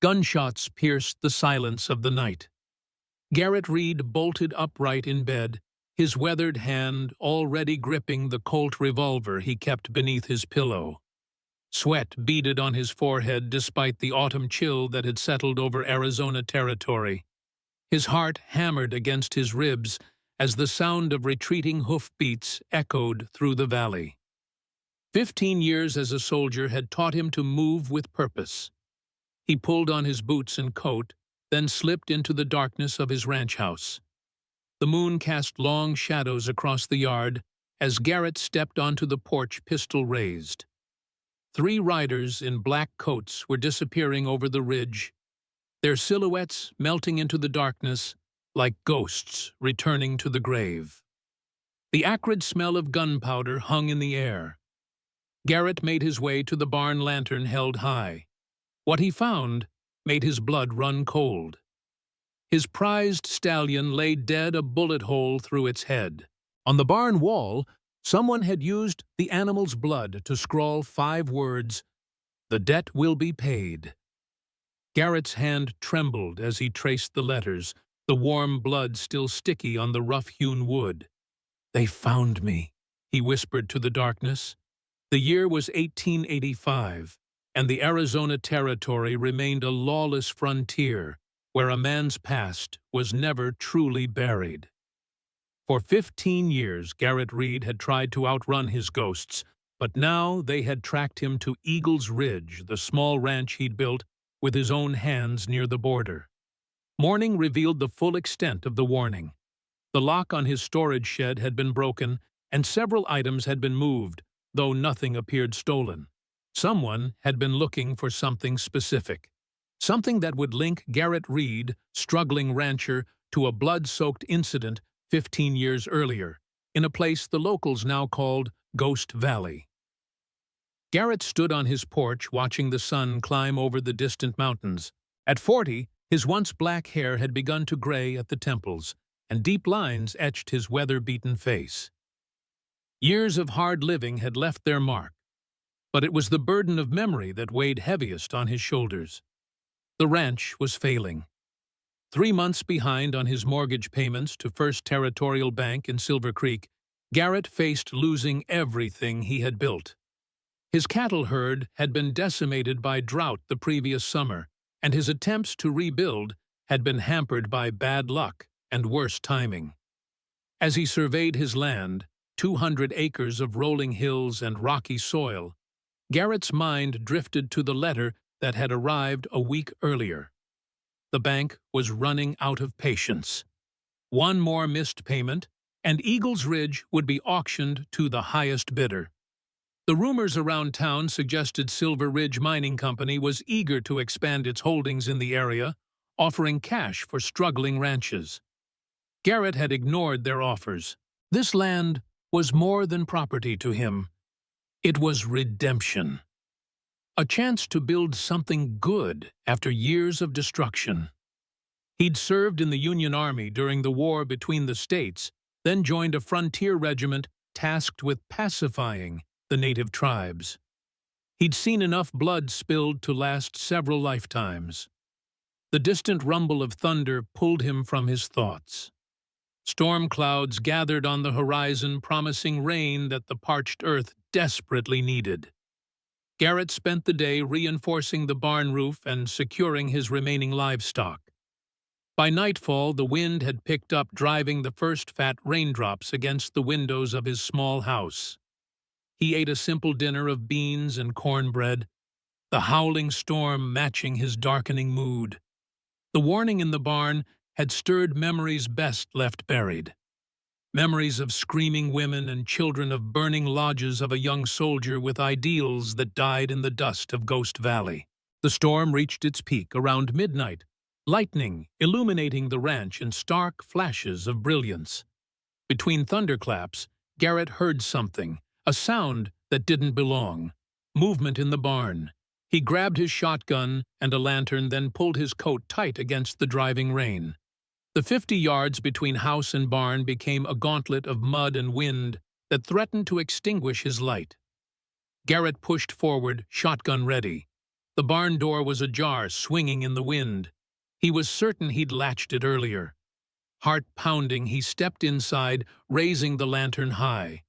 Gunshots pierced the silence of the night. Garrett Reed bolted upright in bed, his weathered hand already gripping the Colt revolver he kept beneath his pillow. Sweat beaded on his forehead despite the autumn chill that had settled over Arizona territory. His heart hammered against his ribs as the sound of retreating hoofbeats echoed through the valley. 15 years as a soldier had taught him to move with purpose. He pulled on his boots and coat, then slipped into the darkness of his ranch house. The moon cast long shadows across the yard as Garrett stepped onto the porch, pistol raised. 3 riders in black coats were disappearing over the ridge, their silhouettes melting into the darkness like ghosts returning to the grave. The acrid smell of gunpowder hung in the air. Garrett made his way to the barn lantern held high. What he found made his blood run cold. His prized stallion lay dead, a bullet hole through its head. On the barn wall, someone had used the animal's blood to scrawl 5 words, "The debt will be paid." Garrett's hand trembled as he traced the letters, the warm blood still sticky on the rough-hewn wood. "They found me," he whispered to the darkness. The year was 1885, and the Arizona Territory remained a lawless frontier where a man's past was never truly buried. For 15 years, Garrett Reed had tried to outrun his ghosts, but now they had tracked him to Eagle's Ridge, the small ranch he'd built with his own hands near the border. Morning revealed the full extent of the warning. The lock on his storage shed had been broken, and several items had been moved, though nothing appeared stolen. Someone had been looking for something specific, something that would link Garrett Reed, struggling rancher, to a blood-soaked incident 15 years earlier, in a place the locals now called Ghost Valley. Garrett stood on his porch watching the sun climb over the distant mountains. At 40, his once black hair had begun to gray at the temples, and deep lines etched his weather-beaten face. Years of hard living had left their mark, but it was the burden of memory that weighed heaviest on his shoulders. The ranch was failing. 3 months behind on his mortgage payments to First Territorial Bank in Silver Creek, Garrett faced losing everything he had built. His cattle herd had been decimated by drought the previous summer, and his attempts to rebuild had been hampered by bad luck and worse timing. As he surveyed his land, 200 acres of rolling hills and rocky soil, Garrett's mind drifted to the letter that had arrived a week earlier. The bank was running out of patience. One more missed payment, and Eagle's Ridge would be auctioned to the highest bidder. The rumors around town suggested Silver Ridge Mining Company was eager to expand its holdings in the area, offering cash for struggling ranches. Garrett had ignored their offers. This land was more than property to him. It was redemption. A chance to build something good after years of destruction. He'd served in the Union Army during the war between the states, then joined a frontier regiment tasked with pacifying the native tribes. He'd seen enough blood spilled to last several lifetimes. The distant rumble of thunder pulled him from his thoughts. Storm clouds gathered on the horizon, promising rain that the parched earth desperately needed. Garrett spent the day reinforcing the barn roof and securing his remaining livestock. By nightfall, the wind had picked up, driving the first fat raindrops against the windows of his small house. He ate a simple dinner of beans and cornbread, the howling storm matching his darkening mood. The warning in the barn had stirred memories best left buried. Memories of screaming women and children, of burning lodges, of a young soldier with ideals that died in the dust of Ghost Valley. The storm reached its peak around midnight, lightning illuminating the ranch in stark flashes of brilliance. Between thunderclaps, Garrett heard something, a sound that didn't belong. Movement in the barn. He grabbed his shotgun and a lantern, then pulled his coat tight against the driving rain. The 50 yards between house and barn became a gauntlet of mud and wind that threatened to extinguish his light. Garrett pushed forward, shotgun ready. The barn door was ajar, swinging in the wind. He was certain he'd latched it earlier. Heart pounding, he stepped inside, raising the lantern high.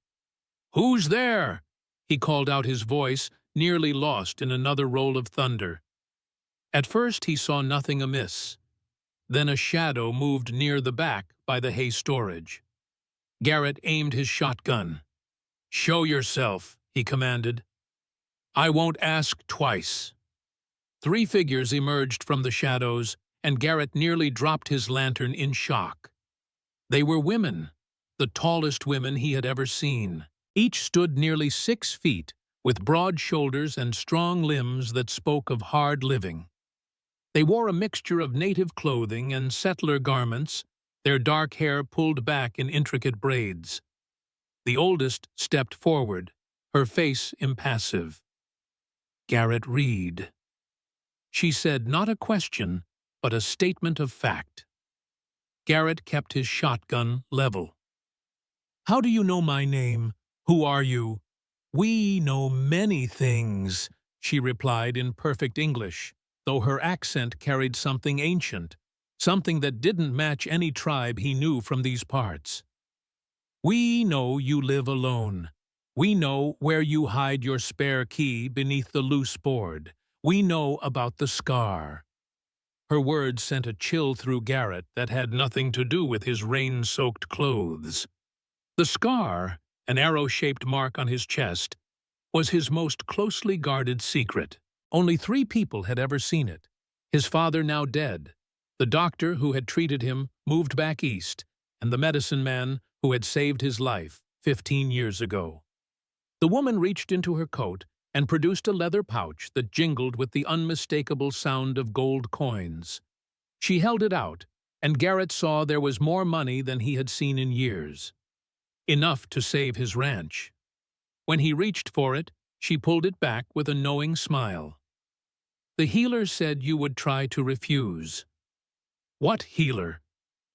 "Who's there?" He called out, his voice nearly lost in another roll of thunder. At first he saw nothing amiss. Then a shadow moved near the back by the hay storage. Garrett aimed his shotgun. "Show yourself," he commanded. "I won't ask twice." 3 figures emerged from the shadows, and Garrett nearly dropped his lantern in shock. They were women, the tallest women he had ever seen. Each stood nearly 6 feet, with broad shoulders and strong limbs that spoke of hard living. They wore a mixture of native clothing and settler garments, their dark hair pulled back in intricate braids. The oldest stepped forward, her face impassive. "Garrett Reed." She said not a question, but a statement of fact. Garrett kept his shotgun level. "How do you know my name? Who are you?" "We know many things," she replied in perfect English, though her accent carried something ancient, something that didn't match any tribe he knew from these parts. "We know you live alone. We know where you hide your spare key beneath the loose board. We know about the scar." Her words sent a chill through Garrett that had nothing to do with his rain-soaked clothes. The scar, an arrow-shaped mark on his chest, was his most closely guarded secret. Only 3 people had ever seen it. His father, now dead, the doctor who had treated him, moved back east, and the medicine man who had saved his life 15 years ago. The woman reached into her coat and produced a leather pouch that jingled with the unmistakable sound of gold coins. She held it out, and Garrett saw there was more money than he had seen in years. Enough to save his ranch. When he reached for it, she pulled it back with a knowing smile. "The healer said you would try to refuse." "What healer?"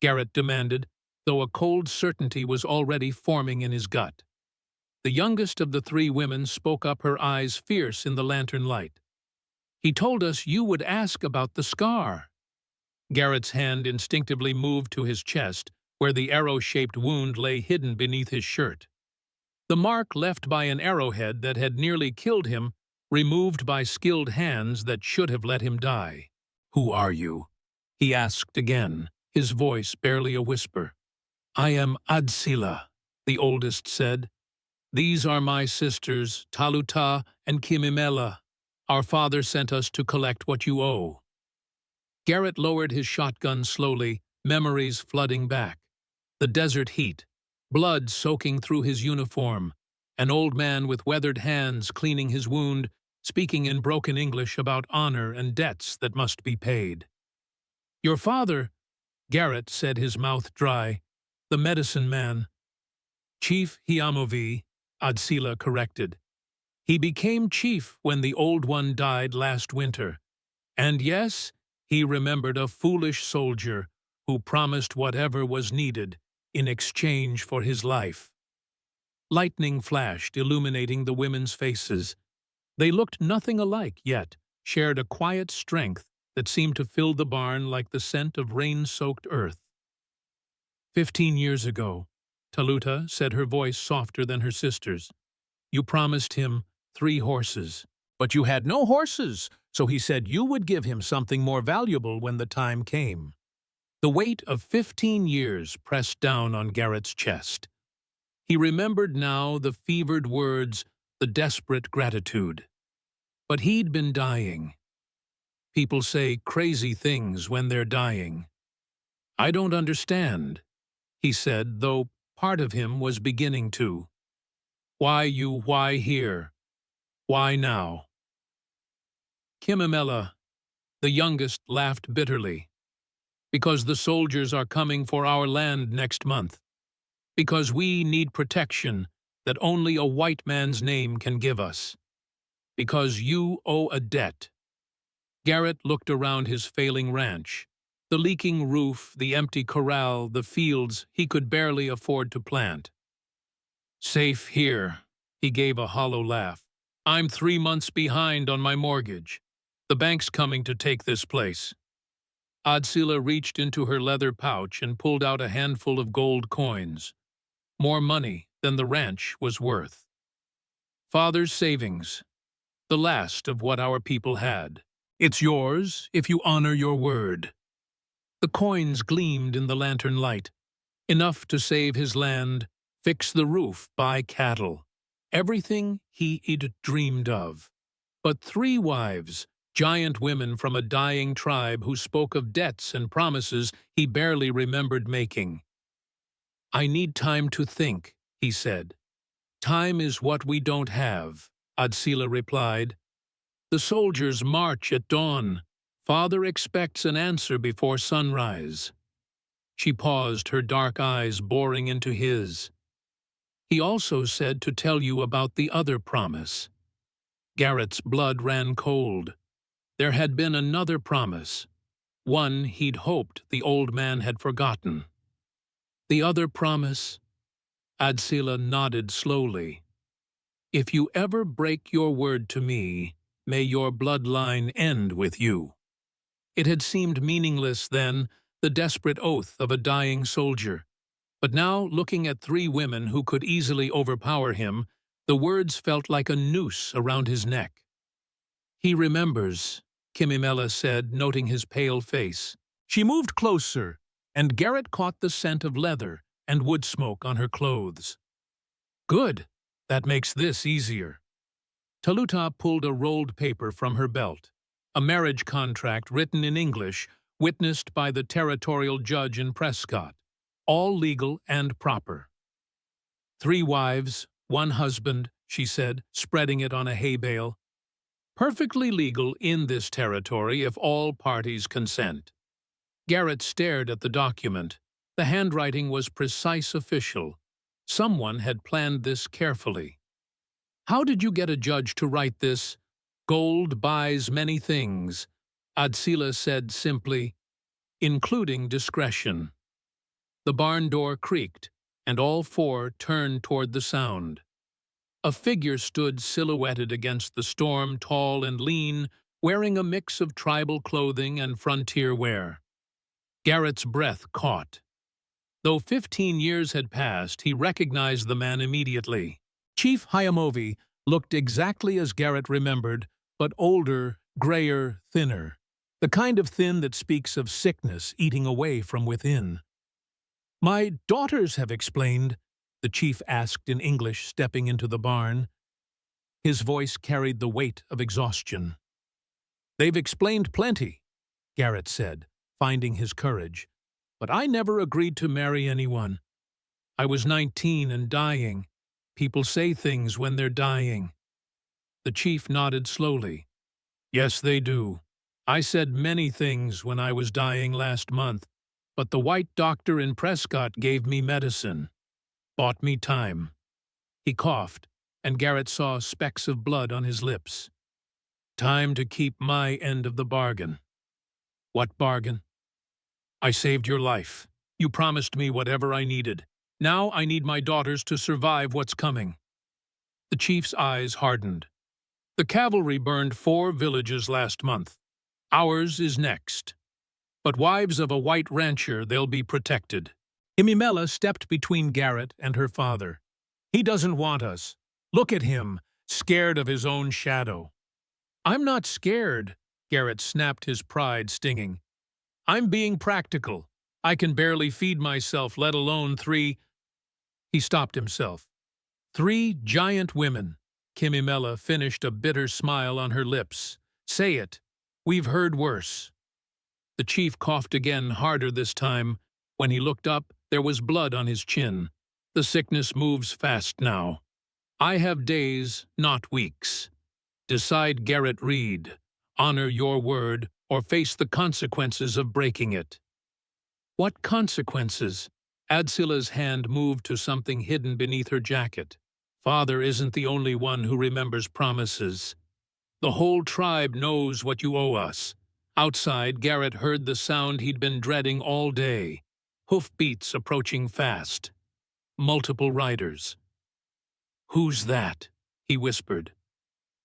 Garrett demanded, though a cold certainty was already forming in his gut. The youngest of the 3 women spoke up, her eyes fierce in the lantern light. "He told us you would ask about the scar." Garrett's hand instinctively moved to his chest, where the arrow-shaped wound lay hidden beneath his shirt. The mark left by an arrowhead that had nearly killed him, removed by skilled hands that should have let him die. "Who are you?" he asked again, his voice barely a whisper. "I am Adsila," the oldest said. "These are my sisters, Taluta and Kimimela. Our father sent us to collect what you owe." Garrett lowered his shotgun slowly, memories flooding back. The desert heat, blood soaking through his uniform, an old man with weathered hands cleaning his wound, speaking in broken English about honor and debts that must be paid. "Your father," Garrett said, his mouth dry, "the medicine man." "Chief Hiamovi," Adsila corrected. "He became chief when the old one died last winter. And yes, he remembered a foolish soldier who promised whatever was needed in exchange for his life." Lightning flashed, illuminating the women's faces. They looked nothing alike, yet shared a quiet strength that seemed to fill the barn like the scent of rain-soaked earth. 15 years ago, Taluta said, her voice softer than her sister's. "You promised him 3 horses. But you had no horses, so he said you would give him something more valuable when the time came." The weight of 15 years pressed down on Garrett's chest. He remembered now the fevered words, the desperate gratitude. But he'd been dying. People say crazy things when they're dying. "I don't understand," he said, though part of him was beginning to. Why here? Why now?" Kimimela, the youngest, laughed bitterly. "Because the soldiers are coming for our land next month. Because we need protection that only a white man's name can give us. Because you owe a debt." Garrett looked around his failing ranch, the leaking roof, the empty corral, the fields he could barely afford to plant. "Safe here," he gave a hollow laugh. "I'm 3 months behind on my mortgage. The bank's coming to take this place. Adsila reached into her leather pouch and pulled out a handful of gold coins, more money than the ranch was worth. Father's savings, the last of what our people had. It's yours if you honor your word. The coins gleamed in the lantern light, enough to save his land, fix the roof, buy cattle, everything he'd dreamed of. But 3 wives, giant women from a dying tribe who spoke of debts and promises he barely remembered making. I need time to think, he said. Time is what we don't have, Adsila replied. The soldiers march at dawn. Father expects an answer before sunrise. She paused, her dark eyes boring into his. He also said to tell you about the other promise. Garrett's blood ran cold. There had been another promise, one he'd hoped the old man had forgotten. The other promise? Adsila nodded slowly. If you ever break your word to me, may your bloodline end with you. It had seemed meaningless then, the desperate oath of a dying soldier. But now, looking at 3 women who could easily overpower him, the words felt like a noose around his neck. He remembers, Kimimela said, noting his pale face. She moved closer, and Garrett caught the scent of leather and wood smoke on her clothes. Good. That makes this easier. Taluta pulled a rolled paper from her belt, a marriage contract written in English, witnessed by the territorial judge in Prescott, all legal and proper. 3 wives, 1 husband, she said, spreading it on a hay bale. Perfectly legal in this territory if all parties consent. Garrett stared at the document. The handwriting was precise, official. Someone had planned this carefully. How did you get a judge to write this? Gold buys many things, Adsila said simply, including discretion. The barn door creaked, and all 4 turned toward the sound. A figure stood silhouetted against the storm, tall and lean, wearing a mix of tribal clothing and frontier wear. Garrett's breath caught. Though 15 years had passed, he recognized the man immediately. Chief Hayamovi looked exactly as Garrett remembered, but older, grayer, thinner. The kind of thin that speaks of sickness eating away from within. My daughters have explained, the chief asked in English, stepping into the barn. His voice carried the weight of exhaustion. They've explained plenty, Garrett said, finding his courage. But I never agreed to marry anyone. I was 19 and dying. People say things when they're dying. The chief nodded slowly. Yes, they do. I said many things when I was dying last month, but the white doctor in Prescott gave me medicine, bought me time. He coughed, and Garrett saw specks of blood on his lips. Time to keep my end of the bargain. What bargain? I saved your life. You promised me whatever I needed. Now I need my daughters to survive what's coming. The chief's eyes hardened. The cavalry burned 4 villages last month. Ours is next. But wives of a white rancher, they'll be protected. Imimela stepped between Garrett and her father. He doesn't want us. Look at him, scared of his own shadow. I'm not scared, Garrett snapped, his pride stinging. I'm being practical. I can barely feed myself, let alone 3. He stopped himself. 3 giant women. Kimimela finished, a bitter smile on her lips. Say it. We've heard worse. The chief coughed again, harder this time. When he looked up, there was blood on his chin. The sickness moves fast now. I have days, not weeks. Decide, Garrett Reed. Honor your word, or face the consequences of breaking it. What consequences? Adsila's hand moved to something hidden beneath her jacket. Father isn't the only one who remembers promises. The whole tribe knows what you owe us. Outside, Garrett heard the sound he'd been dreading all day. Hoofbeats approaching fast. Multiple riders. Who's that? He whispered.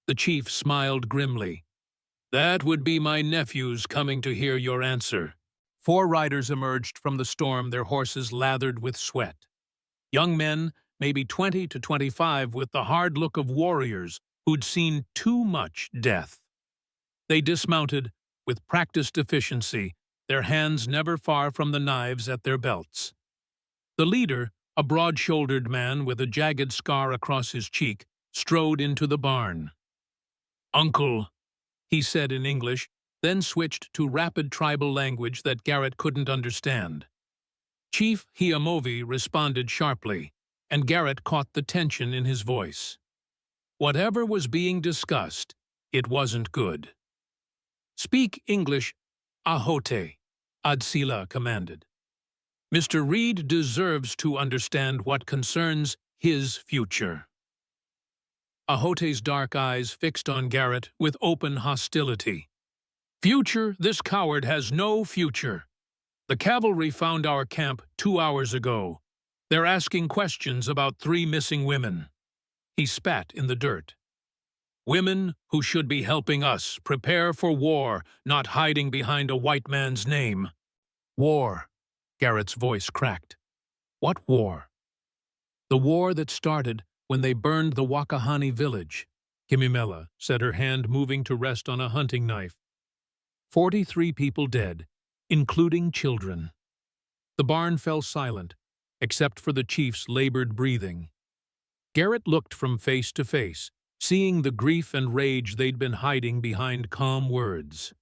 The chief smiled grimly. That would be my nephews coming to hear your answer. 4 riders emerged from the storm, their horses lathered with sweat. Young men, maybe 20 to 25, with the hard look of warriors who'd seen too much death. They dismounted with practiced efficiency, their hands never far from the knives at their belts. The leader, a broad-shouldered man with a jagged scar across his cheek, strode into the barn. "Uncle," he said in English, then switched to rapid tribal language that Garrett couldn't understand. Chief Hiamovi responded sharply, and Garrett caught the tension in his voice. Whatever was being discussed, it wasn't good. "Speak English, Ahote," Adsila commanded. "Mr. Reed deserves to understand what concerns his future." Ahote's dark eyes fixed on Garrett with open hostility. "Future? This coward has no future. The cavalry found our camp 2 hours ago. They're asking questions about 3 missing women." He spat in the dirt. "Women who should be helping us prepare for war, not hiding behind a white man's name." "War," Garrett's voice cracked. "What war?" "The war that started when they burned the Wakahani village," Kimimela said, her hand moving to rest on a hunting knife. 43 people dead, including children. The barn fell silent, except for the chief's labored breathing. Garrett looked from face to face, seeing the grief and rage they'd been hiding behind calm words.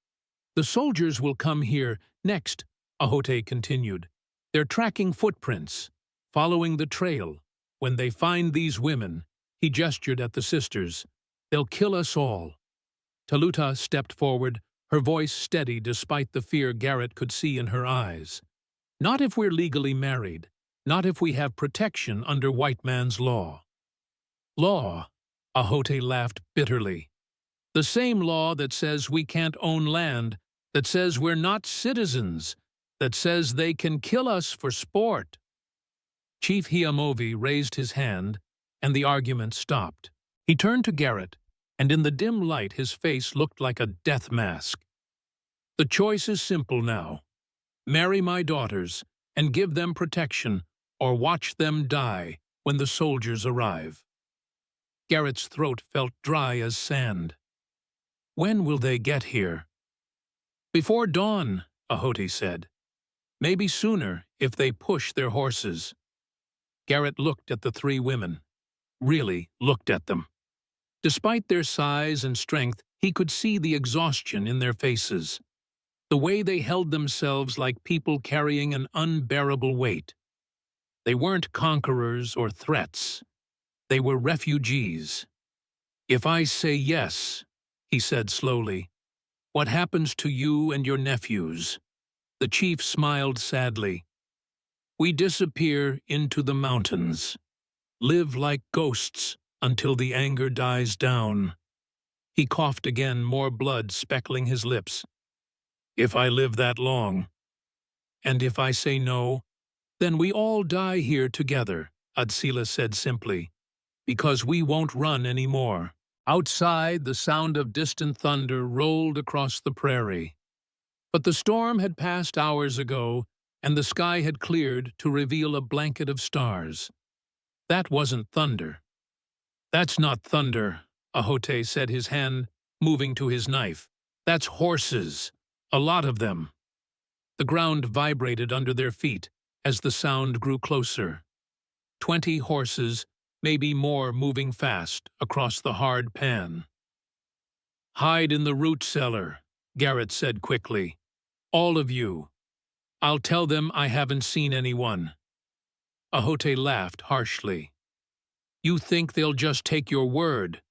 "The soldiers will come here next," Ahote continued. "They're tracking footprints, following the trail. When they find these women," he gestured at the sisters, "they'll kill us all." Taluta stepped forward, her voice steady despite the fear Garrett could see in her eyes. "Not if we're legally married. Not if we have protection under white man's law." "Law?" Ahote laughed bitterly. "The same law that says we can't own land, that says we're not citizens, that says they can kill us for sport." Chief Hiamovi raised his hand, and the argument stopped. He turned to Garrett, and in the dim light his face looked like a death mask. "The choice is simple now. Marry my daughters and give them protection, or watch them die when the soldiers arrive." Garrett's throat felt dry as sand. "When will they get here?" "Before dawn," Ahote said. "Maybe sooner if they push their horses." Garrett looked at the 3 women. Really looked at them. Despite their size and strength, he could see the exhaustion in their faces. The way they held themselves like people carrying an unbearable weight. They weren't conquerors or threats. They were refugees. "If I say yes," he said slowly, "what happens to you and your nephews?" The chief smiled sadly. "We disappear into the mountains, live like ghosts until the anger dies down." He coughed again, more blood speckling his lips. "If I live that long. And if I say no, then we all die here together," Adsila said simply, "because we won't run anymore." Outside, the sound of distant thunder rolled across the prairie. But the storm had passed hours ago, and the sky had cleared to reveal a blanket of stars. That wasn't thunder. "That's not thunder," Ahote said, his hand moving to his knife. "That's horses. A lot of them." The ground vibrated under their feet as the sound grew closer. 20 horses, maybe more, moving fast across the hard pan. "Hide in the root cellar," Garrett said quickly. "All of you. I'll tell them I haven't seen anyone." Ahote laughed harshly. "You think they'll just take your word?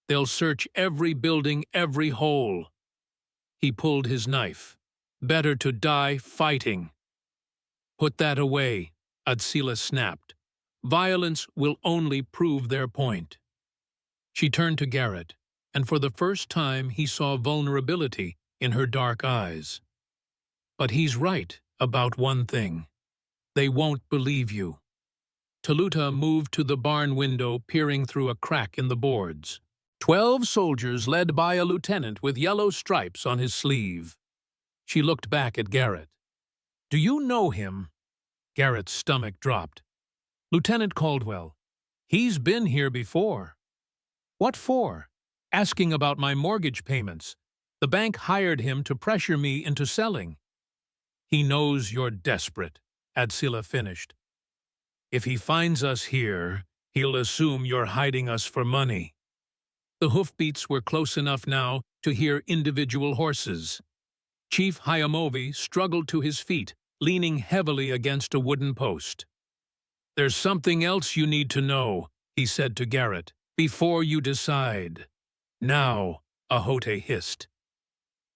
They'll search every building, every hole." He pulled his knife. "Better to die fighting." "Put that away," Adsila snapped. "Violence will only prove their point." She turned to Garrett, and for the first time he saw vulnerability in her dark eyes. "But he's right about one thing. They won't believe you." Taluta moved to the barn window, peering through a crack in the boards. 12 soldiers led by a lieutenant with yellow stripes on his sleeve. She looked back at Garrett. "Do you know him?" Garrett's stomach dropped. "Lieutenant Caldwell. He's been here before." "What for?" "Asking about my mortgage payments. The bank hired him to pressure me into selling." "He knows you're desperate," Adsila finished. "If he finds us here, he'll assume you're hiding us for money." The hoofbeats were close enough now to hear individual horses. Chief Hayamovi struggled to his feet, leaning heavily against a wooden post. "There's something else you need to know," he said to Garrett, "before you decide." "Now," Ahote hissed.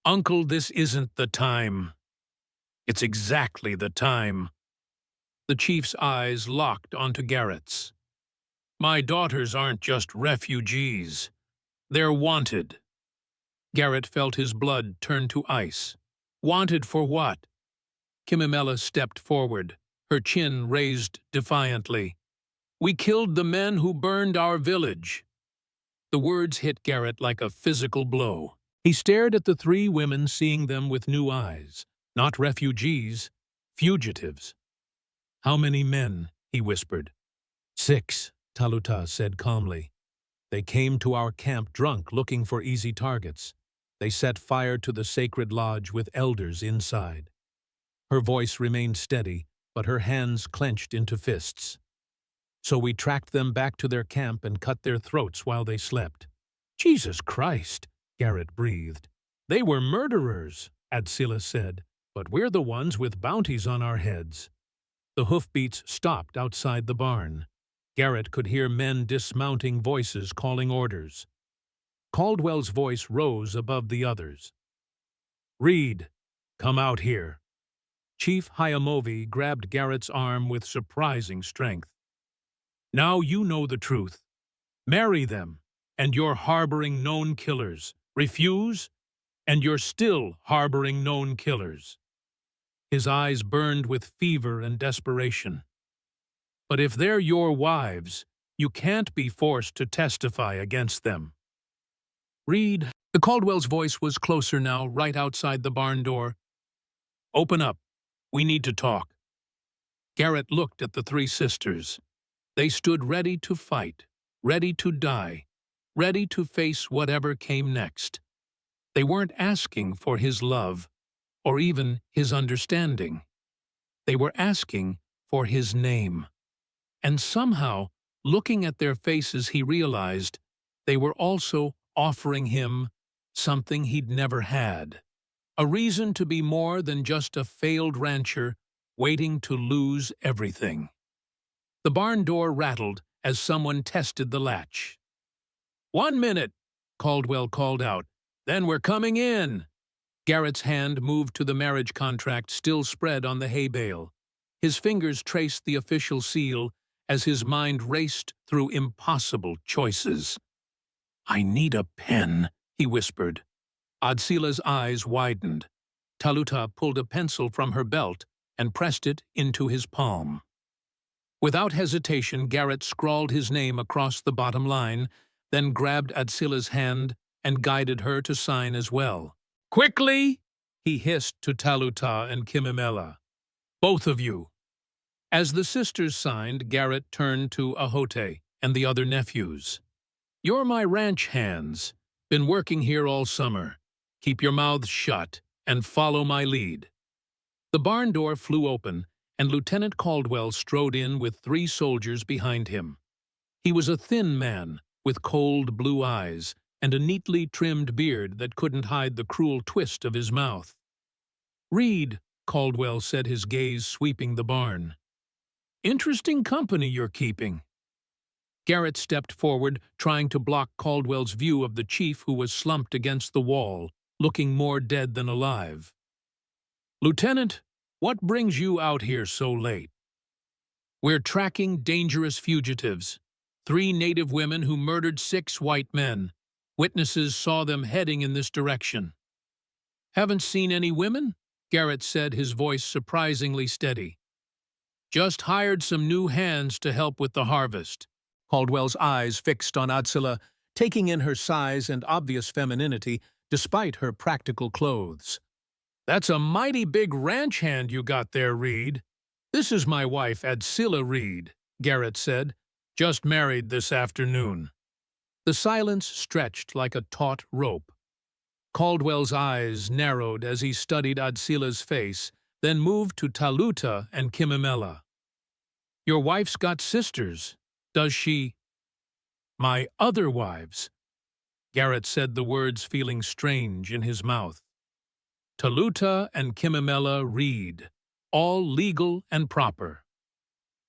"Uncle, this isn't the time." "It's exactly the time." The chief's eyes locked onto Garrett's. "My daughters aren't just refugees. They're wanted." Garrett felt his blood turn to ice. "Wanted for what?" Kimimela stepped forward, her chin raised defiantly. "We killed the men who burned our village." The words hit Garrett like a physical blow. He stared at the three women, seeing them with new eyes. Not refugees, fugitives. "How many men?" he whispered. 6, Taluta said calmly. "They came to our camp drunk, looking for easy targets. They set fire to the sacred lodge with elders inside." Her voice remained steady, but her hands clenched into fists. "So we tracked them back to their camp and cut their throats while they slept." "Jesus Christ," Garrett breathed. "They were murderers," Adsila said, "but we're the ones with bounties on our heads." The hoofbeats stopped outside the barn. Garrett could hear men dismounting, voices calling orders. Caldwell's voice rose above the others. "Reed, come out here." Chief Hayamovi grabbed Garrett's arm with surprising strength. "Now you know the truth. Marry them, and you're harboring known killers. Refuse, and you're still harboring known killers." His eyes burned with fever and desperation. "But if they're your wives, you can't be forced to testify against them." "Reed," the Caldwell's voice was closer now, right outside the barn door. "Open up. We need to talk." Garrett looked at the three sisters. They stood ready to fight, ready to die, ready to face whatever came next. They weren't asking for his love, or even his understanding. They were asking for his name. And somehow, looking at their faces, he realized they were also offering him something he'd never had. A reason to be more than just a failed rancher waiting to lose everything. The barn door rattled as someone tested the latch. "1 minute," Caldwell called out. "Then we're coming in." Garrett's hand moved to the marriage contract still spread on the hay bale. His fingers traced the official seal as his mind raced through impossible choices. "I need a pen," he whispered. Adsila's eyes widened. Taluta pulled a pencil from her belt and pressed it into his palm. Without hesitation, Garrett scrawled his name across the bottom line, then grabbed Adsila's hand and guided her to sign as well. "Quickly!" he hissed to Taluta and Kimimela. "Both of you." As the sisters signed, Garrett turned to Ahote and the other nephews. "You're my ranch hands. Been working here all summer. Keep your mouths shut and follow my lead." The barn door flew open, and Lieutenant Caldwell strode in with 3 soldiers behind him. He was a thin man with cold blue eyes and a neatly trimmed beard that couldn't hide the cruel twist of his mouth. "Reed," Caldwell said, his gaze sweeping the barn. "Interesting company you're keeping." Garrett stepped forward, trying to block Caldwell's view of the chief, who was slumped against the wall, looking more dead than alive. "Lieutenant, what brings you out here so late?" "We're tracking dangerous fugitives. 3 native women who murdered 6 white men. Witnesses saw them heading in this direction." "Haven't seen any women?" Garrett said, his voice surprisingly steady. "Just hired some new hands to help with the harvest." Caldwell's eyes fixed on Adsila, taking in her size and obvious femininity despite her practical clothes. "That's a mighty big ranch hand you got there, Reed." "This is my wife, Adsila Reed," Garrett said. "Just married this afternoon." The silence stretched like a taut rope. Caldwell's eyes narrowed as he studied Adsila's face, then moved to Taluta and Kimimela. "Your wife's got sisters. Does she—" "My other wives." Garrett said the words feeling strange in his mouth. "Taluta and Kimimela Reed, all legal and proper."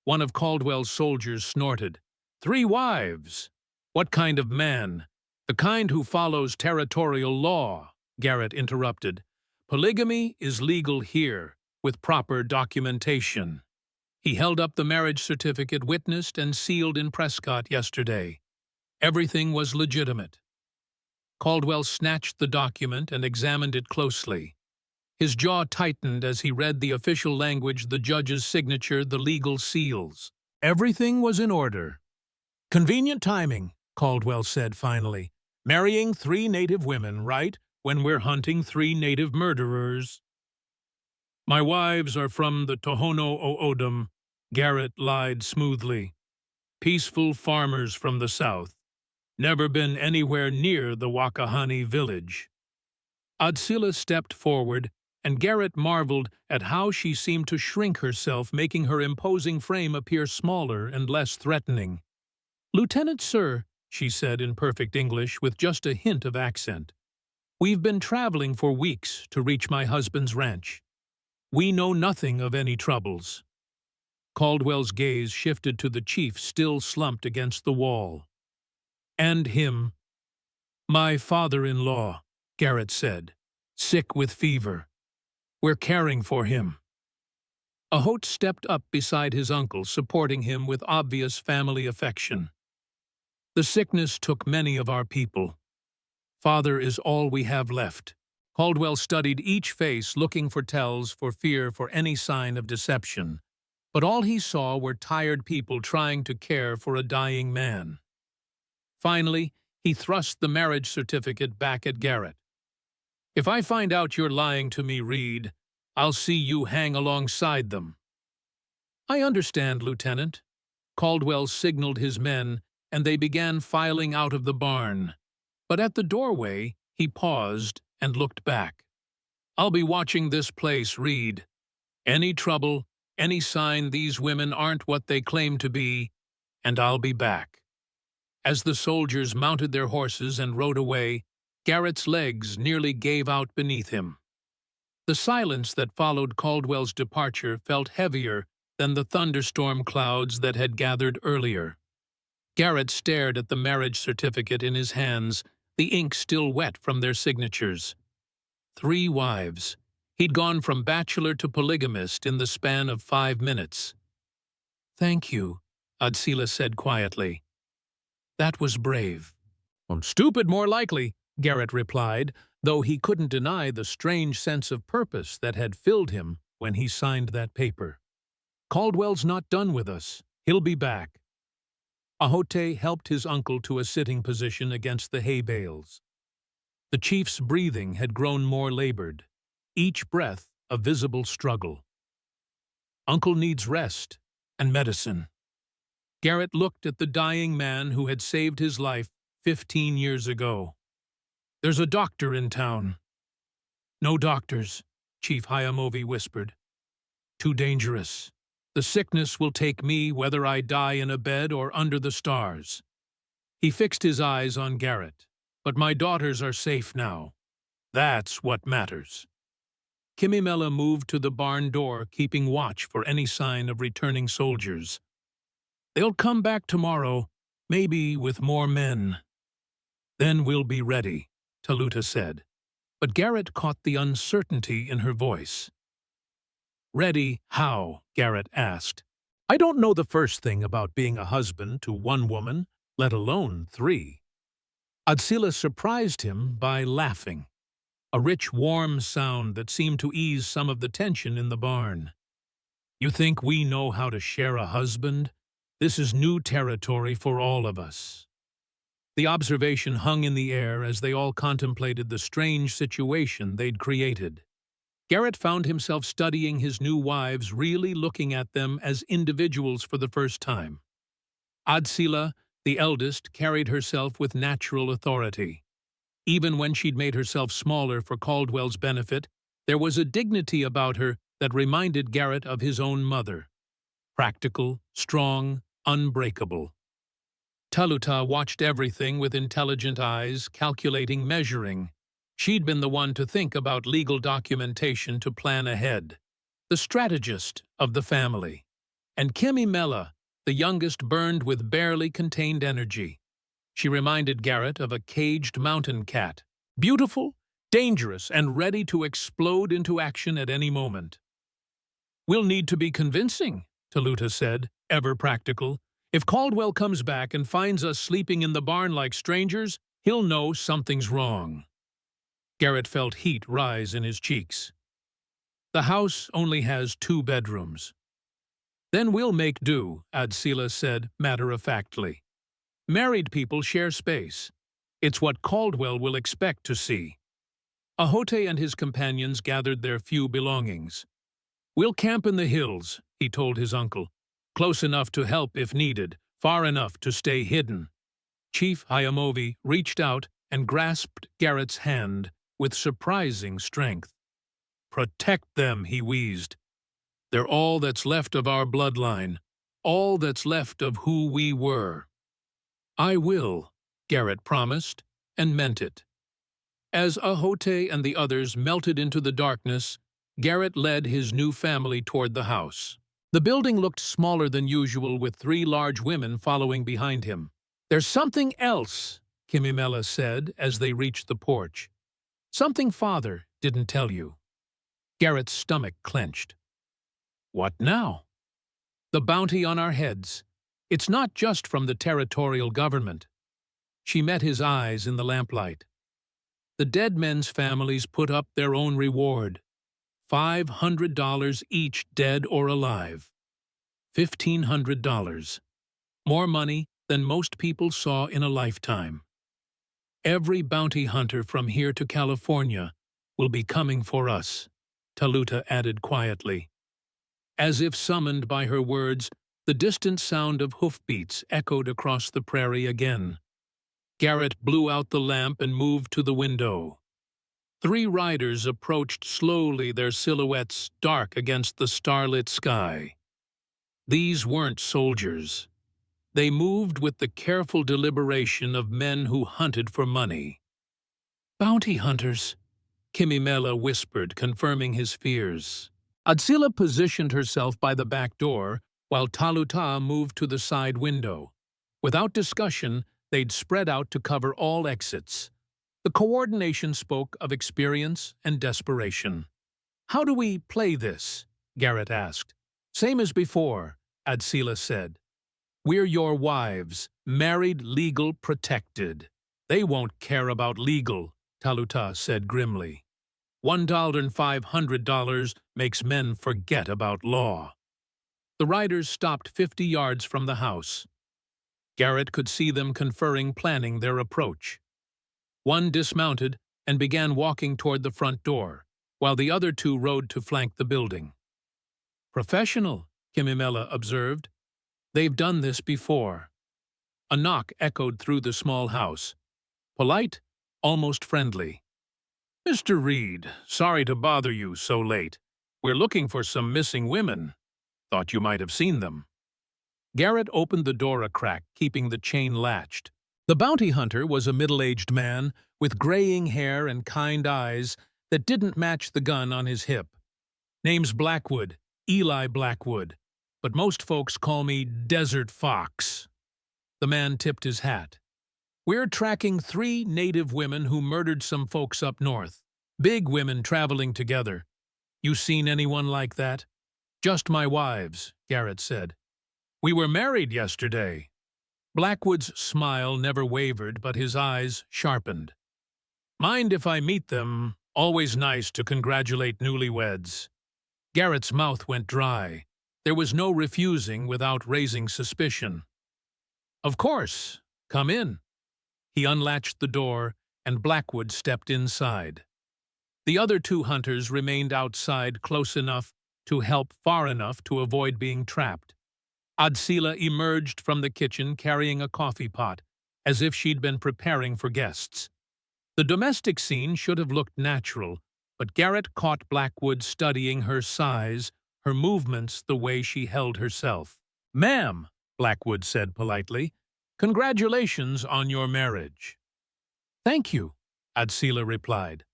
One of Caldwell's soldiers snorted. "3 wives? What kind of man?" "The kind who follows territorial law," Garrett interrupted. "Polygamy is legal here, with proper documentation." He held up the marriage certificate witnessed and sealed in Prescott yesterday. Everything was legitimate. Caldwell snatched the document and examined it closely. His jaw tightened as he read the official language, the judge's signature, the legal seals. Everything was in order. "Convenient timing," Caldwell said finally. "Marrying 3 native women, right, when we're hunting 3 native murderers?" "My wives are from the Tohono O'odham," Garrett lied smoothly. "Peaceful farmers from the south. Never been anywhere near the Wakahani village." Adsila stepped forward, and Garrett marveled at how she seemed to shrink herself, making her imposing frame appear smaller and less threatening. "Lieutenant, sir," she said in perfect English with just a hint of accent, "we've been traveling for weeks to reach my husband's ranch. We know nothing of any troubles." Caldwell's gaze shifted to the chief still slumped against the wall. "And him?" "My father-in-law," Garrett said, "sick with fever. We're caring for him." Ahote stepped up beside his uncle, supporting him with obvious family affection. "The sickness took many of our people. Father is all we have left." Caldwell studied each face, looking for tells for fear for any sign of deception. But all he saw were tired people trying to care for a dying man. Finally, he thrust the marriage certificate back at Garrett. "If I find out you're lying to me, Reed, I'll see you hang alongside them." "I understand, Lieutenant." Caldwell signaled his men, and they began filing out of the barn. But at the doorway, he paused and looked back. "I'll be watching this place, Reed. Any trouble, any sign these women aren't what they claim to be, and I'll be back." As the soldiers mounted their horses and rode away, Garrett's legs nearly gave out beneath him. The silence that followed Caldwell's departure felt heavier than the thunderstorm clouds that had gathered earlier. Garrett stared at the marriage certificate in his hands, the ink still wet from their signatures. 3 wives. He'd gone from bachelor to polygamist in the span of 5 minutes. "Thank you," Adsila said quietly. "That was brave." "Stupid, more likely," Garrett replied, though he couldn't deny the strange sense of purpose that had filled him when he signed that paper. "Caldwell's not done with us. He'll be back." Ahote helped his uncle to a sitting position against the hay bales. The chief's breathing had grown more labored, each breath a visible struggle. "Uncle needs rest and medicine." Garrett looked at the dying man who had saved his life 15 years ago. "There's a doctor in town." "No doctors," Chief Hayamovi whispered. "Too dangerous. The sickness will take me whether I die in a bed or under the stars." He fixed his eyes on Garrett. "But my daughters are safe now. That's what matters." Kimimela moved to the barn door, keeping watch for any sign of returning soldiers. "They'll come back tomorrow, maybe with more men." "Then we'll be ready," Taluta said. But Garrett caught the uncertainty in her voice. "Ready how?" Garrett asked. "I don't know the first thing about being a husband to 1 woman, let alone 3. Adsila surprised him by laughing, a rich, warm sound that seemed to ease some of the tension in the barn. "You think we know how to share a husband? This is new territory for all of us." The observation hung in the air as they all contemplated the strange situation they'd created. Garrett found himself studying his new wives, really looking at them as individuals for the first time. Adsila, the eldest, carried herself with natural authority. Even when she'd made herself smaller for Caldwell's benefit, there was a dignity about her that reminded Garrett of his own mother. Practical, strong, unbreakable. Taluta watched everything with intelligent eyes, calculating, measuring. She'd been the one to think about legal documentation to plan ahead. The strategist of the family. And Kimimela, the youngest, burned with barely contained energy. She reminded Garrett of a caged mountain cat. Beautiful, dangerous, and ready to explode into action at any moment. "We'll need to be convincing," Taluta said, ever practical. "If Caldwell comes back and finds us sleeping in the barn like strangers, he'll know something's wrong." Garrett felt heat rise in his cheeks. "The house only has 2 bedrooms. "Then we'll make do," Adsila said matter-of-factly. "Married people share space. It's what Caldwell will expect to see." Ahote and his companions gathered their few belongings. "We'll camp in the hills," he told his uncle. "Close enough to help if needed, far enough to stay hidden." Chief Hayamovi reached out and grasped Garrett's hand with surprising strength. "Protect them," he wheezed. "They're all that's left of our bloodline, all that's left of who we were." "I will," Garrett promised, and meant it. As Ahote and the others melted into the darkness, Garrett led his new family toward the house. The building looked smaller than usual, with 3 large women following behind him. "There's something else," Kimimela said as they reached the porch. "Something Father didn't tell you." Garrett's stomach clenched. "What now?" "The bounty on our heads. It's not just from the territorial government." She met his eyes in the lamplight. "The dead men's families put up their own reward. $500 each, dead or alive. $1,500. More money than most people saw in a lifetime. Every bounty hunter from here to California will be coming for us," Taluta added quietly. As if summoned by her words, the distant sound of hoofbeats echoed across the prairie again. Garrett blew out the lamp and moved to the window. 3 riders approached slowly, their silhouettes dark against the starlit sky. These weren't soldiers. They moved with the careful deliberation of men who hunted for money. "Bounty hunters," Kimimela whispered, confirming his fears. Adsila positioned herself by the back door, while Taluta moved to the side window. Without discussion, they'd spread out to cover all exits. The coordination spoke of experience and desperation. "How do we play this?" Garrett asked. "Same as before," Adsila said. "We're your wives, married, legal, protected." "They won't care about legal," Taluta said grimly. $1,500 makes men forget about law." The riders stopped 50 yards from the house. Garrett could see them conferring, planning their approach. One dismounted and began walking toward the front door, while the other 2 rode to flank the building. "Professional," Kimimela observed. "They've done this before." A knock echoed through the small house. Polite, almost friendly. "Mr. Reed, sorry to bother you so late. We're looking for some missing women. Thought you might have seen them." Garrett opened the door a crack, keeping the chain latched. The bounty hunter was a middle-aged man with graying hair and kind eyes that didn't match the gun on his hip. "Name's Blackwood, Eli Blackwood, but most folks call me Desert Fox." The man tipped his hat. "We're tracking 3 native women who murdered some folks up north. Big women traveling together. You seen anyone like that?" "Just my wives," Garrett said. "We were married yesterday." Blackwood's smile never wavered, but his eyes sharpened. "Mind if I meet them? Always nice to congratulate newlyweds." Garrett's mouth went dry. There was no refusing without raising suspicion. "Of course. Come in." He unlatched the door, and Blackwood stepped inside. The other two hunters remained outside close enough to help far enough to avoid being trapped. Adsila emerged from the kitchen carrying a coffee pot, as if she'd been preparing for guests. The domestic scene should have looked natural, but Garrett caught Blackwood studying her size, her movements, the way she held herself. "Ma'am," Blackwood said politely, "congratulations on your marriage." "Thank you," Adsila replied.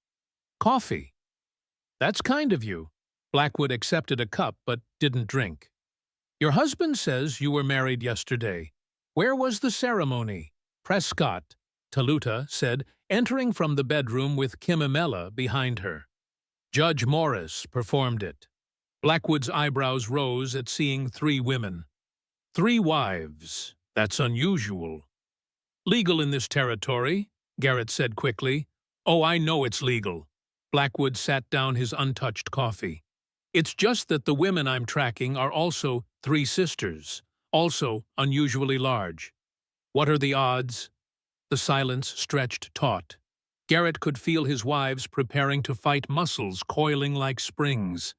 "Coffee." "That's kind of you." Blackwood accepted a cup but didn't drink. "Your husband says you were married yesterday. Where was the ceremony?" Prescott, Taluta said, entering from the bedroom with Kimimela behind her. "Judge Morris performed it." Blackwood's eyebrows rose at seeing 3 women. 3 wives. That's unusual. "Legal in this territory," Garrett said quickly. "Oh, I know it's legal." Blackwood sat down his untouched coffee. "It's just that the women I'm tracking are also 3 sisters, also unusually large." "What are the odds?" The silence stretched taut. Garrett could feel his wives preparing to fight, muscles coiling like springs.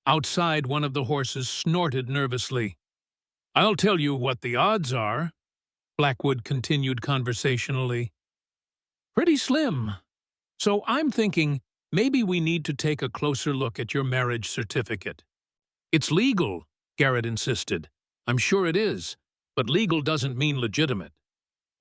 Outside, one of the horses snorted nervously. "I'll tell you what the odds are," Blackwood continued conversationally. "Pretty slim. So I'm thinking maybe we need to take a closer look at your marriage certificate." "It's legal," Garrett insisted. "I'm sure it is, but legal doesn't mean legitimate."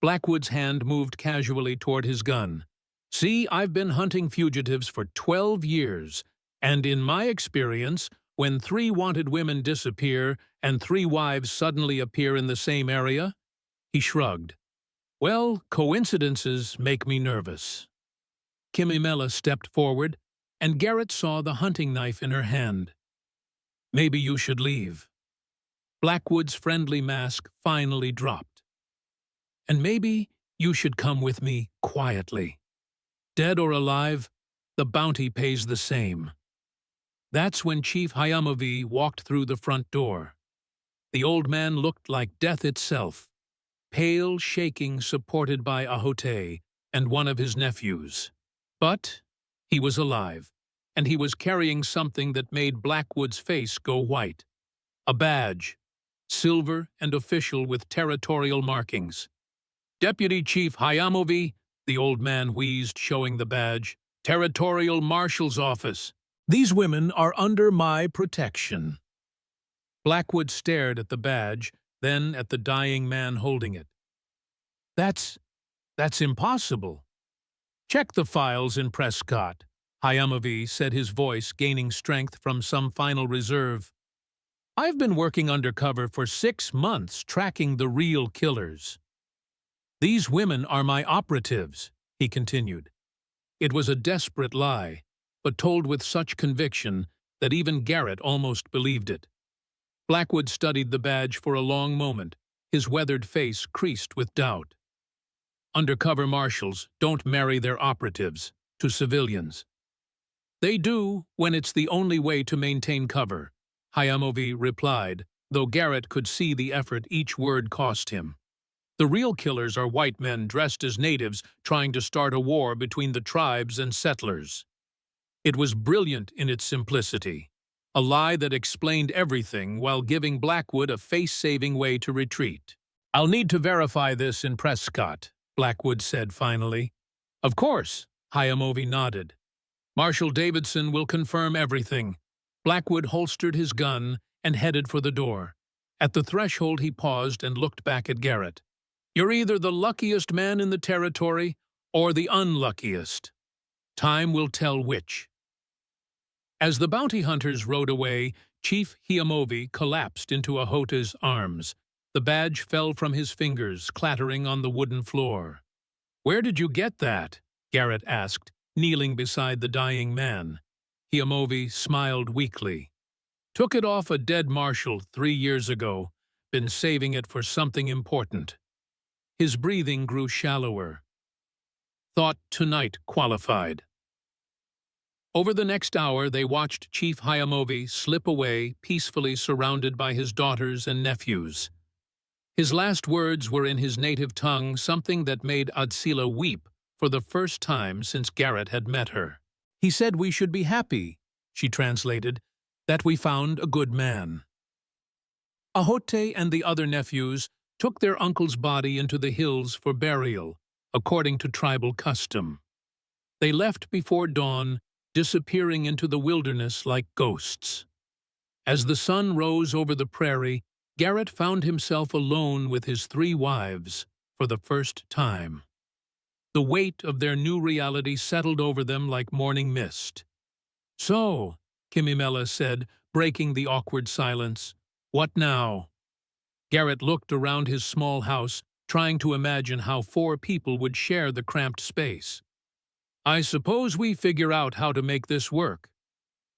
Blackwood's hand moved casually toward his gun. "See, I've been hunting fugitives for 12 years, and in my experience, when 3 wanted women disappear and 3 wives suddenly appear in the same area," he shrugged. "Well, coincidences make me nervous." Kimimela stepped forward, and Garrett saw the hunting knife in her hand. "Maybe you should leave." Blackwood's friendly mask finally dropped. "And maybe you should come with me quietly. Dead or alive, the bounty pays the same." That's when Chief Hayamovi walked through the front door. The old man looked like death itself, pale, shaking, supported by Ahote and one of his nephews. But he was alive, and he was carrying something that made Blackwood's face go white. A badge, silver and official with territorial markings. "Deputy Chief Hayamovi," the old man wheezed, showing the badge. "Territorial Marshal's Office. These women are under my protection." Blackwood stared at the badge, then at the dying man holding it. That's impossible." "Check the files in Prescott," Hayamovi said, his voice gaining strength from some final reserve. "I've been working undercover for 6 months tracking the real killers." "These women are my operatives," he continued. It was a desperate lie, but told with such conviction that even Garrett almost believed it. Blackwood studied the badge for a long moment, his weathered face creased with doubt. "Undercover marshals don't marry their operatives to civilians." "They do when it's the only way to maintain cover," Hayamovi replied, though Garrett could see the effort each word cost him. "The real killers are white men dressed as natives trying to start a war between the tribes and settlers." It was brilliant in its simplicity, a lie that explained everything while giving Blackwood a face-saving way to retreat. "I'll need to verify this in Prescott," Blackwood said finally. "Of course," Hayamovi nodded. "Marshal Davidson will confirm everything." Blackwood holstered his gun and headed for the door. At the threshold he paused and looked back at Garrett. "You're either the luckiest man in the territory or the unluckiest. Time will tell which." As the bounty hunters rode away, Chief Hayamovi collapsed into Ahota's arms. The badge fell from his fingers, clattering on the wooden floor. "Where did you get that?" Garrett asked, kneeling beside the dying man. Hayamovi smiled weakly. "Took it off a dead marshal 3 years ago. Been saving it for something important." His breathing grew shallower. "Thought tonight qualified." Over the next hour, they watched Chief Hayamovi slip away, peacefully surrounded by his daughters and nephews. His last words were in his native tongue, something that made Adsila weep for the first time since Garrett had met her. "He said we should be happy," she translated, "that we found a good man." Ahote and the other nephews took their uncle's body into the hills for burial, according to tribal custom. They left before dawn, disappearing into the wilderness like ghosts. As the sun rose over the prairie, Garrett found himself alone with his 3 wives for the first time. The weight of their new reality settled over them like morning mist. "So," Kimimela said, breaking the awkward silence, "what now?" Garrett looked around his small house, trying to imagine how 4 people would share the cramped space. "I suppose we figure out how to make this work."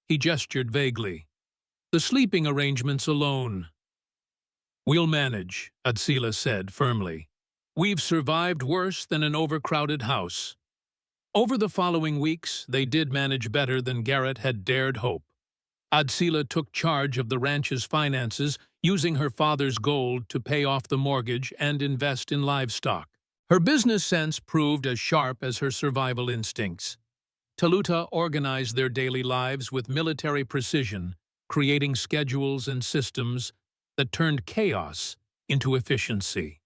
He gestured vaguely. "The sleeping arrangements alone." "We'll manage," Adsila said firmly. "We've survived worse than an overcrowded house." Over the following weeks, they did manage better than Garrett had dared hope. Adsila took charge of the ranch's finances, using her father's gold to pay off the mortgage and invest in livestock. Her business sense proved as sharp as her survival instincts. Taluta organized their daily lives with military precision, creating schedules and systems that turned chaos into efficiency.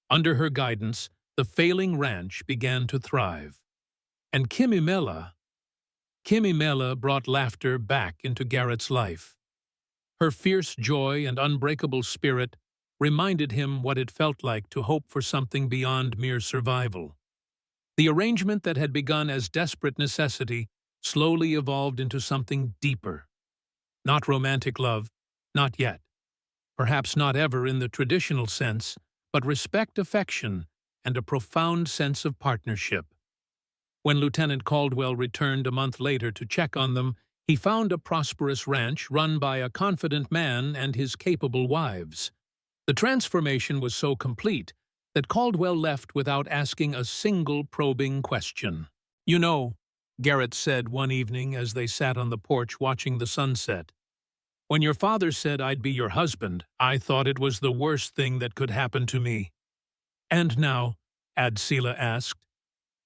Under her guidance, the failing ranch began to thrive. And Kimimela brought laughter back into Garrett's life. Her fierce joy and unbreakable spirit reminded him what it felt like to hope for something beyond mere survival. The arrangement that had begun as desperate necessity slowly evolved into something deeper. Not romantic love, not yet. Perhaps not ever in the traditional sense, but respect, affection, and a profound sense of partnership. When Lieutenant Caldwell returned a month later to check on them, he found a prosperous ranch run by a confident man and his capable wives. The transformation was so complete that Caldwell left without asking a single probing question. "You know," Garrett said one evening as they sat on the porch watching the sunset, "when your father said I'd be your husband, I thought it was the worst thing that could happen to me." "And now?" Adsila asked.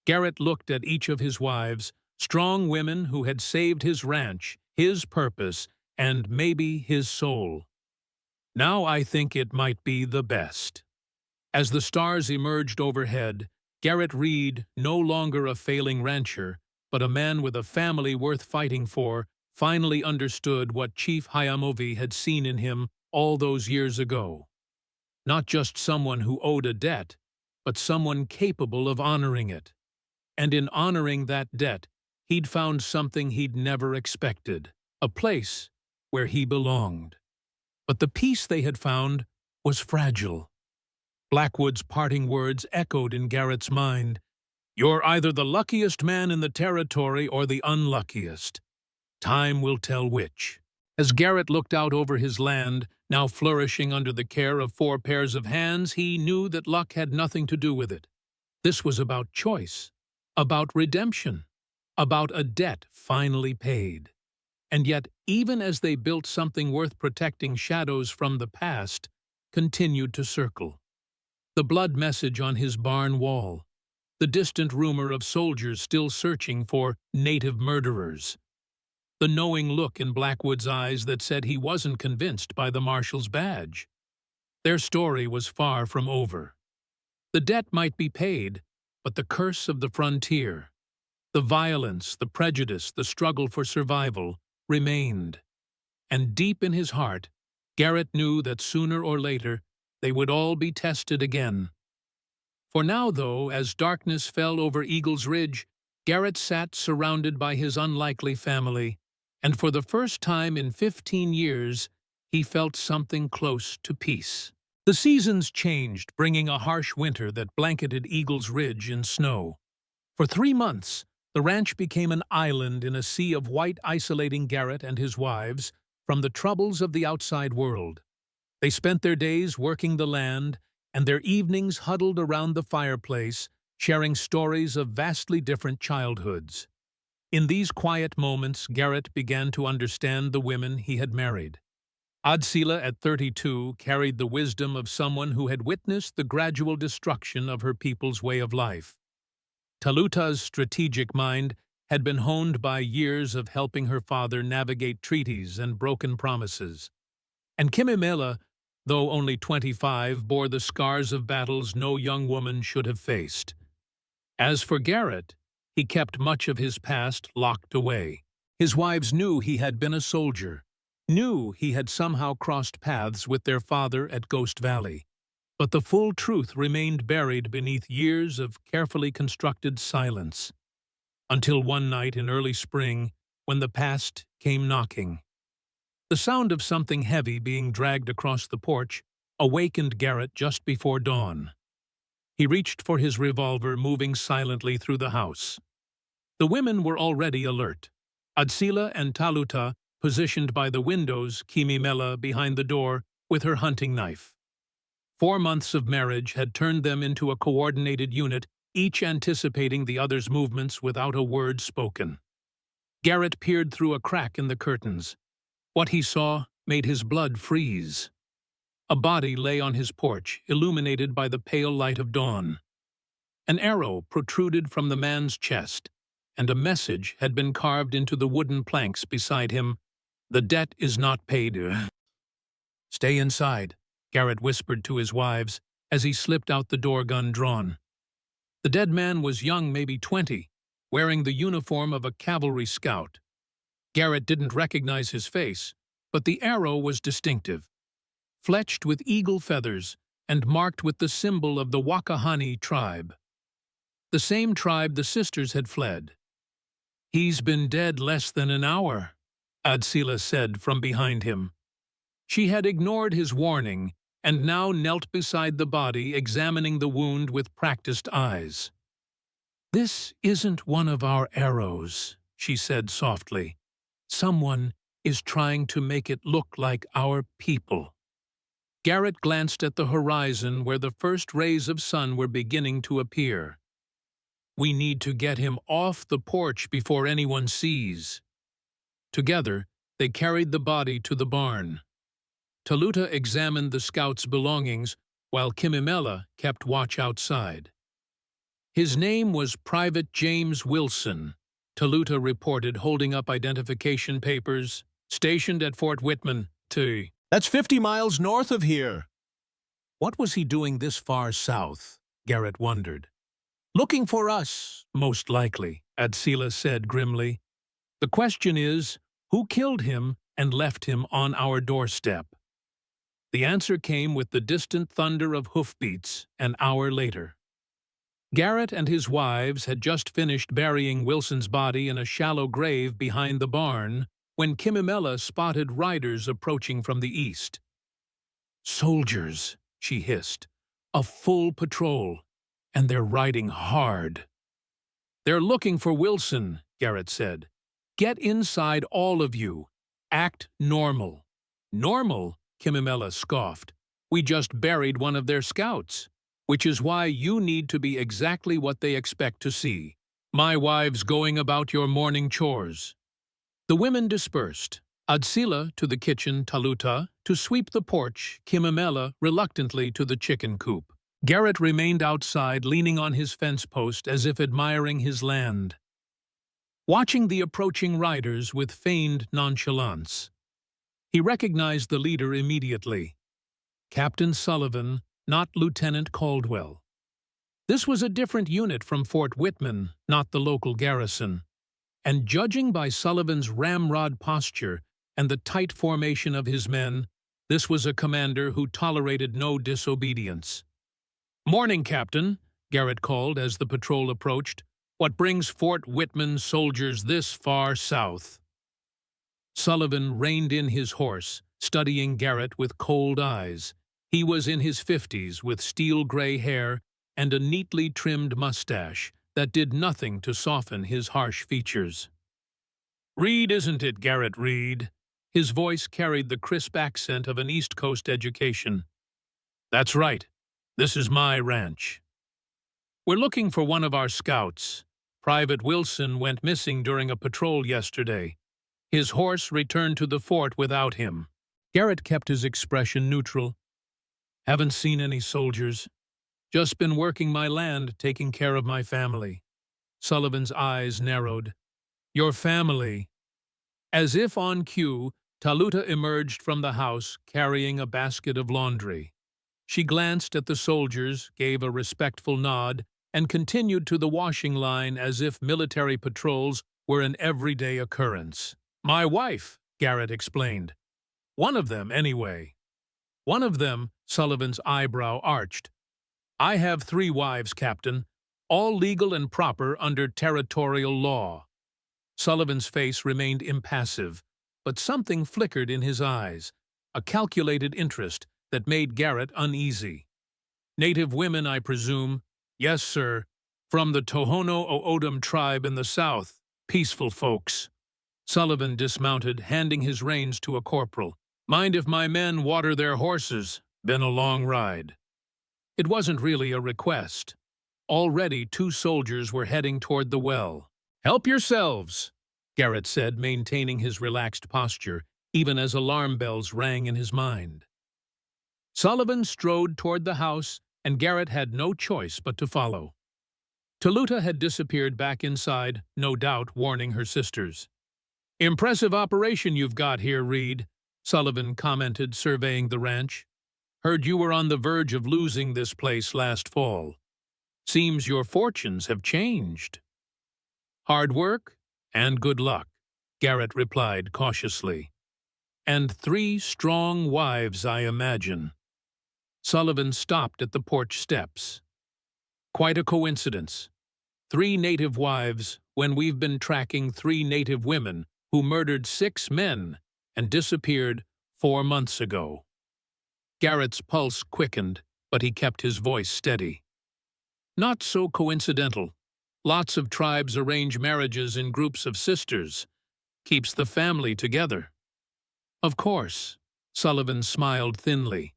Garrett looked at each of his wives, strong women who had saved his ranch, his purpose, and maybe his soul. "Now I think it might be the best." As the stars emerged overhead, Garrett Reed, no longer a failing rancher, but a man with a family worth fighting for, finally understood what Chief Hayamovi had seen in him all those years ago. Not just someone who owed a debt, but someone capable of honoring it. And in honoring that debt, he'd found something he'd never expected, a place where he belonged. But the peace they had found was fragile. Blackwood's parting words echoed in Garrett's mind. "You're either the luckiest man in the territory or the unluckiest. Time will tell which." As Garrett looked out over his land, now flourishing under the care of 4 pairs of hands, he knew that luck had nothing to do with it. This was about choice, about redemption, about a debt finally paid. And yet, even as they built something worth protecting, shadows from the past continued to circle. The blood message on his barn wall, the distant rumor of soldiers still searching for native murderers, the knowing look in Blackwood's eyes that said he wasn't convinced by the marshal's badge. Their story was far from over. The debt might be paid, but the curse of the frontier, the violence, the prejudice, the struggle for survival, remained. And deep in his heart, Garrett knew that sooner or later they would all be tested again. For now, though, as darkness fell over Eagle's Ridge, Garrett sat surrounded by his unlikely family, and for the first time in 15 years, he felt something close to peace. The seasons changed, bringing a harsh winter that blanketed Eagle's Ridge in snow. For 3 months, the ranch became an island in a sea of white, isolating Garrett and his wives from the troubles of the outside world. They spent their days working the land, and their evenings huddled around the fireplace, sharing stories of vastly different childhoods. In these quiet moments, Garrett began to understand the women he had married. Adsila, at 32, carried the wisdom of someone who had witnessed the gradual destruction of her people's way of life. Taluta's strategic mind had been honed by years of helping her father navigate treaties and broken promises. And Kimimela, though only 25, bore the scars of battles no young woman should have faced. As for Garrett, he kept much of his past locked away. His wives knew he had been a soldier, knew he had somehow crossed paths with their father at Ghost Valley. But the full truth remained buried beneath years of carefully constructed silence. Until one night in early spring, when the past came knocking. The sound of something heavy being dragged across the porch awakened Garrett just before dawn. He reached for his revolver, moving silently through the house. The women were already alert. Adsila and Taluta positioned by the windows, Kimimela behind the door with her hunting knife. 4 months of marriage had turned them into a coordinated unit, each anticipating the other's movements without a word spoken. Garrett peered through a crack in the curtains. What he saw made his blood freeze. A body lay on his porch, illuminated by the pale light of dawn. An arrow protruded from the man's chest, and a message had been carved into the wooden planks beside him. "The debt is not paid." "Stay inside," Garrett whispered to his wives as he slipped out the door, gun drawn. The dead man was young, maybe 20, wearing the uniform of a cavalry scout. Garrett didn't recognize his face, but the arrow was distinctive, fletched with eagle feathers and marked with the symbol of the Wakahani tribe. The same tribe the sisters had fled. "He's been dead less than an hour," Adsila said from behind him. She had ignored his warning and now knelt beside the body, examining the wound with practiced eyes. "This isn't one of our arrows," she said softly. "Someone is trying to make it look like our people." Garrett glanced at the horizon where the first rays of sun were beginning to appear. "We need to get him off the porch before anyone sees." Together, they carried the body to the barn. Taluta examined the scout's belongings, while Kimimela kept watch outside. "His name was Private James Wilson," Taluta reported, holding up identification papers. "Stationed at Fort Whitman, T. That's 50 miles north of here." What was he doing this far south? Garrett wondered. "Looking for us, most likely," Adsila said grimly. "The question is, who killed him and left him on our doorstep?" The answer came with the distant thunder of hoofbeats an hour later. Garrett and his wives had just finished burying Wilson's body in a shallow grave behind the barn when Kimimela spotted riders approaching from the east. "Soldiers," she hissed. "A full patrol, and they're riding hard." "They're looking for Wilson," Garrett said. "Get inside, all of you. Act normal." "Normal?" Kimimela scoffed. "We just buried one of their scouts, which is why you need to be exactly what they expect to see. My wives going about your morning chores." The women dispersed. Adsila to the kitchen, Taluta to sweep the porch, Kimimela reluctantly to the chicken coop. Garrett remained outside, leaning on his fence post as if admiring his land, watching the approaching riders with feigned nonchalance. He recognized the leader immediately. Captain Sullivan, not Lieutenant Caldwell. This was a different unit from Fort Whitman, not the local garrison. And judging by Sullivan's ramrod posture and the tight formation of his men, this was a commander who tolerated no disobedience. "Morning, Captain," Garrett called as the patrol approached. "What brings Fort Whitman soldiers this far south?" Sullivan reined in his horse, studying Garrett with cold eyes. He was in his 50s, with steel-gray hair and a neatly trimmed mustache that did nothing to soften his harsh features. "Reed, isn't it, Garrett Reed?" His voice carried the crisp accent of an East Coast education. "That's right. This is my ranch. We're looking for one of our scouts. Private Wilson went missing during a patrol yesterday. His horse returned to the fort without him." Garrett kept his expression neutral. Haven't seen any soldiers. Just been working my land, taking care of my family. Sullivan's eyes narrowed. Your family? As if on cue, Taluta emerged from the house carrying a basket of laundry. She glanced at the soldiers, gave a respectful nod, and continued to the washing line as if military patrols were an everyday occurrence. My wife, Garrett explained. One of them, anyway. One of them, Sullivan's eyebrow arched. I have 3 wives, Captain, all legal and proper under territorial law. Sullivan's face remained impassive, but something flickered in his eyes, a calculated interest that made Garrett uneasy. Native women, I presume? Yes, sir. From the Tohono O'odham tribe in the south. Peaceful folks. Sullivan dismounted, handing his reins to a corporal. Mind if my men water their horses? Been a long ride. It wasn't really a request. Already 2 soldiers were heading toward the well. Help yourselves, Garrett said, maintaining his relaxed posture, even as alarm bells rang in his mind. Sullivan strode toward the house, and Garrett had no choice but to follow. Taluta had disappeared back inside, no doubt warning her sisters. Impressive operation you've got here, Reed, Sullivan commented, surveying the ranch. Heard you were on the verge of losing this place last fall. Seems your fortunes have changed. Hard work and good luck, Garrett replied cautiously. And 3 strong wives, I imagine. Sullivan stopped at the porch steps. Quite a coincidence. 3 native wives when we've been tracking 3 native women who murdered 6 men and disappeared 4 months ago. Garrett's pulse quickened, but he kept his voice steady. Not so coincidental. Lots of tribes arrange marriages in groups of sisters. Keeps the family together. Of course, Sullivan smiled thinly.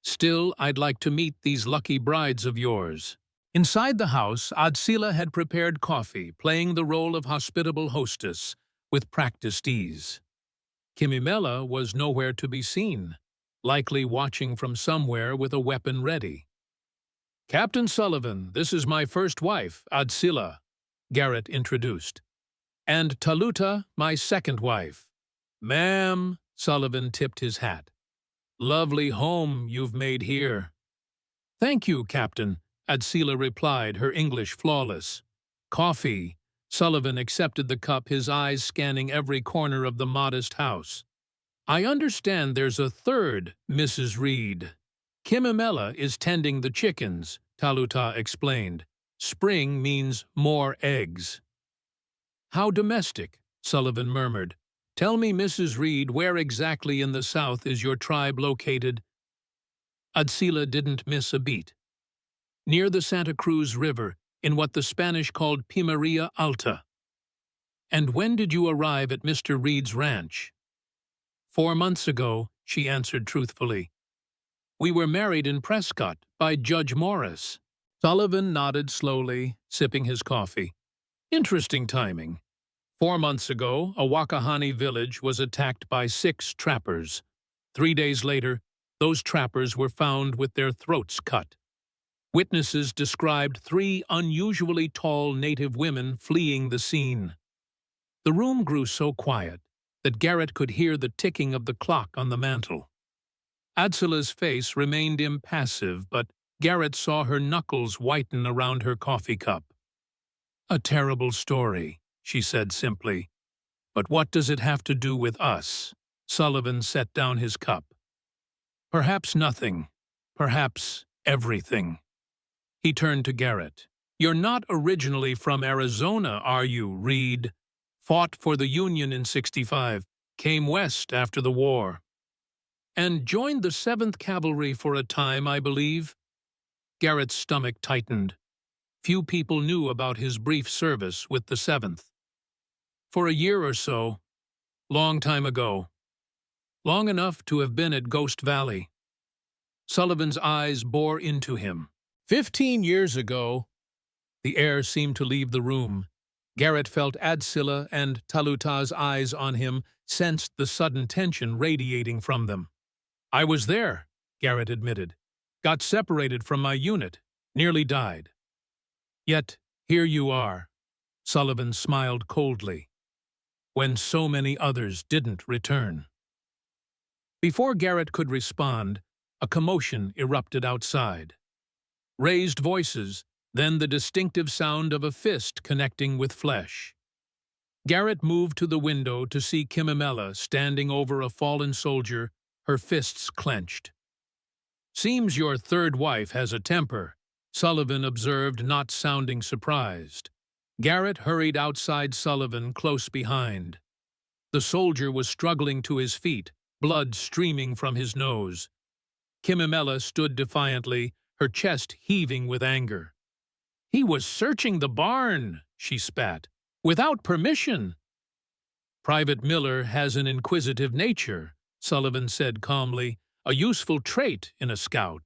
Still, I'd like to meet these lucky brides of yours. Inside the house, Adsila had prepared coffee, playing the role of hospitable hostess, with practiced ease. Kimimela was nowhere to be seen, likely watching from somewhere with a weapon ready. Captain Sullivan, this is my first wife, Adsila, Garrett introduced. And Taluta, my second wife. Ma'am, Sullivan tipped his hat. Lovely home you've made here. Thank you, Captain, Adsila replied, her English flawless. Coffee. Sullivan accepted the cup, his eyes scanning every corner of the modest house. I understand there's a third Mrs. Reed. Kimimela is tending the chickens, Taluta explained. Spring means more eggs. How domestic, Sullivan murmured. Tell me, Mrs. Reed, where exactly in the south is your tribe located? Adsila didn't miss a beat. Near the Santa Cruz River, in what the Spanish called Pimeria Alta. And when did you arrive at Mr. Reed's ranch? 4 months ago, she answered truthfully. We were married in Prescott by Judge Morris. Sullivan nodded slowly, sipping his coffee. Interesting timing. 4 months ago, a Wakahani village was attacked by 6 trappers. 3 days later, those trappers were found with their throats cut. Witnesses described 3 unusually tall native women fleeing the scene. The room grew so quiet that Garrett could hear the ticking of the clock on the mantel. Adsila's face remained impassive, but Garrett saw her knuckles whiten around her coffee cup. A terrible story, she said simply. But what does it have to do with us? Sullivan set down his cup. Perhaps nothing. Perhaps everything. He turned to Garrett. You're not originally from Arizona, are you, Reed? Fought for the Union in '65, came west after the war. And joined the 7th Cavalry for a time, I believe. Garrett's stomach tightened. Few people knew about his brief service with the 7th. For a year or so, long time ago. Long enough to have been at Ghost Valley. Sullivan's eyes bore into him. 15 years ago. The air seemed to leave the room. Garrett felt Adsila and Taluta's eyes on him, sensed the sudden tension radiating from them. "I was there," Garrett admitted. "Got separated from my unit. Nearly died." "Yet, here you are," Sullivan smiled coldly, "when so many others didn't return." Before Garrett could respond, a commotion erupted outside. Raised voices, then the distinctive sound of a fist connecting with flesh. Garrett moved to the window to see Kimimela standing over a fallen soldier, her fists clenched. "Seems your third wife has a temper," Sullivan observed, not sounding surprised. Garrett hurried outside Sullivan, close behind. The soldier was struggling to his feet, blood streaming from his nose. Kimimela stood defiantly, her chest heaving with anger. "He was searching the barn," she spat, "without permission." "Private Miller has an inquisitive nature," Sullivan said calmly, "a useful trait in a scout."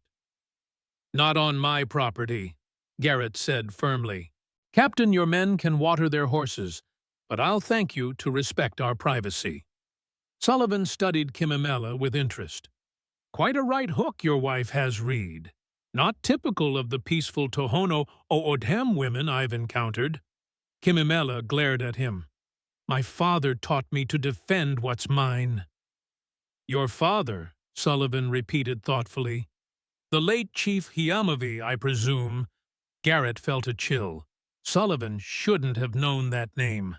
"Not on my property," Garrett said firmly. "Captain, your men can water their horses, but I'll thank you to respect our privacy." Sullivan studied Kimimela with interest. "Quite a right hook your wife has, Reed. Not typical of the peaceful Tohono O'odham women I've encountered." Kimimela glared at him. "My father taught me to defend what's mine." "Your father," Sullivan repeated thoughtfully. "The late Chief Hiamavi, I presume." Garrett felt a chill. Sullivan shouldn't have known that name.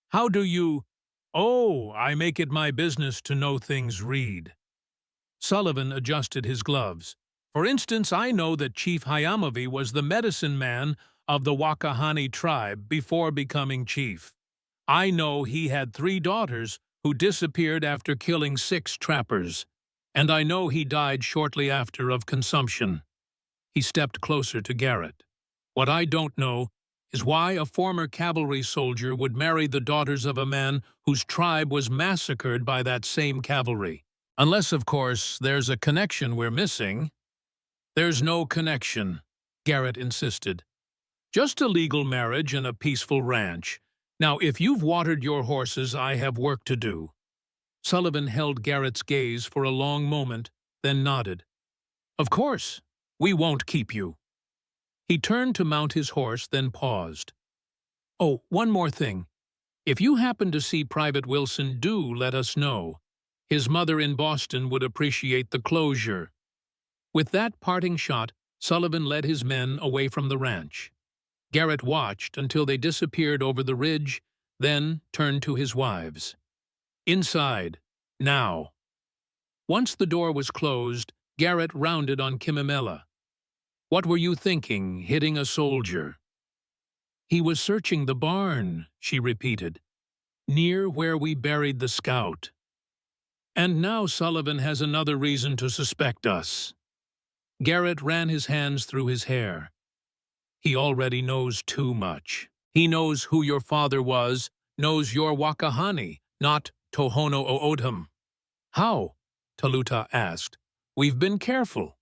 "How do you—" "Oh, I make it my business to know things, Reed." Sullivan adjusted his gloves. "For instance, I know that Chief Hiamavi was the medicine man of the Wakahani tribe before becoming chief. I know he had 3 daughters who disappeared after killing 6 trappers. And I know he died shortly after of consumption." He stepped closer to Garrett. "What I don't know is why a former cavalry soldier would marry the daughters of a man whose tribe was massacred by that same cavalry. Unless, of course, there's a connection we're missing." "There's no connection," Garrett insisted. "Just a legal marriage and a peaceful ranch. Now, if you've watered your horses, I have work to do." Sullivan held Garrett's gaze for a long moment, then nodded. "Of course, we won't keep you." He turned to mount his horse, then paused. "Oh, one more thing. If you happen to see Private Wilson, do let us know. His mother in Boston would appreciate the closure." With that parting shot, Sullivan led his men away from the ranch. Garrett watched until they disappeared over the ridge, then turned to his wives. "Inside, now." Once the door was closed, Garrett rounded on Kimimela. "What were you thinking, hitting a soldier?" "He was searching the barn," she repeated, "near where we buried the scout. And now Sullivan has another reason to suspect us." Garrett ran his hands through his hair. "He already knows too much. He knows who your father was, knows you're Wakahani, not Tohono O'odham." "How?" Taluta asked. "We've been careful."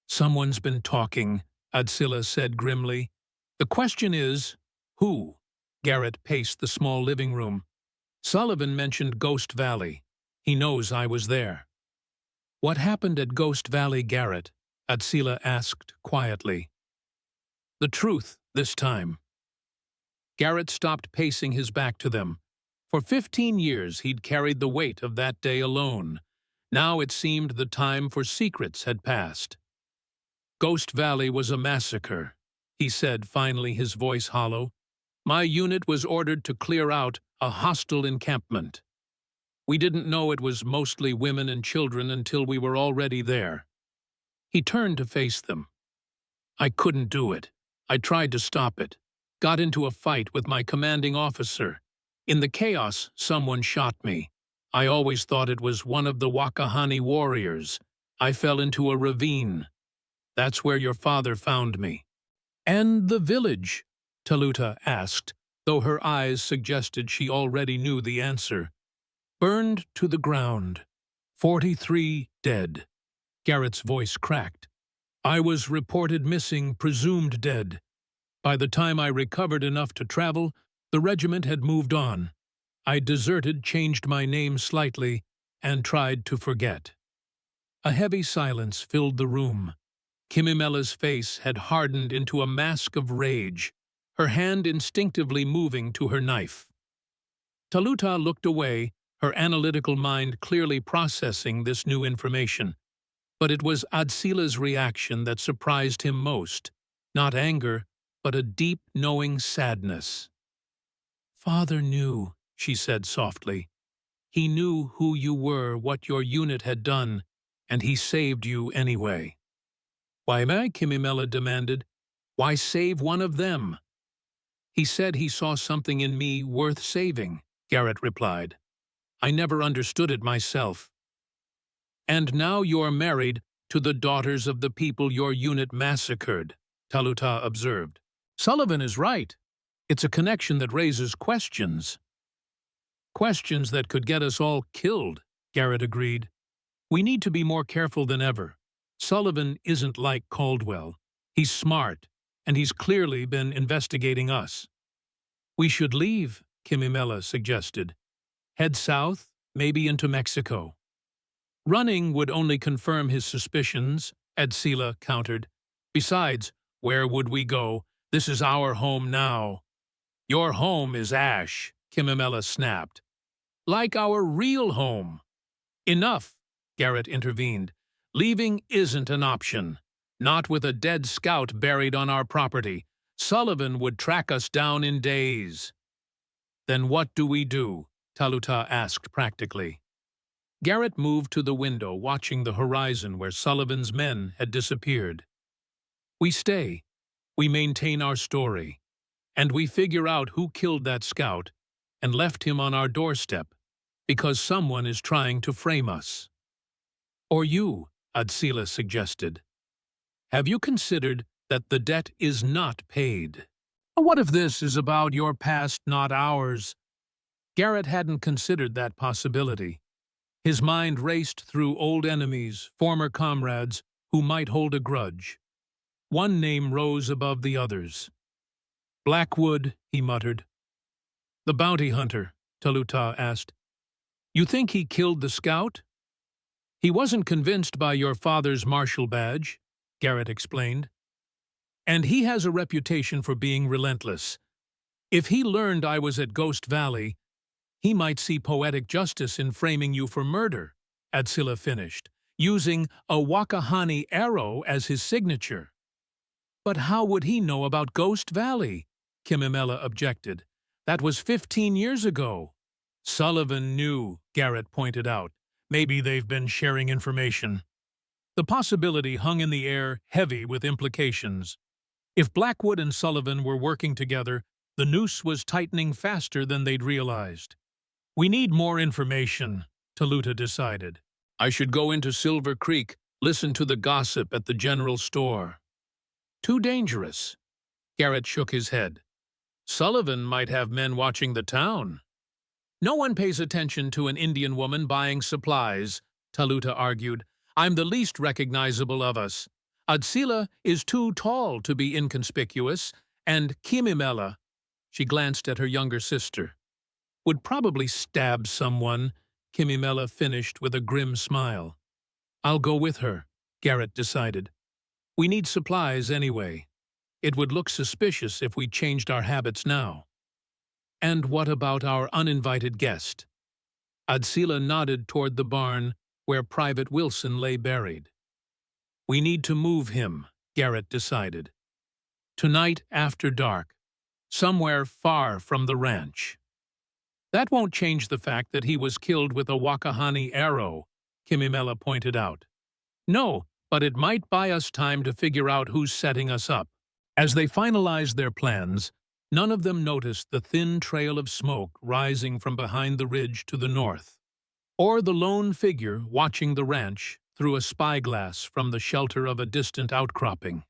"Someone's been talking," Adsila said grimly. "The question is, who?" Garrett paced the small living room. "Sullivan mentioned Ghost Valley. He knows I was there." "What happened at Ghost Valley, Garrett?" Adsila asked quietly. "The truth, this time." Garrett stopped pacing his back to them. For 15 years he'd carried the weight of that day alone. Now it seemed the time for secrets had passed. "Ghost Valley was a massacre," he said, finally, his voice hollow. "My unit was ordered to clear out a hostile encampment. We didn't know it was mostly women and children until we were already there." He turned to face them. "I couldn't do it. I tried to stop it. Got into a fight with my commanding officer. In the chaos, someone shot me. I always thought it was one of the Wakahani warriors. I fell into a ravine. That's where your father found me." "And the village?" Taluta asked, though her eyes suggested she already knew the answer. "Burned to the ground. 43 dead." Garrett's voice cracked. "I was reported missing, presumed dead. By the time I recovered enough to travel, The regiment had moved on. I deserted, changed my name slightly, and tried to forget. A heavy silence filled the room. Kimimela's face had hardened into a mask of rage, her hand instinctively moving to her knife. Taluta looked away, her analytical mind clearly processing this new information. But it was Adsila's reaction that surprised him most, not anger, but a deep, knowing sadness. "Father knew," she said softly. "He knew who you were, what your unit had done, and he saved you anyway." "Why, Kimimela demanded. "Why save one of them?" "He said he saw something in me worth saving," Garrett replied. "I never understood it myself." "And now you're married to the daughters of the people your unit massacred," Taluta observed. "Sullivan is right. It's a connection that raises questions." "Questions that could get us all killed," Garrett agreed. "We need to be more careful than ever. Sullivan isn't like Caldwell. He's smart, and he's clearly been investigating us." "We should leave," Kimimela suggested. "Head south, maybe into Mexico." "Running would only confirm his suspicions," Adsila countered. "Besides, where would we go? This is our home now." "Your home is Ash," Kimimela snapped. "Like our real home." "Enough," Garrett intervened. "Leaving isn't an option. Not with a dead scout buried on our property. Sullivan would track us down in days." "Then what do we do?" Taluta asked practically. Garrett moved to the window, watching the horizon where Sullivan's men had disappeared. "We stay. We maintain our story. And we figure out who killed that scout and left him on our doorstep, because someone is trying to frame us." "Or you," Adsila suggested. "Have you considered that the debt is not paid? What if this is about your past, not ours?" Garrett hadn't considered that possibility. His mind raced through old enemies, former comrades, who might hold a grudge. One name rose above the others. "Blackwood," he muttered. "The bounty hunter," Taluta asked. "You think he killed the scout?" "He wasn't convinced by your father's marshal badge," Garrett explained. "And he has a reputation for being relentless. If he learned I was at Ghost Valley, he might see poetic justice in framing you for murder," Adsila finished, "using a Wakahani arrow as his signature." "But how would he know about Ghost Valley?" Kimimela objected. "That was 15 years ago." "Sullivan knew," Garrett pointed out. "Maybe they've been sharing information." The possibility hung in the air, heavy with implications. If Blackwood and Sullivan were working together, the noose was tightening faster than they'd realized. "We need more information," Taluta decided. "I should go into Silver Creek, listen to the gossip at the general store." "Too dangerous." Garrett shook his head. "Sullivan might have men watching the town." "No one pays attention to an Indian woman buying supplies," Taluta argued. "I'm the least recognizable of us. Adsila is too tall to be inconspicuous, and Kimimela," she glanced at her younger sister, "would probably stab someone," Kimimela finished with a grim smile. "I'll go with her," Garrett decided. "We need supplies anyway. It would look suspicious if we changed our habits now." "And what about our uninvited guest?" Adsila nodded toward the barn where Private Wilson lay buried. "We need to move him," Garrett decided. "Tonight after dark, somewhere far from the ranch." "That won't change the fact that he was killed with a Wakahani arrow," Kimimela pointed out. "No, but it might buy us time to figure out who's setting us up." As they finalized their plans, none of them noticed the thin trail of smoke rising from behind the ridge to the north, or the lone figure watching the ranch through a spyglass from the shelter of a distant outcropping.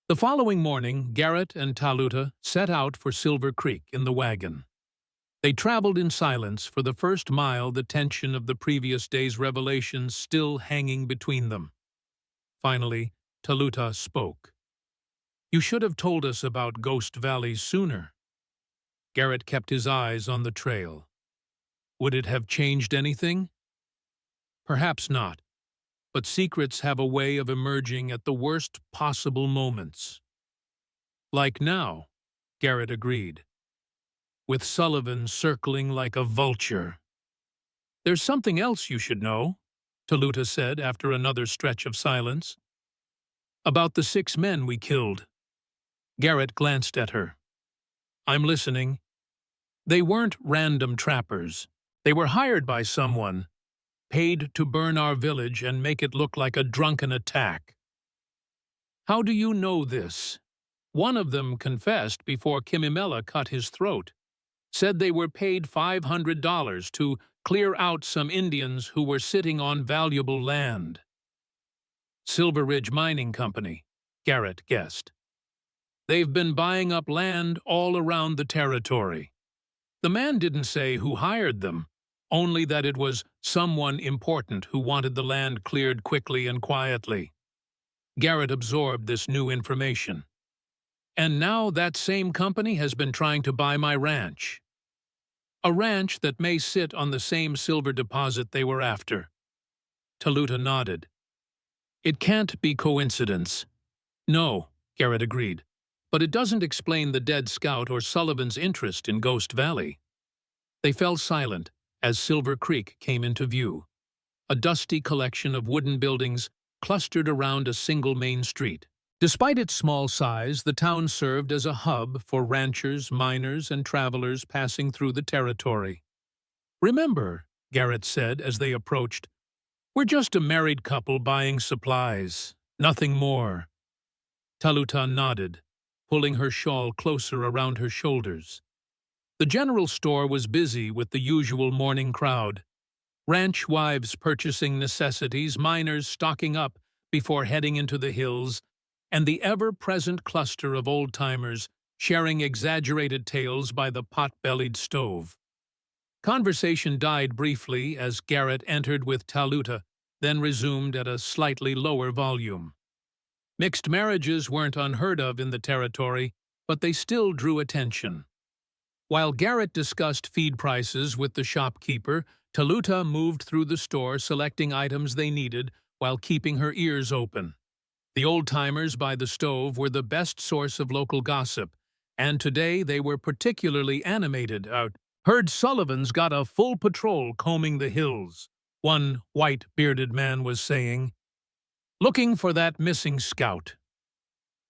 The following morning, Garrett and Taluta set out for Silver Creek in the wagon. They traveled in silence for the first mile, the tension of the previous day's revelations still hanging between them. Finally, Taluta spoke. "You should have told us about Ghost Valley sooner." Garrett kept his eyes on the trail. Would it have changed anything? Perhaps not, but secrets have a way of emerging at the worst possible moments. Like now, Garrett agreed, with Sullivan circling like a vulture. There's something else you should know, Taluta said after another stretch of silence. About the 6 men we killed. Garrett glanced at her. I'm listening. They weren't random trappers. They were hired by someone, paid to burn our village and make it look like a drunken attack. How do you know this? One of them confessed before Kimimela cut his throat. Said they were paid $500 to clear out some Indians who were sitting on valuable land. Silver Ridge Mining Company, Garrett guessed. They've been buying up land all around the territory. The man didn't say who hired them, only that it was someone important who wanted the land cleared quickly and quietly. Garrett absorbed this new information. And now that same company has been trying to buy my ranch. A ranch that may sit on the same silver deposit they were after. Taluta nodded. It can't be coincidence. No, Garrett agreed, but it doesn't explain the dead scout or Sullivan's interest in Ghost Valley. They fell silent as Silver Creek came into view, a dusty collection of wooden buildings clustered around a single main street. Despite its small size, the town served as a hub for ranchers, miners, and travelers passing through the territory. Remember, Garrett said as they approached, we're just a married couple buying supplies, nothing more. Taluta nodded, pulling her shawl closer around her shoulders. The general store was busy with the usual morning crowd. Ranch wives purchasing necessities, miners stocking up before heading into the hills, and the ever-present cluster of old-timers sharing exaggerated tales by the pot-bellied stove. Conversation died briefly as Garrett entered with Taluta, then resumed at a slightly lower volume. Mixed marriages weren't unheard of in the territory, but they still drew attention. While Garrett discussed feed prices with the shopkeeper, Taluta moved through the store selecting items they needed while keeping her ears open. The old-timers by the stove were the best source of local gossip, and today they were particularly animated. Heard Sullivan's got a full patrol combing the hills, one white-bearded man was saying. Looking for that missing scout.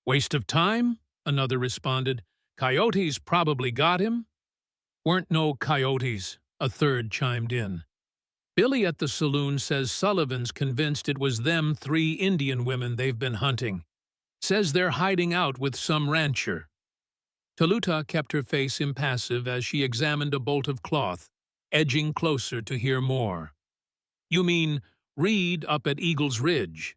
Waste of time, another responded. Coyotes probably got him. Weren't no coyotes, a third chimed in. Billy at the saloon says Sullivan's convinced it was them 3 Indian women they've been hunting. Says they're hiding out with some rancher. Taluta kept her face impassive as she examined a bolt of cloth, edging closer to hear more. You mean Reed up at Eagle's Ridge?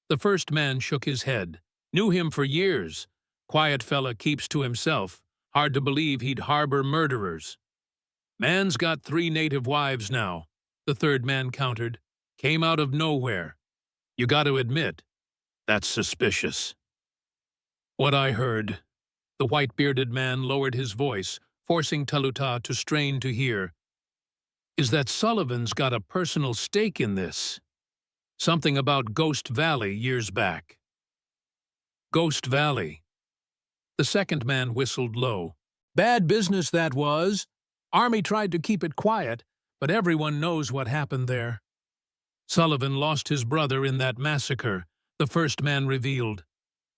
The first man shook his head. Knew him for years. Quiet fella, keeps to himself. Hard to believe he'd harbor murderers. Man's got 3 native wives now, the third man countered. Came out of nowhere. You got to admit, that's suspicious. What I heard. The white-bearded man lowered his voice, forcing Taluta to strain to hear. Is that Sullivan's got a personal stake in this? Something about Ghost Valley years back. Ghost Valley. The second man whistled low. Bad business that was. Army tried to keep it quiet, but everyone knows what happened there. Sullivan lost his brother in that massacre, the first man revealed.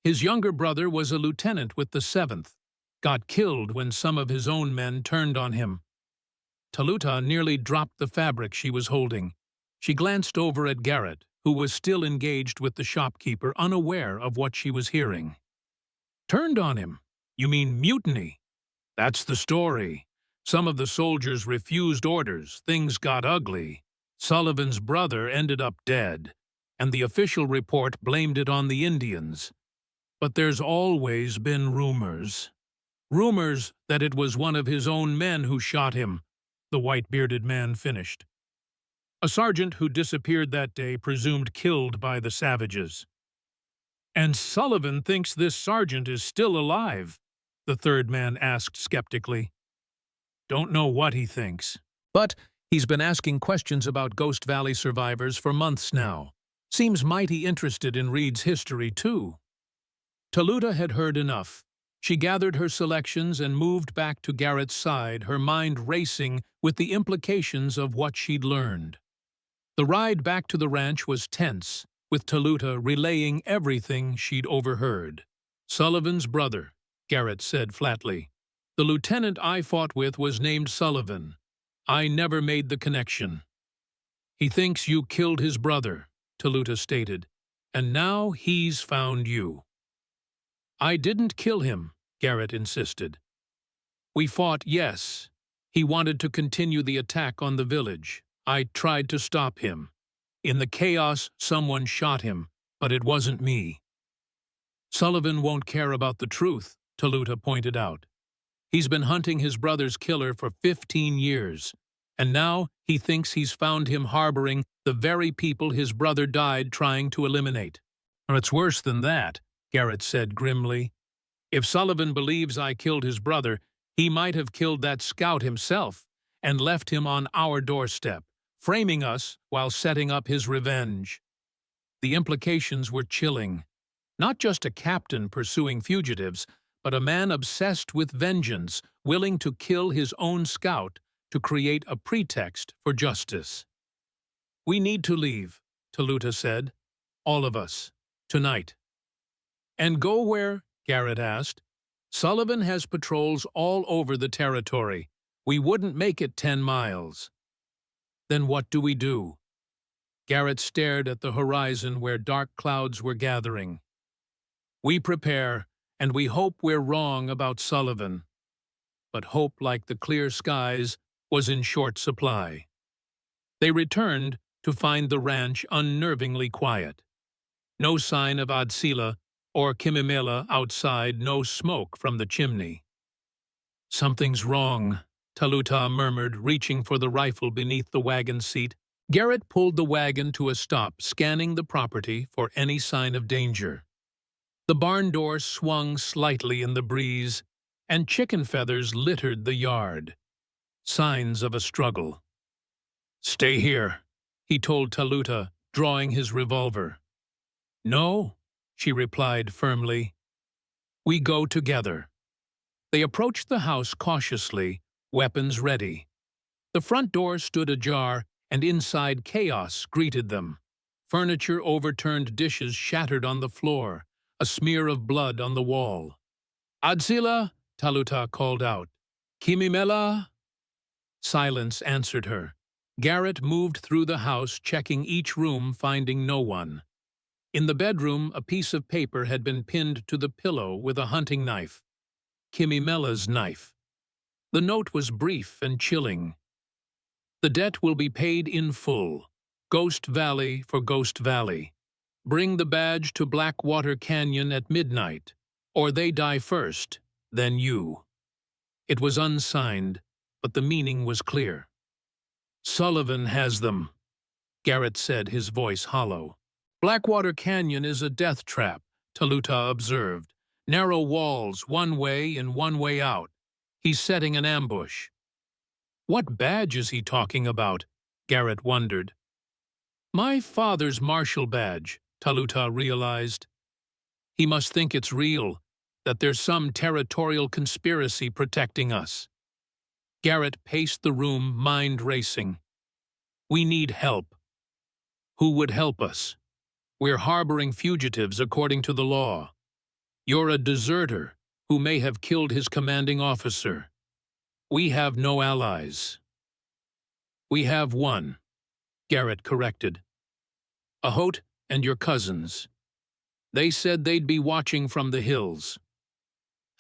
His younger brother was a lieutenant with the 7th, got killed when some of his own men turned on him. Taluta nearly dropped the fabric she was holding. She glanced over at Garrett, who was still engaged with the shopkeeper, unaware of what she was hearing. Turned on him? You mean mutiny? That's the story. Some of the soldiers refused orders, things got ugly. Sullivan's brother ended up dead, and the official report blamed it on the Indians. But there's always been rumors. Rumors that it was one of his own men who shot him, the white-bearded man finished. A sergeant who disappeared that day presumed killed by the savages. And Sullivan thinks this sergeant is still alive, the third man asked skeptically. Don't know what he thinks. But he's been asking questions about Ghost Valley survivors for months now. Seems mighty interested in Reed's history, too. Taluta had heard enough. She gathered her selections and moved back to Garrett's side, her mind racing with the implications of what she'd learned. The ride back to the ranch was tense, with Taluta relaying everything she'd overheard. "Sullivan's brother," Garrett said flatly. "The lieutenant I fought with was named Sullivan. I never made the connection." "He thinks you killed his brother," Taluta stated, "and now he's found you." "I didn't kill him," Garrett insisted. "We fought, yes. He wanted to continue the attack on the village. I tried to stop him. In the chaos, someone shot him, but it wasn't me." "Sullivan won't care about the truth," Taluta pointed out. "He's been hunting his brother's killer for 15 years, and now he thinks he's found him harboring the very people his brother died trying to eliminate." "It's worse than that," Garrett said grimly. "If Sullivan believes I killed his brother, he might have killed that scout himself and left him on our doorstep, framing us while setting up his revenge." The implications were chilling. Not just a captain pursuing fugitives, but a man obsessed with vengeance, willing to kill his own scout to create a pretext for justice. "We need to leave," Taluta said. "All of us. Tonight." "And go where?" Garrett asked. "Sullivan has patrols all over the territory. We wouldn't make it 10 miles. "Then what do we do?" Garrett stared at the horizon where dark clouds were gathering. "We prepare, and we hope we're wrong about Sullivan." But hope, like the clear skies, was in short supply. They returned to find the ranch unnervingly quiet. No sign of Adsila or Kimimela outside, no smoke from the chimney. "Something's wrong," Taluta murmured, reaching for the rifle beneath the wagon seat. Garrett pulled the wagon to a stop, scanning the property for any sign of danger. The barn door swung slightly in the breeze, and chicken feathers littered the yard. Signs of a struggle. "Stay here," he told Taluta, drawing his revolver. "No," she replied firmly. "We go together." They approached the house cautiously, weapons ready. The front door stood ajar, and inside chaos greeted them. Furniture, overturned dishes shattered on the floor, a smear of blood on the wall. "Adsila," Taluta called out. "Kimimela?" Silence answered her. Garrett moved through the house, checking each room, finding no one. In the bedroom, a piece of paper had been pinned to the pillow with a hunting knife. Kimimela's knife. The note was brief and chilling. "The debt will be paid in full. Ghost Valley for Ghost Valley. Bring the badge to Blackwater Canyon at midnight, or they die first, then you." It was unsigned, but the meaning was clear. "Sullivan has them," Garrett said, his voice hollow. "Blackwater Canyon is a death trap," Taluta observed. "Narrow walls, one way in, one way out. He's setting an ambush." "What badge is he talking about?" Garrett wondered. "My father's marshal badge," Taluta realized. "He must think it's real, that there's some territorial conspiracy protecting us." Garrett paced the room, mind racing. "We need help." "Who would help us? We're harboring fugitives according to the law. You're a deserter who may have killed his commanding officer. We have no allies." "We have one," Garrett corrected. "Ahote and your cousins. They said they'd be watching from the hills."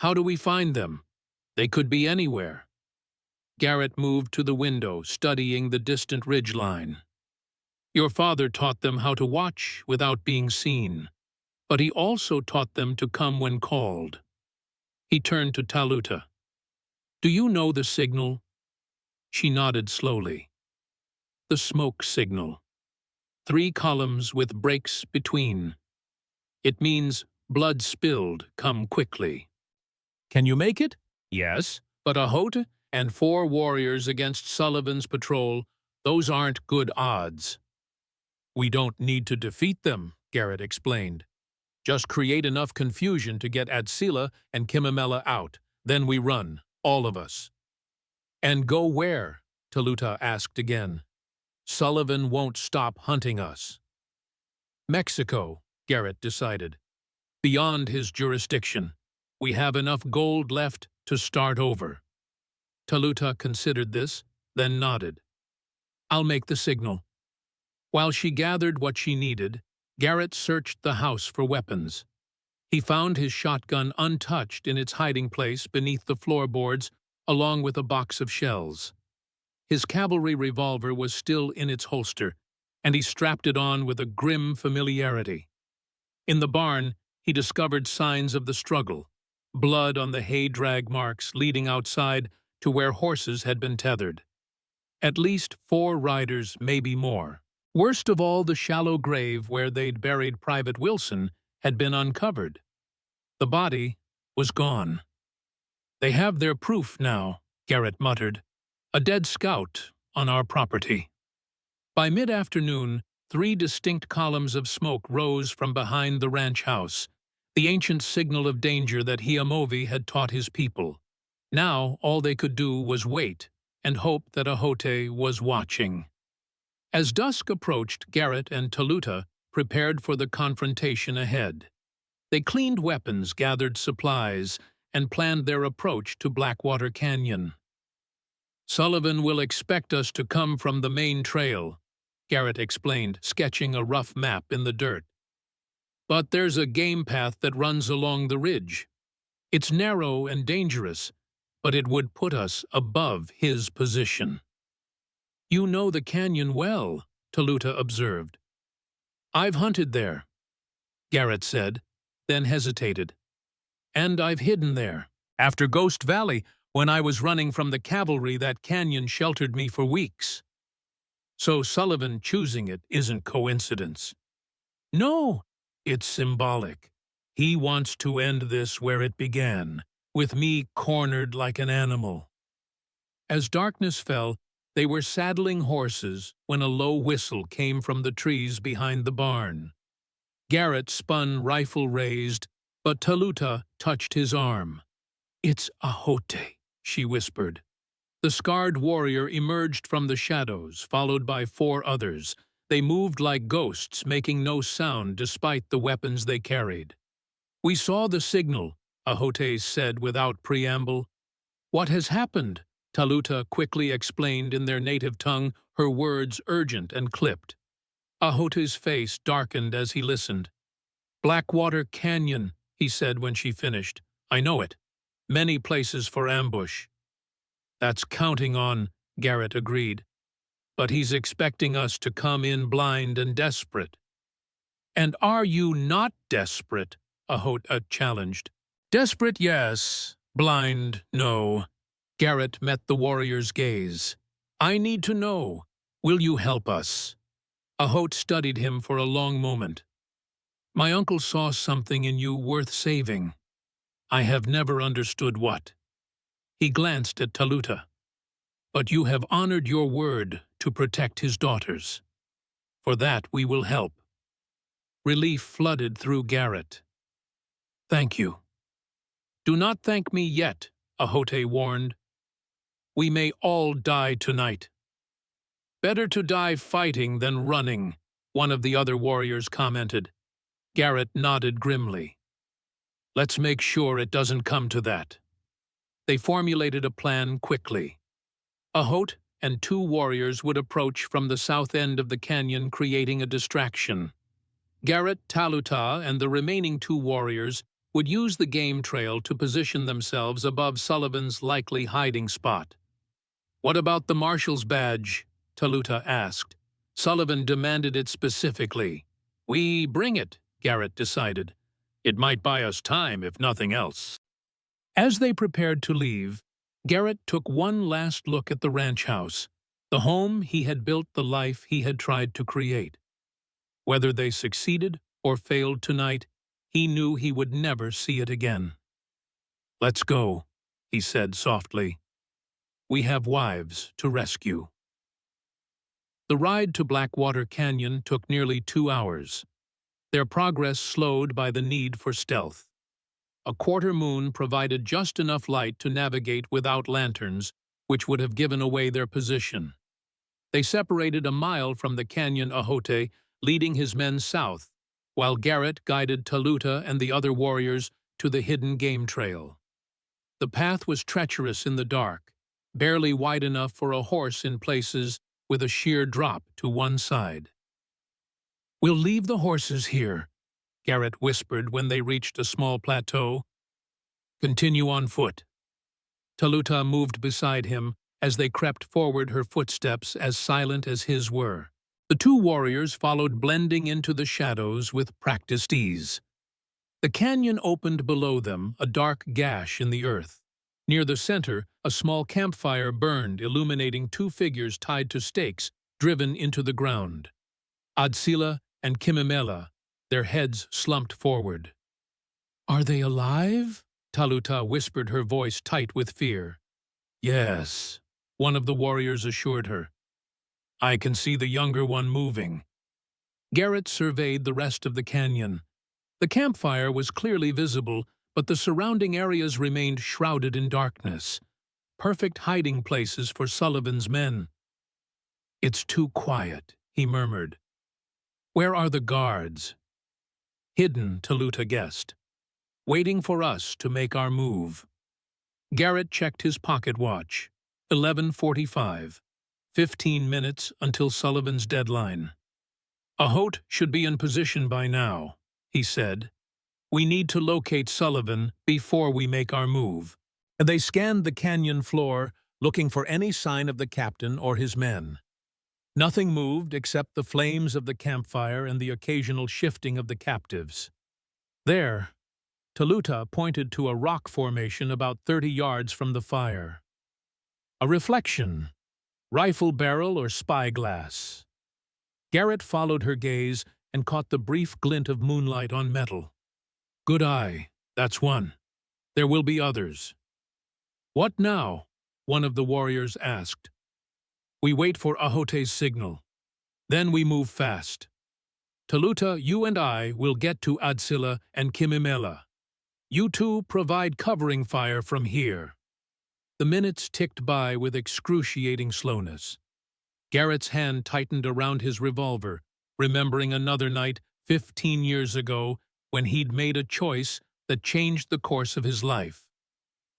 "How do we find them? They could be anywhere." Garrett moved to the window, studying the distant ridgeline. "Your father taught them how to watch without being seen, but he also taught them to come when called." He turned to Taluta. "Do you know the signal?" She nodded slowly. "The smoke signal. 3 columns with breaks between. It means blood spilled, come quickly." "Can you make it?" "Yes, but Ahote And 4 warriors against Sullivan's patrol, those aren't good odds. We don't need to defeat them, Garrett explained. Just create enough confusion to get Adsila and Kimamela out. Then we run, all of us. And go where? Taluta asked again. Sullivan won't stop hunting us. Mexico, Garrett decided. Beyond his jurisdiction. We have enough gold left to start over. Taluta considered this, then nodded. I'll make the signal. While she gathered what she needed, Garrett searched the house for weapons. He found his shotgun untouched in its hiding place beneath the floorboards, along with a box of shells. His cavalry revolver was still in its holster, and he strapped it on with a grim familiarity. In the barn, he discovered signs of the struggle, blood on the hay drag marks leading outside to where horses had been tethered. At least 4 riders, maybe more. Worst of all, the shallow grave where they'd buried Private Wilson had been uncovered. The body was gone. They have their proof now, Garrett muttered. A dead scout on our property. By mid-afternoon, 3 distinct columns of smoke rose from behind the ranch house, the ancient signal of danger that Hiamovi had taught his people. Now all they could do was wait and hope that Ahote was watching. As dusk approached, Garrett and Taluta prepared for the confrontation ahead. They cleaned weapons, gathered supplies, and planned their approach to Blackwater Canyon. Sullivan will expect us to come from the main trail, Garrett explained, sketching a rough map in the dirt. But there's a game path that runs along the ridge. It's narrow and dangerous, but it would put us above his position. You know the canyon well, Taluta observed. I've hunted there, Garrett said, then hesitated. And I've hidden there. After Ghost Valley, when I was running from the cavalry, that canyon sheltered me for weeks. So Sullivan choosing it isn't coincidence. No, it's symbolic. He wants to end this where it began, with me cornered like an animal. As darkness fell, they were saddling horses when a low whistle came from the trees behind the barn. Garrett spun rifle raised, but Taluta touched his arm. It's Ahote, she whispered. The scarred warrior emerged from the shadows, followed by 4 others. They moved like ghosts, making no sound despite the weapons they carried. We saw the signal, Ahote said without preamble. What has happened? Taluta quickly explained in their native tongue, her words urgent and clipped. Ahote's face darkened as he listened. Blackwater Canyon, he said when she finished. I know it. Many places for ambush. That's counting on, Garrett agreed. But he's expecting us to come in blind and desperate. And are you not desperate? Ahote challenged. Desperate, yes. Blind, no. Garrett met the warrior's gaze. I need to know. Will you help us? Ahote studied him for a long moment. My uncle saw something in you worth saving. I have never understood what. He glanced at Taluta. But you have honored your word to protect his daughters. For that we will help. Relief flooded through Garrett. Thank you. Do not thank me yet, Ahote warned. We may all die tonight. Better to die fighting than running, one of the other warriors commented. Garrett nodded grimly. Let's make sure it doesn't come to that. They formulated a plan quickly. Ahote and 2 warriors would approach from the south end of the canyon, creating a distraction. Garrett, Taluta, and the remaining 2 warriors would use the game trail to position themselves above Sullivan's likely hiding spot. What about the marshal's badge? Taluta asked. Sullivan demanded it specifically. We bring it, Garrett decided. It might buy us time, if nothing else. As they prepared to leave, Garrett took one last look at the ranch house, the home he had built, the life he had tried to create. Whether they succeeded or failed tonight, he knew he would never see it again. Let's go, he said softly. We have wives to rescue. The ride to Blackwater Canyon took nearly 2 hours, their progress slowed by the need for stealth. A quarter moon provided just enough light to navigate without lanterns, which would have given away their position. They separated a mile from the canyon Ahote, leading his men south, while Garrett guided Taluta and the other warriors to the hidden game trail. The path was treacherous in the dark, barely wide enough for a horse in places, with a sheer drop to one side. "We'll leave the horses here," Garrett whispered when they reached a small plateau. "Continue on foot." Taluta moved beside him as they crept forward, her footsteps as silent as his were. The two warriors followed, blending into the shadows with practiced ease. The canyon opened below them, a dark gash in the earth. Near the center, a small campfire burned, illuminating two figures tied to stakes driven into the ground. Adsila and Kimimela, their heads slumped forward. "Are they alive?" Taluta whispered, her voice tight with fear. "Yes," one of the warriors assured her. "I can see the younger one moving." Garrett surveyed the rest of the canyon. The campfire was clearly visible, but the surrounding areas remained shrouded in darkness, perfect hiding places for Sullivan's men. "It's too quiet," he murmured. "Where are the guards?" "Hidden," Taluta guessed, "waiting for us to make our move." Garrett checked his pocket watch. 11:45. 15 minutes until Sullivan's deadline. "Ahote should be in position by now," he said. "We need to locate Sullivan before we make our move." And they scanned the canyon floor, looking for any sign of the captain or his men. Nothing moved except the flames of the campfire and the occasional shifting of the captives. There, Taluta pointed to a rock formation about 30 yards from the fire. A reflection, rifle barrel or spyglass. Garrett followed her gaze and caught the brief glint of moonlight on metal. "Good eye, that's one. There will be others." "What now?" one of the warriors asked. "We wait for Ahote's signal. Then we move fast. Taluta, you and I will get to Adsila and Kimimela. You two provide covering fire from here." The minutes ticked by with excruciating slowness. Garrett's hand tightened around his revolver, remembering another night 15 years ago when he'd made a choice that changed the course of his life.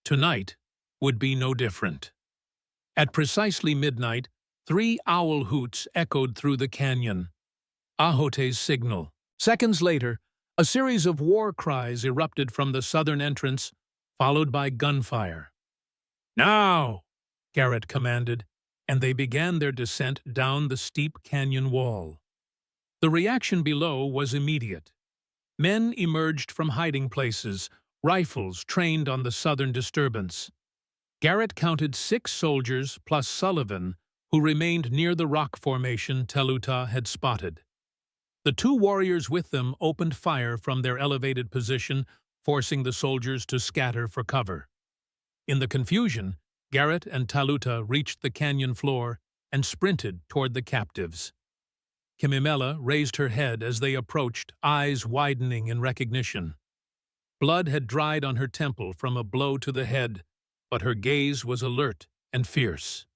Tonight would be no different. At precisely midnight, 3 owl hoots echoed through the canyon. Ahote's signal. Seconds later, a series of war cries erupted from the southern entrance, followed by gunfire. "Now!" Garrett commanded, and they began their descent down the steep canyon wall. The reaction below was immediate. Men emerged from hiding places, rifles trained on the southern disturbance. Garrett counted 6 soldiers plus Sullivan, who remained near the rock formation Taluta had spotted. The 2 warriors with them opened fire from their elevated position, forcing the soldiers to scatter for cover. In the confusion, Garrett and Taluta reached the canyon floor and sprinted toward the captives. Kimimela raised her head as they approached, eyes widening in recognition. Blood had dried on her temple from a blow to the head, but her gaze was alert and fierce.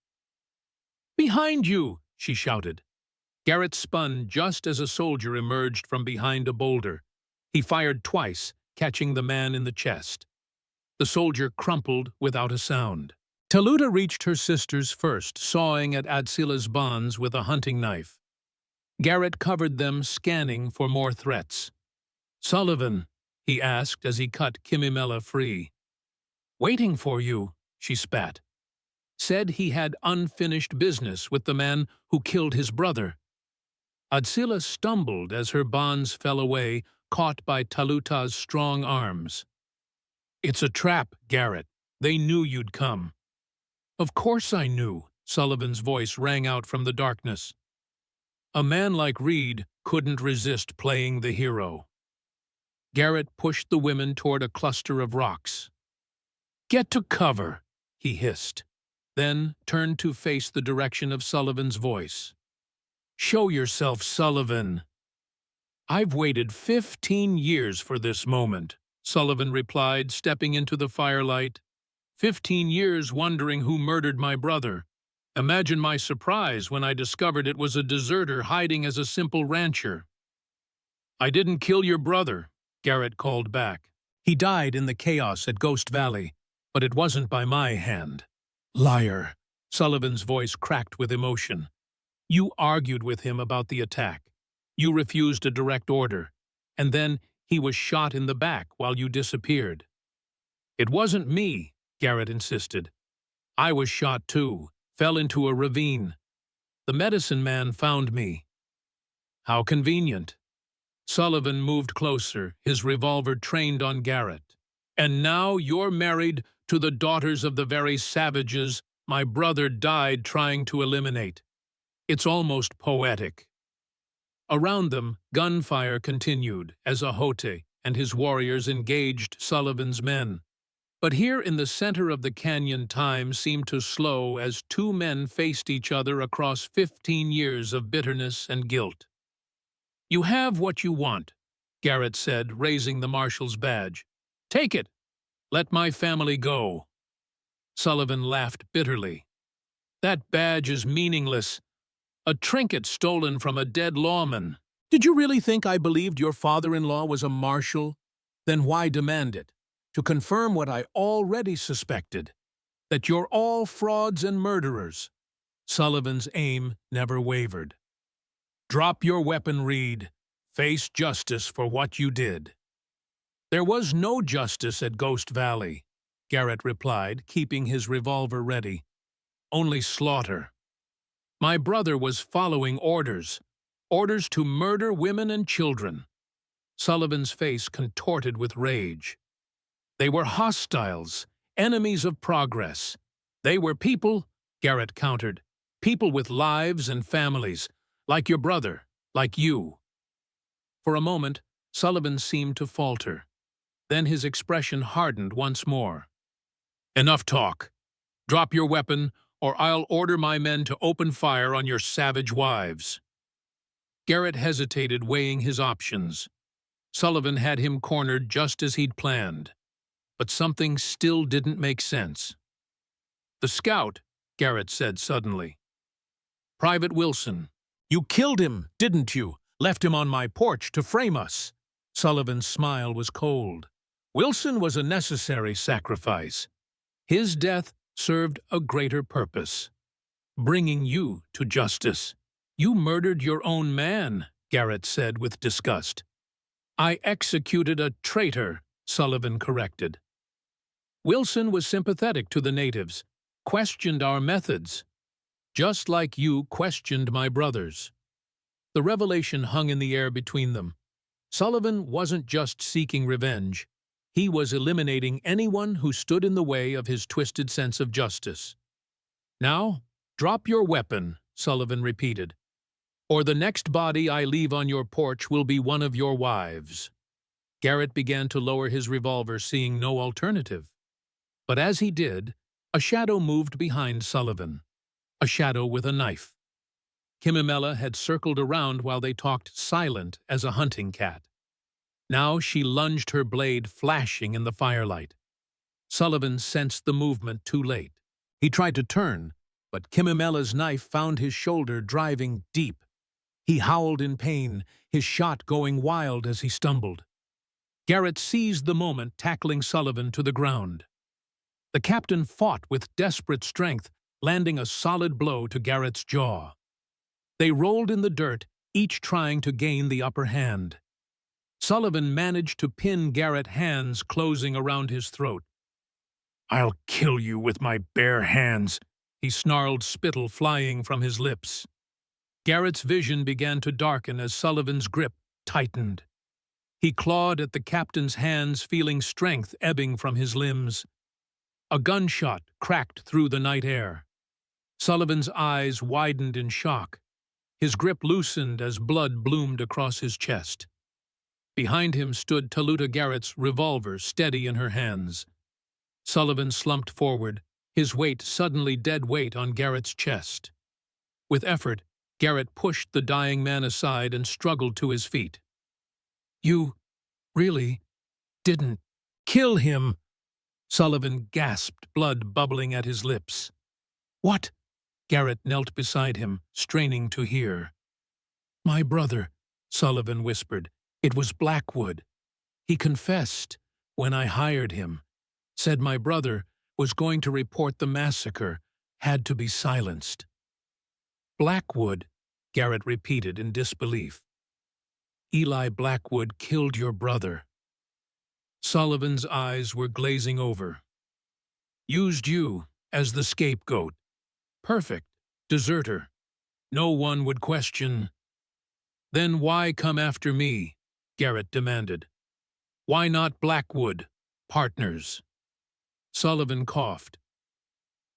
"Behind you!" she shouted. Garrett spun just as a soldier emerged from behind a boulder. He fired twice, catching the man in the chest. The soldier crumpled without a sound. Taluta reached her sisters first, sawing at Adsila's bonds with a hunting knife. Garrett covered them, scanning for more threats. "Sullivan," he asked as he cut Kimimela free. "Waiting for you," she spat. "Said he had unfinished business with the man who killed his brother." Adsila stumbled as her bonds fell away, caught by Taluta's strong arms. "It's a trap, Garrett. They knew you'd come." "Of course I knew," Sullivan's voice rang out from the darkness. "A man like Reed couldn't resist playing the hero." Garrett pushed the women toward a cluster of rocks. "Get to cover," he hissed. then turned to face the direction of Sullivan's voice. "Show yourself, Sullivan." "I've waited 15 years for this moment," Sullivan replied, stepping into the firelight. 15 years wondering who murdered my brother. Imagine my surprise when I discovered it was a deserter hiding as a simple rancher. "I didn't kill your brother," Garrett called back. "He died in the chaos at Ghost Valley, but it wasn't by my hand." "Liar," Sullivan's voice cracked with emotion. "You argued with him about the attack. You refused a direct order, and then he was shot in the back while you disappeared." "It wasn't me," Garrett insisted. "I was shot too, fell into a ravine. The medicine man found me." "How convenient." Sullivan moved closer, his revolver trained on Garrett. "And now you're married to the daughters of the very savages my brother died trying to eliminate. It's almost poetic." Around them, gunfire continued as Ahote and his warriors engaged Sullivan's men. But here in the center of the canyon, time seemed to slow as two men faced each other across 15 years of bitterness and guilt. "You have what you want," Garrett said, raising the marshal's badge. "Take it. Let my family go." Sullivan laughed bitterly. "That badge is meaningless. A trinket stolen from a dead lawman." "Did you really think I believed your father-in-law was a marshal? Then why demand it? To confirm what I already suspected, that you're all frauds and murderers." Sullivan's aim never wavered. "Drop your weapon, Reed. Face justice for what you did." "There was no justice at Ghost Valley," Garrett replied, keeping his revolver ready. "Only slaughter. My brother was following orders to murder women and children." Sullivan's face contorted with rage. "They were hostiles, enemies of progress. They were people," Garrett countered, "people with lives and families, like your brother, like you." For a moment, Sullivan seemed to falter. Then his expression hardened once more. "Enough talk. Drop your weapon, or I'll order my men to open fire on your savage wives." Garrett hesitated, weighing his options. Sullivan had him cornered just as he'd planned. But something still didn't make sense. "The scout," Garrett said suddenly. "Private Wilson." "You killed him, didn't you? Left him on my porch to frame us." Sullivan's smile was cold. "Wilson was a necessary sacrifice. His death served a greater purpose, bringing you to justice." "You murdered your own man," Garrett said with disgust. "I executed a traitor," Sullivan corrected. "Wilson was sympathetic to the natives, questioned our methods, just like you questioned my brothers." The revelation hung in the air between them. Sullivan wasn't just seeking revenge. He was eliminating anyone who stood in the way of his twisted sense of justice. "Now, drop your weapon," Sullivan repeated, "or the next body I leave on your porch will be one of your wives." Garrett began to lower his revolver, seeing no alternative. But as he did, a shadow moved behind Sullivan. A shadow with a knife. Kimimela had circled around while they talked, silent as a hunting cat. Now she lunged, her blade flashing in the firelight. Sullivan sensed the movement too late. He tried to turn, but Kimimela's knife found his shoulder, driving deep. He howled in pain, his shot going wild as he stumbled. Garrett seized the moment, tackling Sullivan to the ground. The captain fought with desperate strength, landing a solid blow to Garrett's jaw. They rolled in the dirt, each trying to gain the upper hand. Sullivan managed to pin Garrett, hands closing around his throat. "I'll kill you with my bare hands," he snarled, spittle flying from his lips. Garrett's vision began to darken as Sullivan's grip tightened. He clawed at the captain's hands, feeling strength ebbing from his limbs. A gunshot cracked through the night air. Sullivan's eyes widened in shock. His grip loosened as blood bloomed across his chest. Behind him stood Taluta Garrett's revolver, steady in her hands. Sullivan slumped forward, his weight suddenly dead weight on Garrett's chest. With effort, Garrett pushed the dying man aside and struggled to his feet. "You really didn't kill him?" Sullivan gasped, blood bubbling at his lips. "What?" Garrett knelt beside him, straining to hear. "My brother," Sullivan whispered. "It was Blackwood. He confessed when I hired him. Said my brother was going to report the massacre, had to be silenced." "Blackwood," Garrett repeated in disbelief. "Eli Blackwood killed your brother." Sullivan's eyes were glazing over. "Used you as the scapegoat. Perfect. Deserter. No one would question." "Then why come after me?" Garrett demanded. "Why not Blackwood? Partners." Sullivan coughed.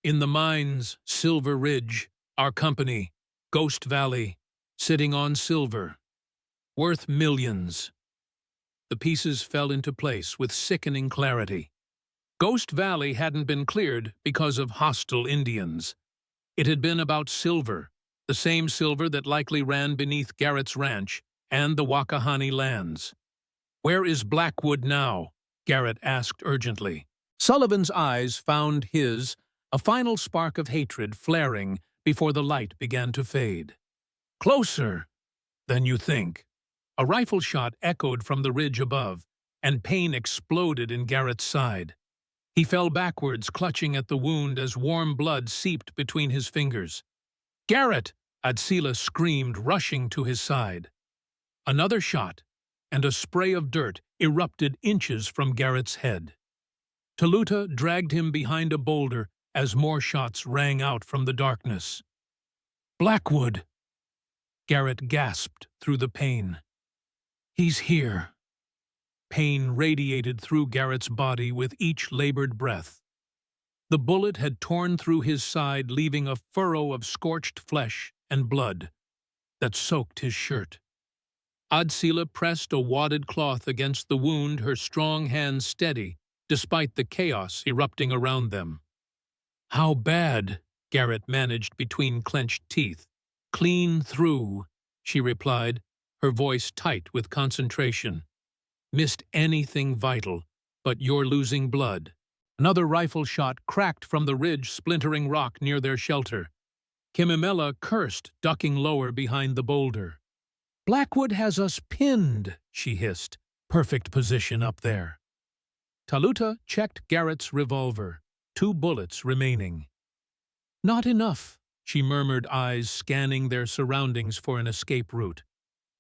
"In the mines, Silver Ridge, our company, Ghost Valley, sitting on silver. Worth millions." The pieces fell into place with sickening clarity. Ghost Valley hadn't been cleared because of hostile Indians. It had been about silver, the same silver that likely ran beneath Garrett's ranch and the Wakahani lands. "Where is Blackwood now?" Garrett asked urgently. Sullivan's eyes found his, a final spark of hatred flaring before the light began to fade. "Closer than you think." A rifle shot echoed from the ridge above, and pain exploded in Garrett's side. He fell backwards, clutching at the wound as warm blood seeped between his fingers. "Garrett!" Adsila screamed, rushing to his side. Another shot, and a spray of dirt erupted inches from Garrett's head. Taluta dragged him behind a boulder as more shots rang out from the darkness. "Blackwood!" Garrett gasped through the pain. "He's here." Pain radiated through Garrett's body with each labored breath. The bullet had torn through his side, leaving a furrow of scorched flesh and blood that soaked his shirt. Adsila pressed a wadded cloth against the wound, her strong hands steady, despite the chaos erupting around them. "How bad?" Garrett managed between clenched teeth. "Clean through," she replied, her voice tight with concentration. "Missed anything vital, but you're losing blood." Another rifle shot cracked from the ridge, splintering rock near their shelter. Kimimela cursed, ducking lower behind the boulder. "Blackwood has us pinned," she hissed. "Perfect position up there." Taluta checked Garrett's revolver, 2 bullets remaining. "Not enough," she murmured, eyes scanning their surroundings for an escape route.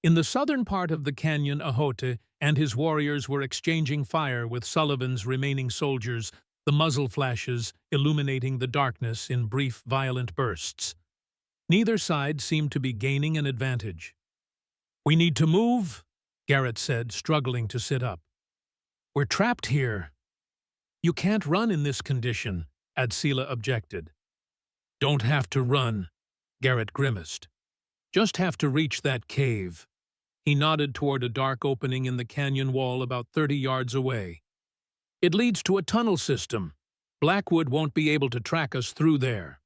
In the southern part of the canyon, Ahote and his warriors were exchanging fire with Sullivan's remaining soldiers, the muzzle flashes illuminating the darkness in brief, violent bursts. Neither side seemed to be gaining an advantage. "We need to move," Garrett said, struggling to sit up. "We're trapped here." "You can't run in this condition," Adsila objected. "Don't have to run," Garrett grimaced. "Just have to reach that cave." He nodded toward a dark opening in the canyon wall about 30 yards away. "It leads to a tunnel system. Blackwood won't be able to track us through there."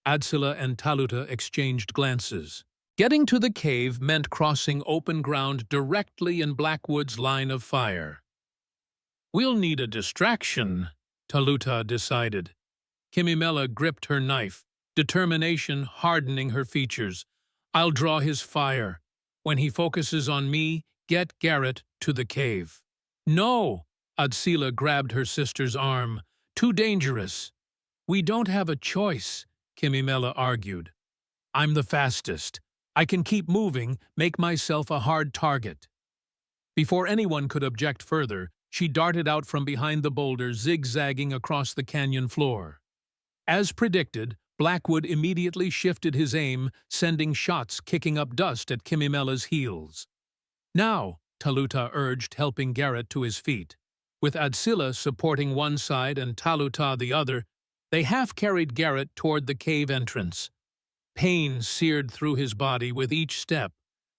Adsila and Taluta exchanged glances. Getting to the cave meant crossing open ground directly in Blackwood's line of fire. "We'll need a distraction," Taluta decided. Kimimela gripped her knife, determination hardening her features. "I'll draw his fire. When he focuses on me, get Garrett to the cave." "No!" Adsila grabbed her sister's arm. "Too dangerous." "We don't have a choice," Kimimela argued. "I'm the fastest. I can keep moving, make myself a hard target." Before anyone could object further, she darted out from behind the boulder, zigzagging across the canyon floor. As predicted, Blackwood immediately shifted his aim, sending shots kicking up dust at Kimimela's heels. "Now," Taluta urged, helping Garrett to his feet. With Adsila supporting one side and Taluta the other, they half-carried Garrett toward the cave entrance. Pain seared through his body with each step,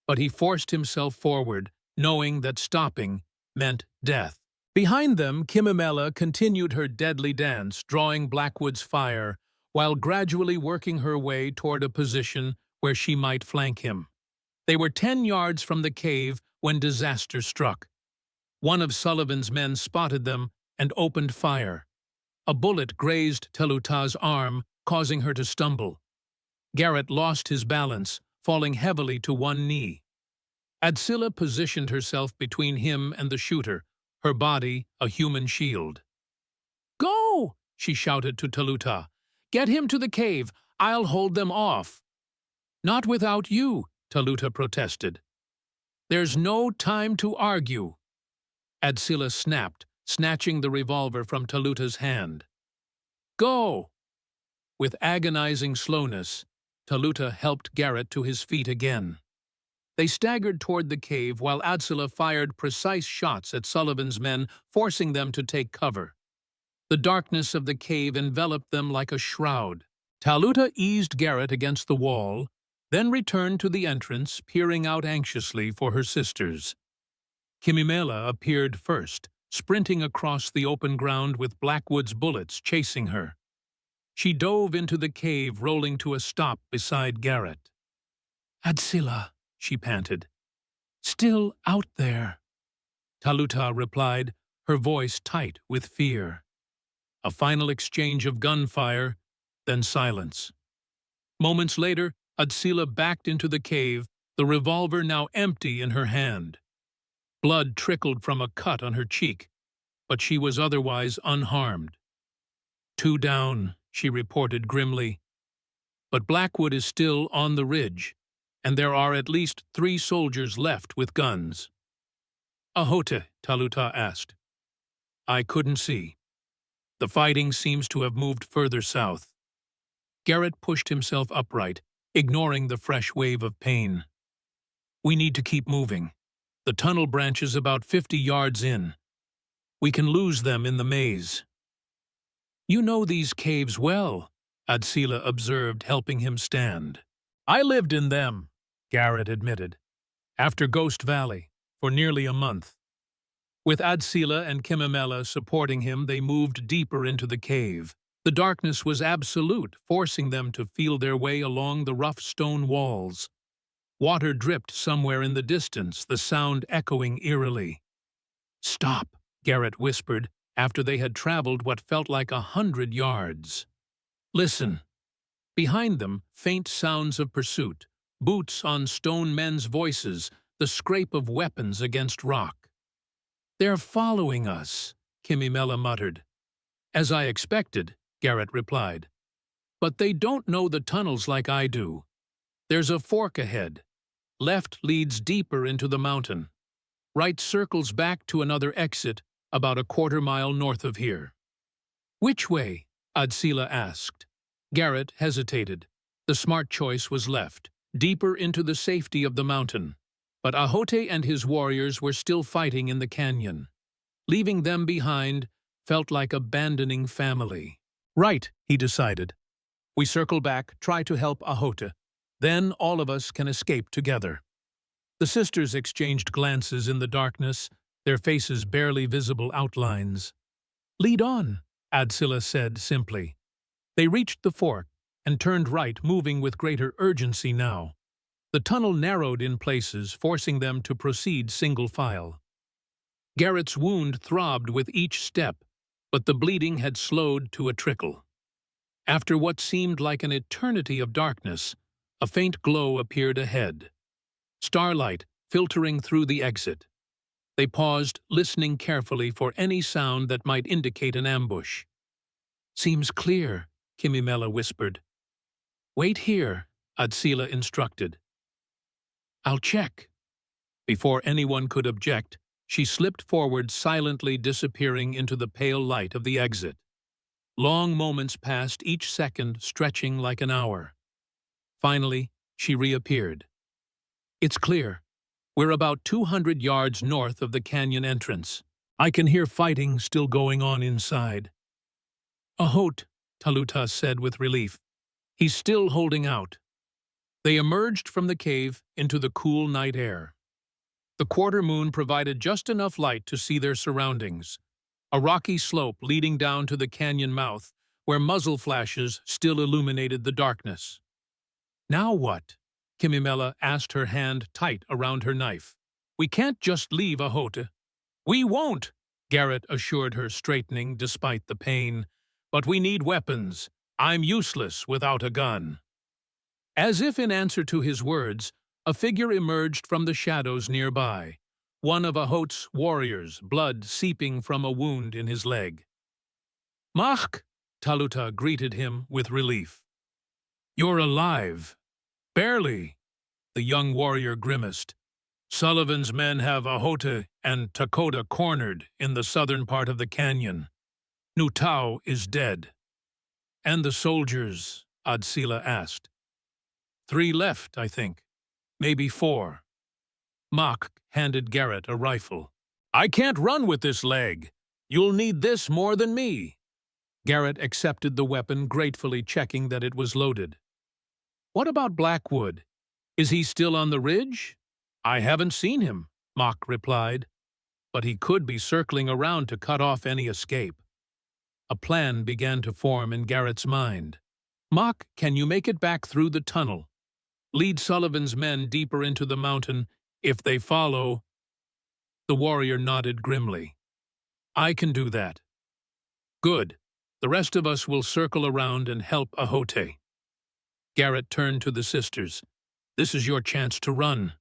but he forced himself forward, knowing that stopping meant death. Behind them, Kimimela continued her deadly dance, drawing Blackwood's fire, while gradually working her way toward a position where she might flank him. They were 10 yards from the cave when disaster struck. One of Sullivan's men spotted them and opened fire. A bullet grazed Teluta's arm, causing her to stumble. Garrett lost his balance, falling heavily to one knee. Adsila positioned herself between him and the shooter, her body a human shield. "Go!" she shouted to Teluta. "Get him to the cave. I'll hold them off." "Not without you," Teluta protested. "There's no time to argue." Adsila snapped, snatching the revolver from Teluta's hand. "Go!" With agonizing slowness, Teluta helped Garrett to his feet again. They staggered toward the cave while Adsila fired precise shots at Sullivan's men, forcing them to take cover. The darkness of the cave enveloped them like a shroud. Teluta eased Garrett against the wall, then returned to the entrance, peering out anxiously for her sisters. Kimimela appeared first, sprinting across the open ground with Blackwood's bullets chasing her. She dove into the cave, rolling to a stop beside Garrett. "Adsila," she panted. "Still out there." Teluta replied, her voice tight with fear. A final exchange of gunfire, then silence. Moments later, Adsila backed into the cave, the revolver now empty in her hand. Blood trickled from a cut on her cheek, but she was otherwise unharmed. "Two down," she reported grimly. "But Blackwood is still on the ridge, and there are at least 3 soldiers left with guns." "Ahote?" Teluta asked. "I couldn't see. The fighting seems to have moved further south." Garrett pushed himself upright, ignoring the fresh wave of pain. "We need to keep moving. The tunnel branches about 50 yards in. We can lose them in the maze." "You know these caves well," Adsila observed, helping him stand. "I lived in them," Garrett admitted, "after Ghost Valley, for nearly a month." With Adsila and Kimimela supporting him, they moved deeper into the cave. The darkness was absolute, forcing them to feel their way along the rough stone walls. Water dripped somewhere in the distance, the sound echoing eerily. "Stop," Garrett whispered, after they had traveled what felt like 100 yards. "Listen." Behind them, faint sounds of pursuit, boots on stone, men's voices, the scrape of weapons against rock. "They're following us," Kimimela muttered. "As I expected," Garrett replied. "But they don't know the tunnels like I do. There's a fork ahead. Left leads deeper into the mountain. Right circles back to another exit about a quarter-mile north of here." "Which way?" Adsila asked. Garrett hesitated. The smart choice was left, deeper into the safety of the mountain. But Ahote and his warriors were still fighting in the canyon. Leaving them behind felt like abandoning family. "Right," he decided. "We circle back, try to help Ahote. Then all of us can escape together." The sisters exchanged glances in the darkness, their faces barely visible outlines. "Lead on," Adsila said simply. They reached the fork and turned right, moving with greater urgency now. The tunnel narrowed in places, forcing them to proceed single file. Garrett's wound throbbed with each step, but the bleeding had slowed to a trickle. After what seemed like an eternity of darkness, a faint glow appeared ahead. Starlight filtering through the exit. They paused, listening carefully for any sound that might indicate an ambush. "Seems clear," Kimimela whispered. "Wait here," Adsila instructed. "I'll check." Before anyone could object, she slipped forward, silently disappearing into the pale light of the exit. Long moments passed, each second stretching like an hour. Finally, she reappeared. "It's clear. We're about 200 yards north of the canyon entrance. I can hear fighting still going on inside." "Ahote," Teluta said with relief. "He's still holding out." They emerged from the cave into the cool night air. The quarter moon provided just enough light to see their surroundings. A rocky slope leading down to the canyon mouth, where muzzle flashes still illuminated the darkness. "Now what?" Kimimela asked, her hand tight around her knife. "We can't just leave Ahote." "We won't," Garrett assured her, straightening despite the pain. "But we need weapons. I'm useless without a gun." As if in answer to his words, a figure emerged from the shadows nearby, one of Ahote's warriors, blood seeping from a wound in his leg. "Mach!" Taluta greeted him with relief. "You're alive." "Barely," the young warrior grimaced. "Sullivan's men have Ahote and Takota cornered in the southern part of the canyon. Nutao is dead." "And the soldiers?" Adsila asked. "3 left, I think. Maybe 4. Mach handed Garrett a rifle. "I can't run with this leg. You'll need this more than me." Garrett accepted the weapon, gratefully checking that it was loaded. "What about Blackwood? Is he still on the ridge?" "I haven't seen him," Mach replied. "But he could be circling around to cut off any escape." A plan began to form in Garrett's mind. "Mach, can you make it back through the tunnel? Lead Sullivan's men deeper into the mountain. If they follow—" The warrior nodded grimly. "I can do that." "Good. The rest of us will circle around and help Ahote." Garrett turned to the sisters. "This is your chance to run.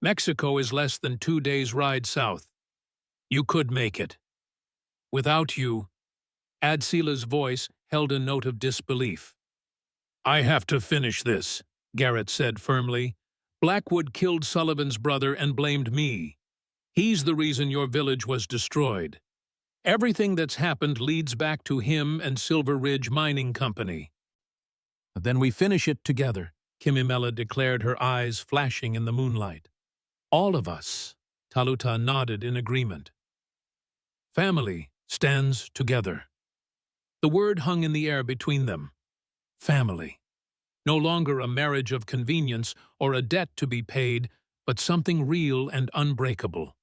Mexico is less than 2 days' ride south. You could make it." "Without you," Adsila's voice held a note of disbelief. "I have to finish this," Garrett said firmly. "Blackwood killed Sullivan's brother and blamed me. He's the reason your village was destroyed. Everything that's happened leads back to him and Silver Ridge Mining Company." "Then we finish it together," Kimimela declared, her eyes flashing in the moonlight. "All of us," Taluta nodded in agreement. "Family stands together." The word hung in the air between them. Family. No longer a marriage of convenience or a debt to be paid, but something real and unbreakable.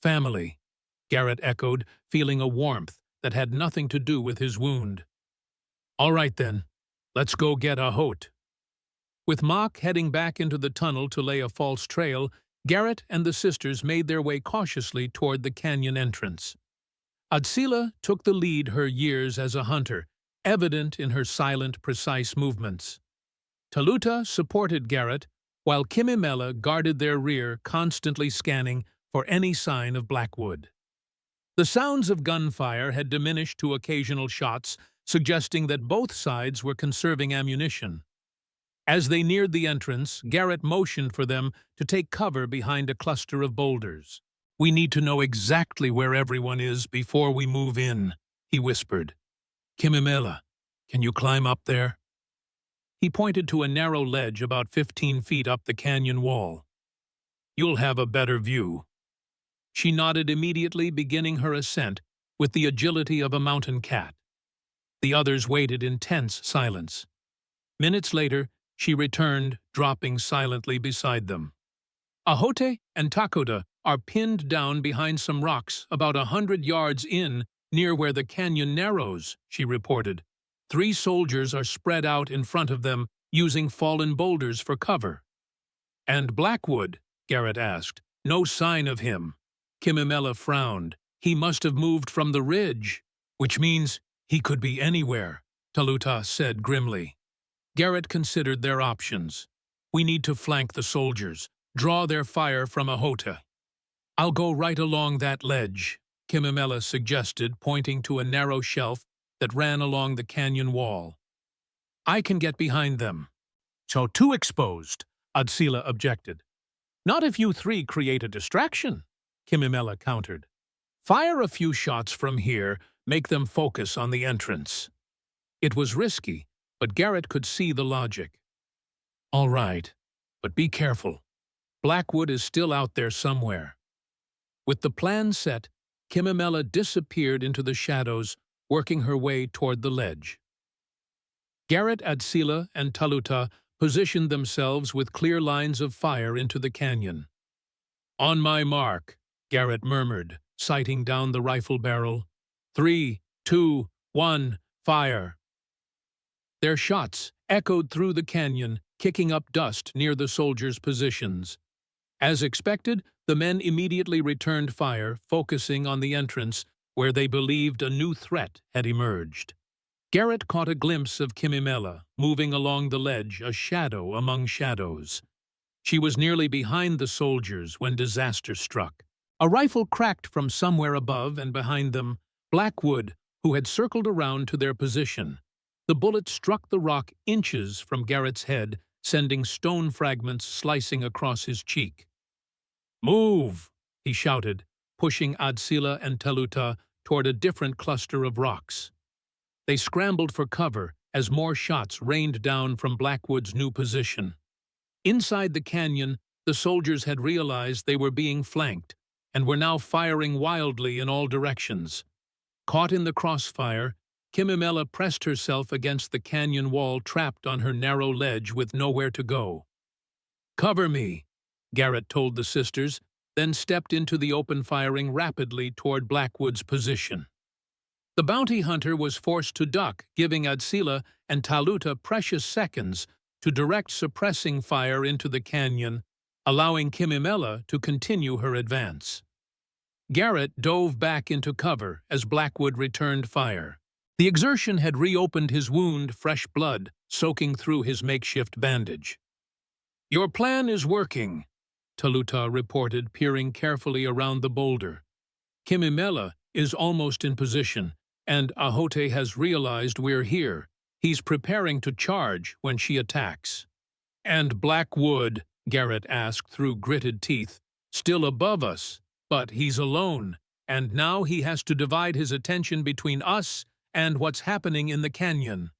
"Family," Garrett echoed, feeling a warmth that had nothing to do with his wound. "All right then, let's go get Ahote." With Mach heading back into the tunnel to lay a false trail, Garrett and the sisters made their way cautiously toward the canyon entrance. Adsila took the lead, her years as a hunter, evident in her silent, precise movements. Taluta supported Garrett, while Kimimela guarded their rear, constantly scanning for any sign of Blackwood. The sounds of gunfire had diminished to occasional shots, suggesting that both sides were conserving ammunition. As they neared the entrance, Garrett motioned for them to take cover behind a cluster of boulders. "We need to know exactly where everyone is before we move in," he whispered. "Kimimela, can you climb up there?" He pointed to a narrow ledge about 15 feet up the canyon wall. "You'll have a better view." She nodded immediately, beginning her ascent with the agility of a mountain cat. The others waited in tense silence. Minutes later, she returned, dropping silently beside them. "Ahote and Takota are pinned down behind some rocks about 100 yards in, near where the canyon narrows," she reported. 3 soldiers are spread out in front of them, using fallen boulders for cover. "And Blackwood?" Garrett asked. "No sign of him." Kimimela frowned. "He must have moved from the ridge." "Which means he could be anywhere," Taluta said grimly. Garrett considered their options. "We need to flank the soldiers, draw their fire from Ahote." "I'll go right along that ledge," Kimimela suggested, pointing to a narrow shelf that ran along the canyon wall. "I can get behind them." "So too exposed," Adsila objected. "Not if you 3 create a distraction," Kimimela countered. "Fire a few shots from here, make them focus on the entrance." It was risky, but Garrett could see the logic. "All right, but be careful. Blackwood is still out there somewhere." With the plan set, Kimimela disappeared into the shadows, working her way toward the ledge. Garrett, Adsila, and Taluta positioned themselves with clear lines of fire into the canyon. On my mark, Garrett murmured, sighting down the rifle barrel. 3, 2, 1, fire. Their shots echoed through the canyon, kicking up dust near the soldiers' positions. As expected, the men immediately returned fire, focusing on the entrance where they believed a new threat had emerged. Garrett caught a glimpse of Kimimela, moving along the ledge, a shadow among shadows. She was nearly behind the soldiers when disaster struck. A rifle cracked from somewhere above and behind them. Blackwood, who had circled around to their position. The bullet struck the rock inches from Garrett's head, sending stone fragments slicing across his cheek. "Move!" he shouted, pushing Adsila and Taluta toward a different cluster of rocks. They scrambled for cover as more shots rained down from Blackwood's new position. Inside the canyon, the soldiers had realized they were being flanked and were now firing wildly in all directions. Caught in the crossfire, Kimimela pressed herself against the canyon wall, trapped on her narrow ledge with nowhere to go. "Cover me," Garrett told the sisters, then stepped into the open, firing rapidly toward Blackwood's position. The bounty hunter was forced to duck, giving Adsila and Taluta precious seconds to direct suppressing fire into the canyon, allowing Kimimela to continue her advance. Garrett dove back into cover as Blackwood returned fire. The exertion had reopened his wound, fresh blood soaking through his makeshift bandage. "Your plan is working," Taluta reported, peering carefully around the boulder. "Kimimela is almost in position, and Ahote has realized we're here. He's preparing to charge when she attacks." "And Blackwood?" Garrett asked through gritted teeth. "Still above us, but he's alone, and now he has to divide his attention between us and what's happening in the canyon."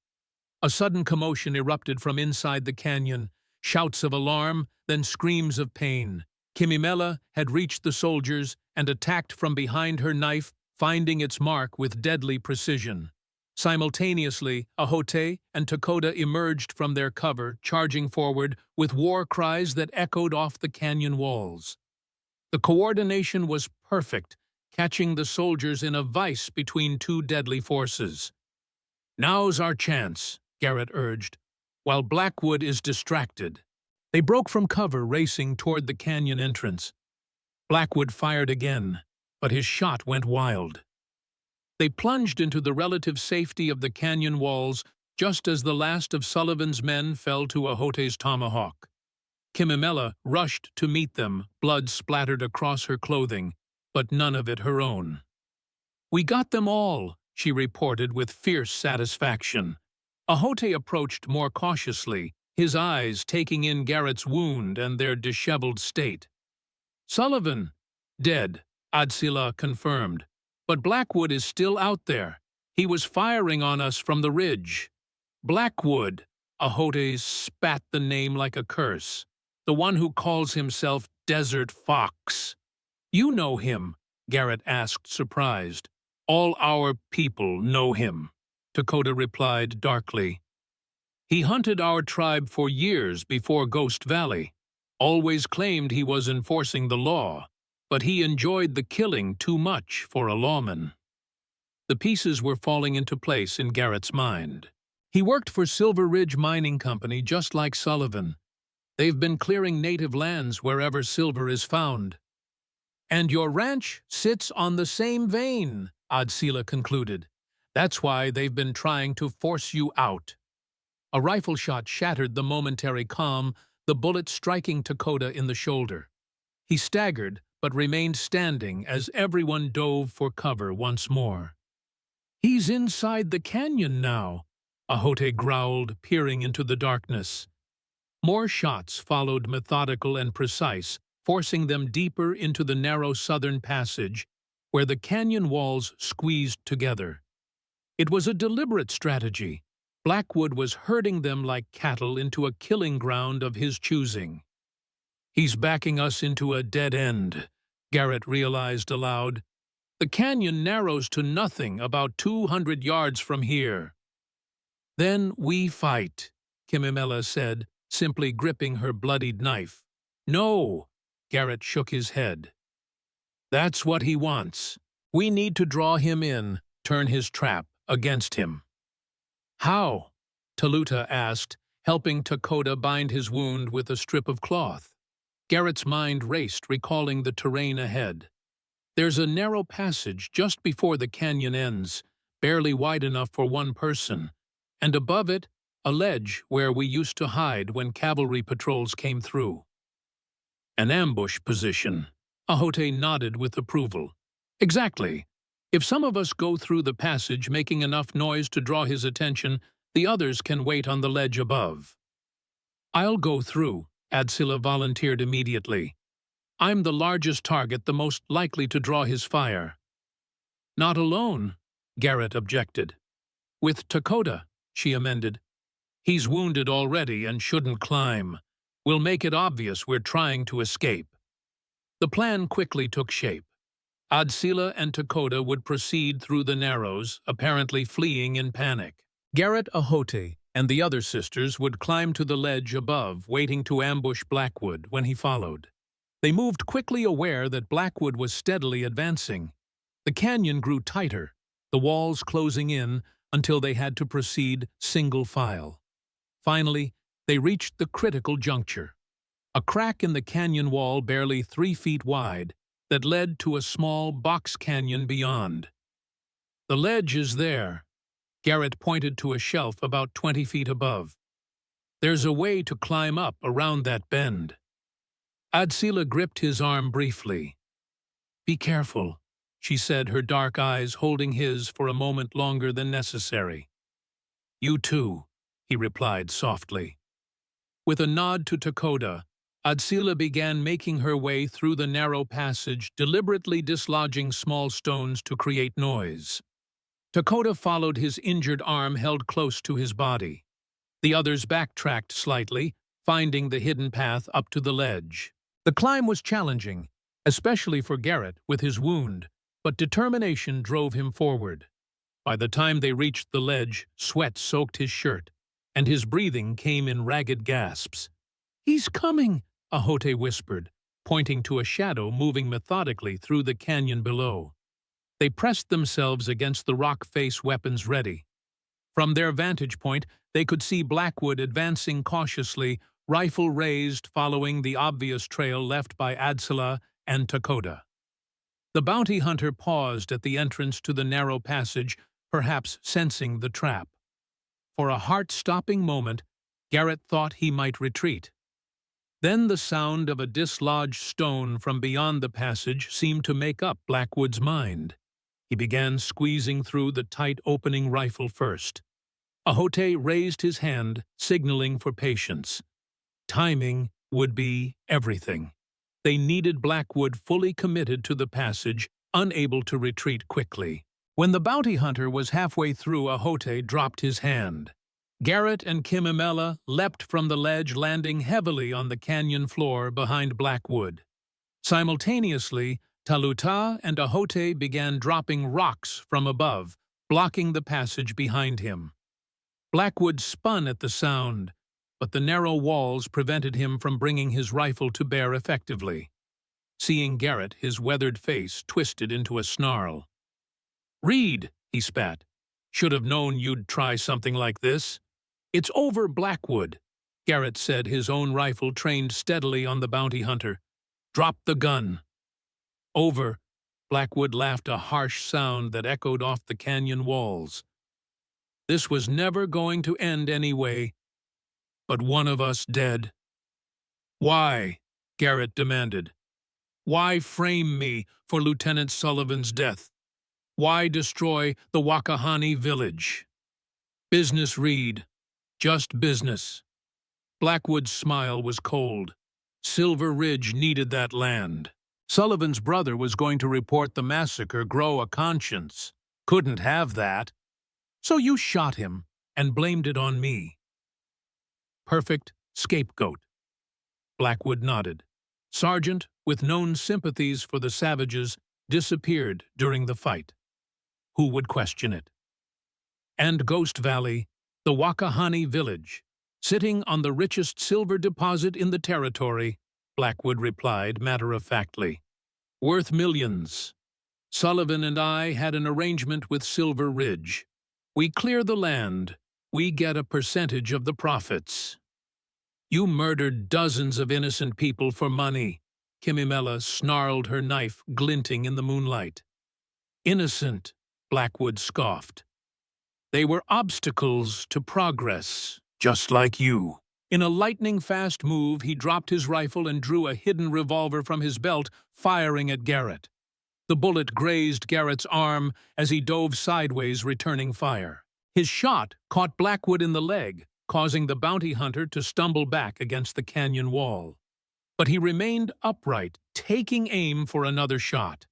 A sudden commotion erupted from inside the canyon, shouts of alarm, then screams of pain. Kimimela had reached the soldiers and attacked from behind, her knife finding its mark with deadly precision. Simultaneously, Ahote and Takoda emerged from their cover, charging forward with war cries that echoed off the canyon walls. The coordination was perfect, catching the soldiers in a vice between two deadly forces. "Now's our chance," Garrett urged, while Blackwood is distracted. They broke from cover, racing toward the canyon entrance. Blackwood fired again, but his shot went wild. They plunged into the relative safety of the canyon walls just as the last of Sullivan's men fell to Ahote's tomahawk. Kimimela rushed to meet them, blood splattered across her clothing, but none of it her own. "We got them all," she reported with fierce satisfaction. Ahote approached more cautiously, his eyes taking in Garrett's wound and their disheveled state. "Sullivan, dead," Adsila confirmed. "But Blackwood is still out there. He was firing on us from the ridge." "Blackwood," Ahote spat the name like a curse. "The one who calls himself Desert Fox." "You know him?" Garrett asked, surprised. "All our people know him," Takoda replied darkly. "He hunted our tribe for years before Ghost Valley. Always claimed he was enforcing the law, but he enjoyed the killing too much for a lawman." The pieces were falling into place in Garrett's mind. He worked for Silver Ridge Mining Company just like Sullivan. They've been clearing native lands wherever silver is found. "And your ranch sits on the same vein," Adsila concluded. "That's why they've been trying to force you out." A rifle shot shattered the momentary calm, the bullet striking Takoda in the shoulder. He staggered, but remained standing as everyone dove for cover once more. "He's inside the canyon now," Ahote growled, peering into the darkness. More shots followed, methodical and precise, forcing them deeper into the narrow southern passage, where the canyon walls squeezed together. It was a deliberate strategy. Blackwood was herding them like cattle into a killing ground of his choosing. "He's backing us into a dead end," Garrett realized aloud. "The canyon narrows to nothing about 200 yards from here." "Then we fight," Kimimela said, simply gripping her bloodied knife. "No," Garrett shook his head. That's what he wants. We need to draw him in, turn his trap against him. How? Taluta asked, helping Dakota bind his wound with a strip of cloth. Garrett's mind raced, recalling the terrain ahead. There's a narrow passage just before the canyon ends, barely wide enough for one person, and above it, a ledge where we used to hide when cavalry patrols came through. An ambush position. Ahote nodded with approval. Exactly. If some of us go through the passage making enough noise to draw his attention, the others can wait on the ledge above. I'll go through, Adsila volunteered immediately. I'm the largest target, the most likely to draw his fire. Not alone, Garrett objected. With Dakota, she amended. He's wounded already and shouldn't climb. We'll make it obvious we're trying to escape. The plan quickly took shape. Adsila and Dakota would proceed through the narrows, apparently fleeing in panic. Garrett, Ahote, and the other sisters would climb to the ledge above, waiting to ambush Blackwood when he followed. They moved quickly, aware that Blackwood was steadily advancing. The canyon grew tighter, the walls closing in until they had to proceed single file. Finally, they reached the critical juncture, a crack in the canyon wall barely 3 feet wide that led to a small box canyon beyond. The ledge is there. Garrett pointed to a shelf about 20 feet above. There's a way to climb up around that bend. Adsila gripped his arm briefly. Be careful, she said, her dark eyes holding his for a moment longer than necessary. You too, he replied softly. With a nod to Dakota, Adsila began making her way through the narrow passage, deliberately dislodging small stones to create noise. Dakota followed, his injured arm held close to his body. The others backtracked slightly, finding the hidden path up to the ledge. The climb was challenging, especially for Garrett with his wound, but determination drove him forward. By the time they reached the ledge, sweat soaked his shirt, and his breathing came in ragged gasps. He's coming, Ahote whispered, pointing to a shadow moving methodically through the canyon below. They pressed themselves against the rock face, weapons ready. From their vantage point, they could see Blackwood advancing cautiously, rifle raised, following the obvious trail left by Adsila and Dakota. The bounty hunter paused at the entrance to the narrow passage, perhaps sensing the trap. For a heart-stopping moment, Garrett thought he might retreat. Then the sound of a dislodged stone from beyond the passage seemed to make up Blackwood's mind. He began squeezing through the tight opening rifle first. Ahote raised his hand, signaling for patience. Timing would be everything. They needed Blackwood fully committed to the passage, unable to retreat quickly. When the bounty hunter was halfway through, Ahote dropped his hand. Garrett and Kimimela leapt from the ledge, landing heavily on the canyon floor behind Blackwood. Simultaneously, Taluta and Ahote began dropping rocks from above, blocking the passage behind him. Blackwood spun at the sound, but the narrow walls prevented him from bringing his rifle to bear effectively. Seeing Garrett, his weathered face twisted into a snarl. "Reed," he spat. "Should have known you'd try something like this." "It's over, Blackwood," Garrett said, his own rifle trained steadily on the bounty hunter. "Drop the gun." "Over," Blackwood laughed, a harsh sound that echoed off the canyon walls. "This was never going to end anyway. But one of us dead." "Why?" Garrett demanded. "Why frame me for Lieutenant Sullivan's death? Why destroy the Wakahani village?" "Business, Reed. Just business." Blackwood's smile was cold. Silver Ridge needed that land. Sullivan's brother was going to report the massacre, grow a conscience. Couldn't have that. So you shot him and blamed it on me. Perfect scapegoat. Blackwood nodded. Sergeant, with known sympathies for the savages, disappeared during the fight. Who would question it? And Ghost Valley, the Wakahani village, sitting on the richest silver deposit in the territory, Blackwood replied matter-of-factly. Worth millions. Sullivan and I had an arrangement with Silver Ridge. We clear the land. We get a percentage of the profits. You murdered dozens of innocent people for money. Kimimela snarled, her knife glinting in the moonlight. Innocent, Blackwood scoffed. They were obstacles to progress, just like you. In a lightning-fast move, he dropped his rifle and drew a hidden revolver from his belt, firing at Garrett. The bullet grazed Garrett's arm as he dove sideways, returning fire. His shot caught Blackwood in the leg, causing the bounty hunter to stumble back against the canyon wall. But he remained upright, taking aim for another shot.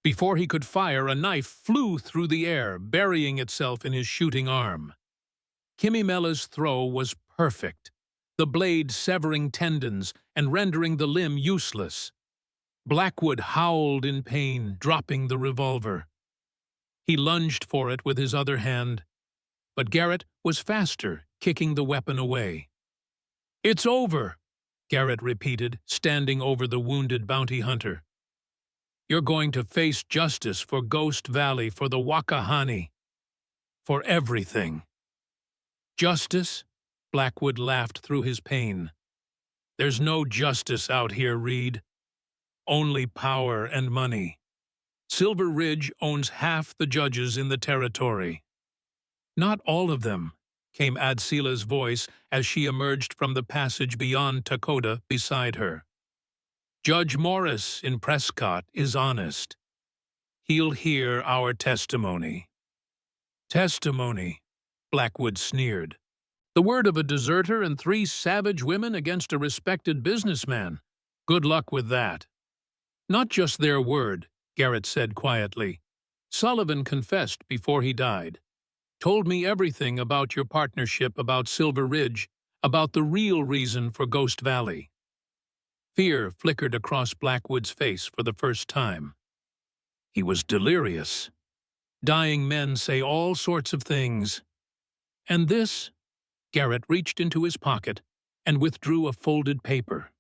Before he could fire, a knife flew through the air, burying itself in his shooting arm. Kimimela's throw was perfect, the blade severing tendons and rendering the limb useless. Blackwood howled in pain, dropping the revolver. He lunged for it with his other hand, but Garrett was faster, kicking the weapon away. "It's over," Garrett repeated, standing over the wounded bounty hunter. "You're going to face justice for Ghost Valley, for the Wakahani, for everything." "Justice?" Blackwood laughed through his pain. "There's no justice out here, Reed. Only power and money. Silver Ridge owns half the judges in the territory." "Not all of them," came Adsila's voice as she emerged from the passage beyond Takoda beside her. "Judge Morris in Prescott is honest. He'll hear our testimony." "Testimony," Blackwood sneered. "The word of a deserter and 3 savage women against a respected businessman. Good luck with that." "Not just their word," Garrett said quietly. "Sullivan confessed before he died. Told me everything about your partnership, about Silver Ridge, about the real reason for Ghost Valley." Fear flickered across Blackwood's face for the first time. He was delirious. Dying men say all sorts of things. And this? Garrett reached into his pocket and withdrew a folded paper.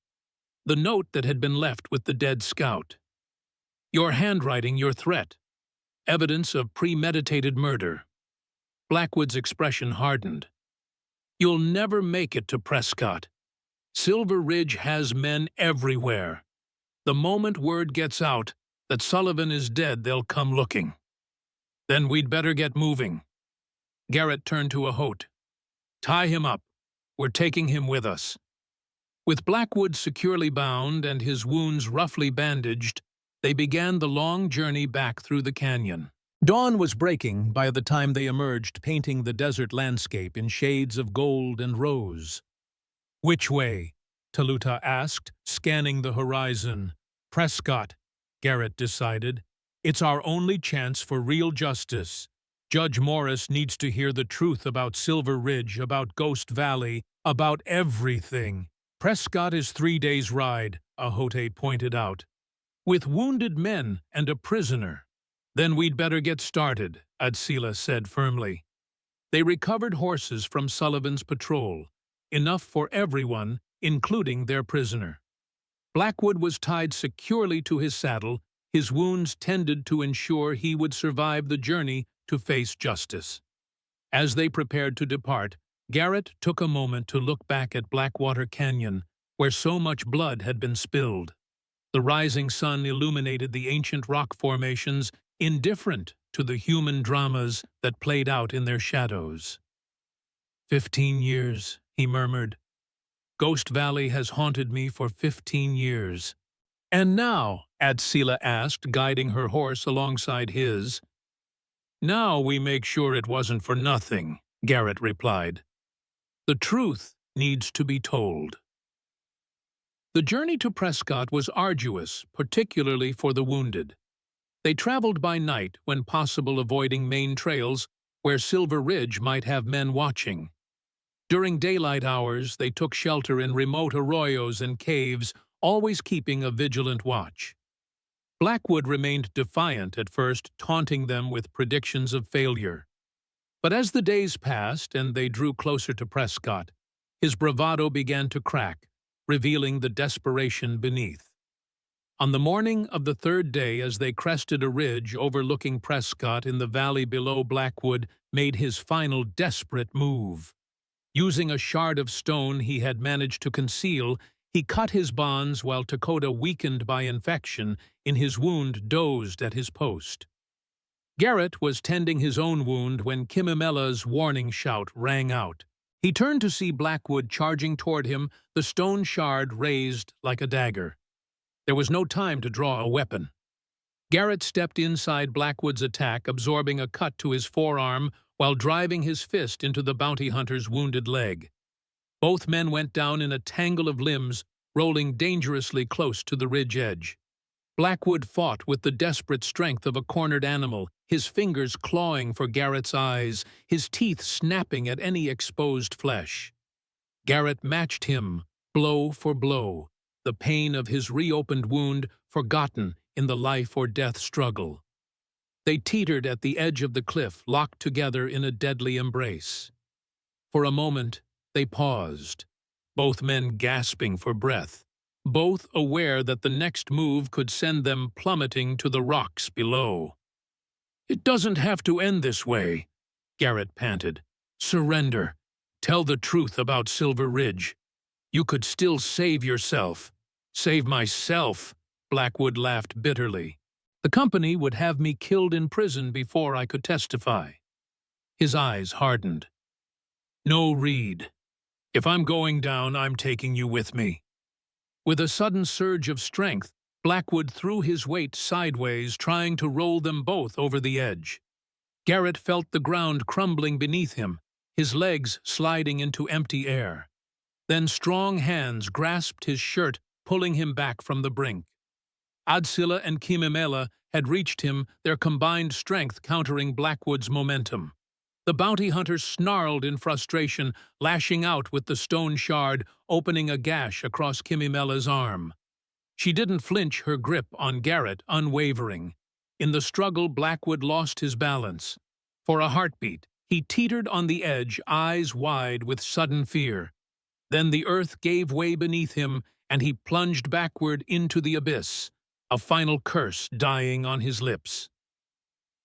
The note that had been left with the dead scout. "Your handwriting, your threat. Evidence of premeditated murder." Blackwood's expression hardened. "You'll never make it to Prescott. Silver Ridge has men everywhere. The moment word gets out that Sullivan is dead, they'll come looking. Then we'd better get moving." Garrett turned to Ahote. "Tie him up. We're taking him with us." With Blackwood securely bound and his wounds roughly bandaged, they began the long journey back through the canyon. Dawn was breaking by the time they emerged, painting the desert landscape in shades of gold and rose. "Which way?" Taluta asked, scanning the horizon. "Prescott," Garrett decided. "It's our only chance for real justice. Judge Morris needs to hear the truth about Silver Ridge, about Ghost Valley, about everything." "Prescott is 3 days' ride," Ahote pointed out. "With wounded men and a prisoner." "Then we'd better get started," Adsila said firmly. They recovered horses from Sullivan's patrol, enough for everyone, including their prisoner. Blackwood was tied securely to his saddle. His wounds tended to ensure he would survive the journey to face justice. As they prepared to depart, Garrett took a moment to look back at Blackwater Canyon, where so much blood had been spilled. The rising sun illuminated the ancient rock formations, indifferent to the human dramas that played out in their shadows. 15 years, he murmured. Ghost Valley has haunted me for 15 years. "And now?" Adsila asked, guiding her horse alongside his. "Now we make sure it wasn't for nothing," Garrett replied. "The truth needs to be told." The journey to Prescott was arduous, particularly for the wounded. They traveled by night, when possible, avoiding main trails where Silver Ridge might have men watching. During daylight hours, they took shelter in remote arroyos and caves, always keeping a vigilant watch. Blackwood remained defiant at first, taunting them with predictions of failure. But as the days passed and they drew closer to Prescott, his bravado began to crack, revealing the desperation beneath. On the morning of the third day, as they crested a ridge overlooking Prescott in the valley below, Blackwood made his final desperate move. Using a shard of stone he had managed to conceal, he cut his bonds while Dakota, weakened by infection in his wound, dozed at his post. Garrett was tending his own wound when Kimimela's warning shout rang out. He turned to see Blackwood charging toward him, the stone shard raised like a dagger. There was no time to draw a weapon. Garrett stepped inside Blackwood's attack, absorbing a cut to his forearm while driving his fist into the bounty hunter's wounded leg. Both men went down in a tangle of limbs, rolling dangerously close to the ridge edge. Blackwood fought with the desperate strength of a cornered animal, his fingers clawing for Garrett's eyes, his teeth snapping at any exposed flesh. Garrett matched him, blow for blow, the pain of his reopened wound forgotten in the life-or-death struggle. They teetered at the edge of the cliff, locked together in a deadly embrace. For a moment, they paused, both men gasping for breath, both aware that the next move could send them plummeting to the rocks below. "It doesn't have to end this way," Garrett panted. "Surrender. Tell the truth about Silver Ridge. You could still save yourself." "Save myself," Blackwood laughed bitterly. "The company would have me killed in prison before I could testify." His eyes hardened. "No, Reed. If I'm going down, I'm taking you with me." With a sudden surge of strength, Blackwood threw his weight sideways, trying to roll them both over the edge. Garrett felt the ground crumbling beneath him, his legs sliding into empty air. Then strong hands grasped his shirt, pulling him back from the brink. Adsila and Kimimela had reached him, their combined strength countering Blackwood's momentum. The bounty hunter snarled in frustration, lashing out with the stone shard, opening a gash across Kimimela's arm. She didn't flinch, her grip on Garrett unwavering. In the struggle, Blackwood lost his balance. For a heartbeat, he teetered on the edge, eyes wide with sudden fear. Then the earth gave way beneath him, and he plunged backward into the abyss, a final curse dying on his lips.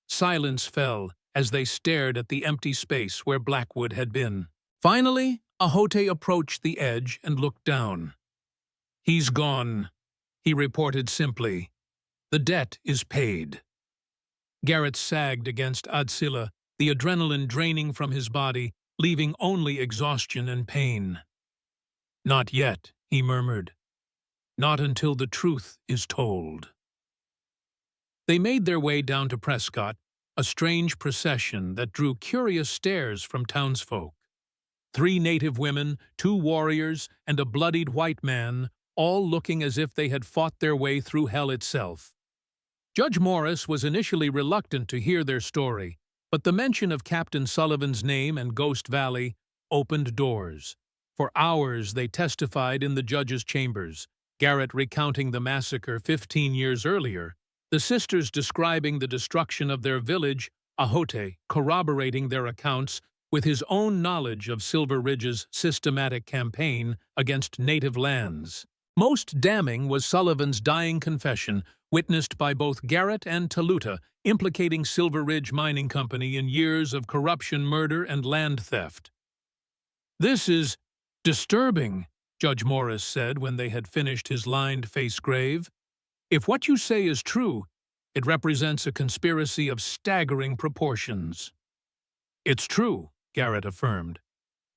Silence fell as they stared at the empty space where Blackwood had been. Finally, Ahote approached the edge and looked down. "He's gone," he reported simply. "The debt is paid." Garrett sagged against Adsila, the adrenaline draining from his body, leaving only exhaustion and pain. "Not yet," he murmured. "Not until the truth is told." They made their way down to Prescott, a strange procession that drew curious stares from townsfolk. 3 native women, 2 warriors, and a bloodied white man, all looking as if they had fought their way through hell itself. Judge Morris was initially reluctant to hear their story, but the mention of Captain Sullivan's name and Ghost Valley opened doors. For hours they testified in the judge's chambers, Garrett recounting the massacre 15 years earlier, the sisters describing the destruction of their village, Ahote corroborating their accounts with his own knowledge of Silver Ridge's systematic campaign against native lands. Most damning was Sullivan's dying confession, witnessed by both Garrett and Taluta, implicating Silver Ridge Mining Company in years of corruption, murder, and land theft. "This is disturbing," Judge Morris said when they had finished his lined-face grave. "If what you say is true, it represents a conspiracy of staggering proportions." "It's true," Garrett affirmed.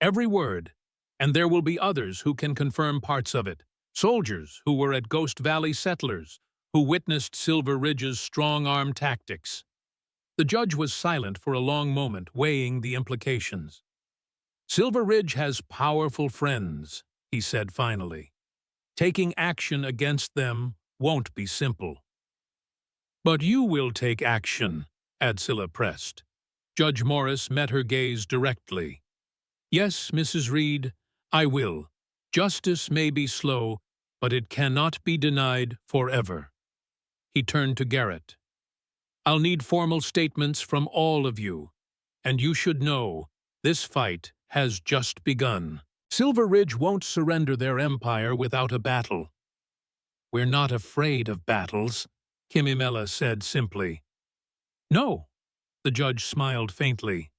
"Every word, and there will be others who can confirm parts of it. Soldiers who were at Ghost Valley, settlers who witnessed Silver Ridge's strong-arm tactics." The judge was silent for a long moment, weighing the implications. "Silver Ridge has powerful friends," he said finally. "Taking action against them won't be simple." "But you will take action," Adsila pressed. Judge Morris met her gaze directly. "Yes, Mrs. Reed, I will. Justice may be slow, but it cannot be denied forever." He turned to Garrett. "I'll need formal statements from all of you, and you should know this fight has just begun." Silver Ridge won't surrender their empire without a battle. We're not afraid of battles, Kimimela said simply. No, the judge smiled faintly.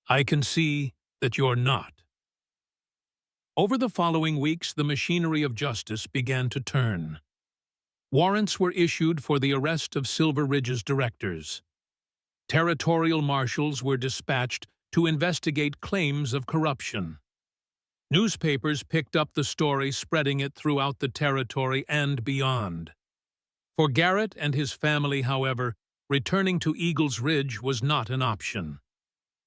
I can see that you're not. Over the following weeks, the machinery of justice began to turn. Warrants were issued for the arrest of Silver Ridge's directors. Territorial marshals were dispatched to investigate claims of corruption. Newspapers picked up the story, spreading it throughout the territory and beyond. For Garrett and his family, however, returning to Eagle's Ridge was not an option.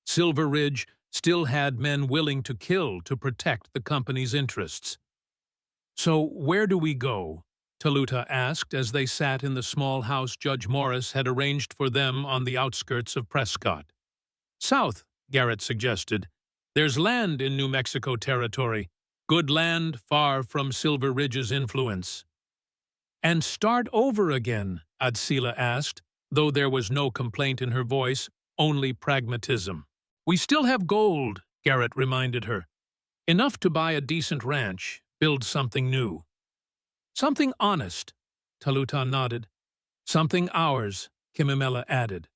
Silver Ridge still had men willing to kill to protect the company's interests. So where do we go? Taluta asked as they sat in the small house Judge Morris had arranged for them on the outskirts of Prescott. South, Garrett suggested. There's land in New Mexico territory, good land far from Silver Ridge's influence. And start over again, Adsila asked, though there was no complaint in her voice, only pragmatism. We still have gold, Garrett reminded her. Enough to buy a decent ranch, build something new. Something honest, Taluta nodded. Something ours, Kimimela added.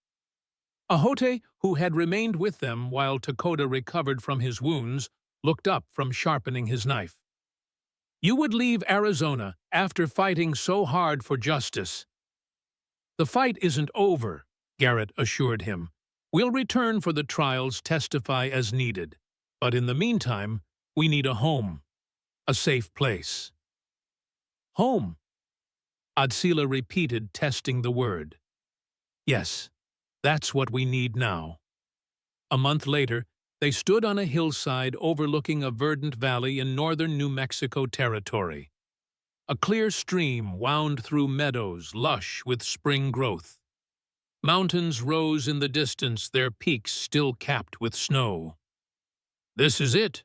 Ahote, who had remained with them while Takota recovered from his wounds, looked up from sharpening his knife. You would leave Arizona after fighting so hard for justice. The fight isn't over, Garrett assured him. We'll return for the trials, testify as needed. But in the meantime, we need a home, a safe place. Home, Adsila repeated, testing the word. Yes, that's what we need now. A month later, they stood on a hillside overlooking a verdant valley in northern New Mexico territory. A clear stream wound through meadows lush with spring growth. Mountains rose in the distance, their peaks still capped with snow. This is it,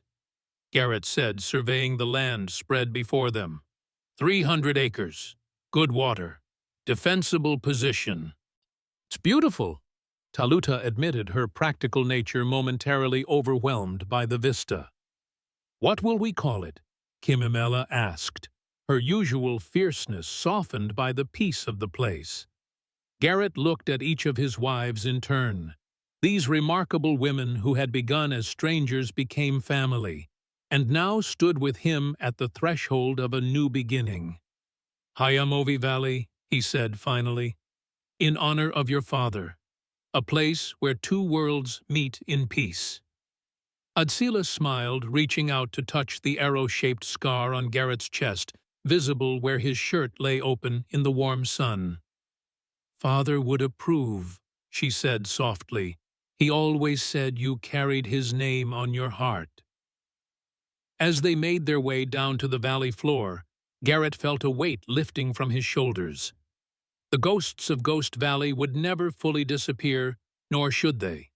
Garrett said, surveying the land spread before them. 300 acres, good water, defensible position. It's beautiful, Taluta admitted, her practical nature momentarily overwhelmed by the vista. What will we call it? Kimimela asked, her usual fierceness softened by the peace of the place. Garrett looked at each of his wives in turn. These remarkable women who had begun as strangers became family, and now stood with him at the threshold of a new beginning. Hayamovi Valley, he said finally, in honor of your father, a place where two worlds meet in peace. Adsila smiled, reaching out to touch the arrow-shaped scar on Garrett's chest, visible where his shirt lay open in the warm sun. Father would approve, she said softly. He always said you carried his name on your heart. As they made their way down to the valley floor, Garrett felt a weight lifting from his shoulders. The ghosts of Ghost Valley would never fully disappear, nor should they.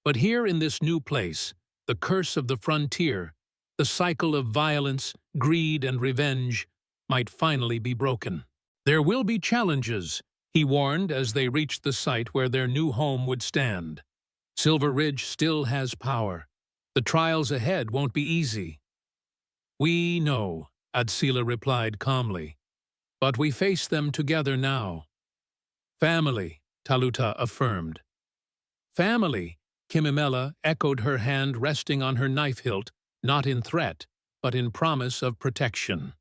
But here in this new place, the curse of the frontier, the cycle of violence, greed, and revenge, might finally be broken. There will be challenges, he warned as they reached the site where their new home would stand. Silver Ridge still has power. The trials ahead won't be easy. We know, Adsila replied calmly, but we face them together now. Family, Taluta affirmed. Family, Kimimela echoed, her hand resting on her knife hilt, not in threat, but in promise of protection.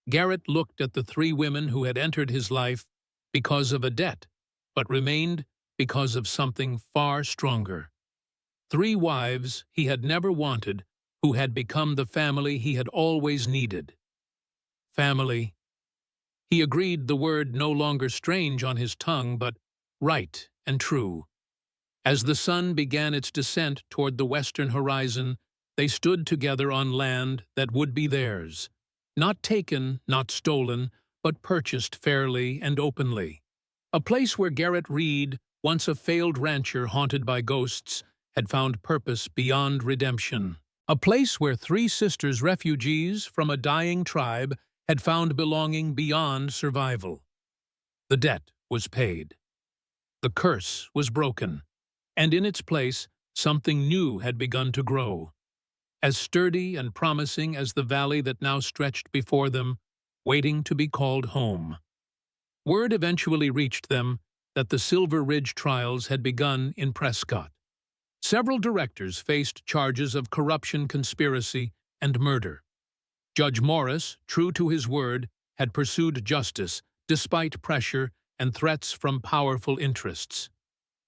Garrett looked at the three women who had entered his life because of a debt, but remained because of something far stronger. Three wives he had never wanted, who had become the family he had always needed. Family. He agreed, the word no longer strange on his tongue, but right and true. As the sun began its descent toward the western horizon, they stood together on land that would be theirs. Not taken, not stolen, but purchased fairly and openly. A place where Garrett Reed, once a failed rancher haunted by ghosts, had found purpose beyond redemption. A place where three sisters refugees from a dying tribe had found belonging beyond survival. The debt was paid. The curse was broken, and in its place, something new had begun to grow. as sturdy and promising as the valley that now stretched before them, waiting to be called home. Word eventually reached them that the Silver Ridge trials had begun in Prescott. Several directors faced charges of corruption, conspiracy, and murder. Judge Morris, true to his word, had pursued justice despite pressure and threats from powerful interests.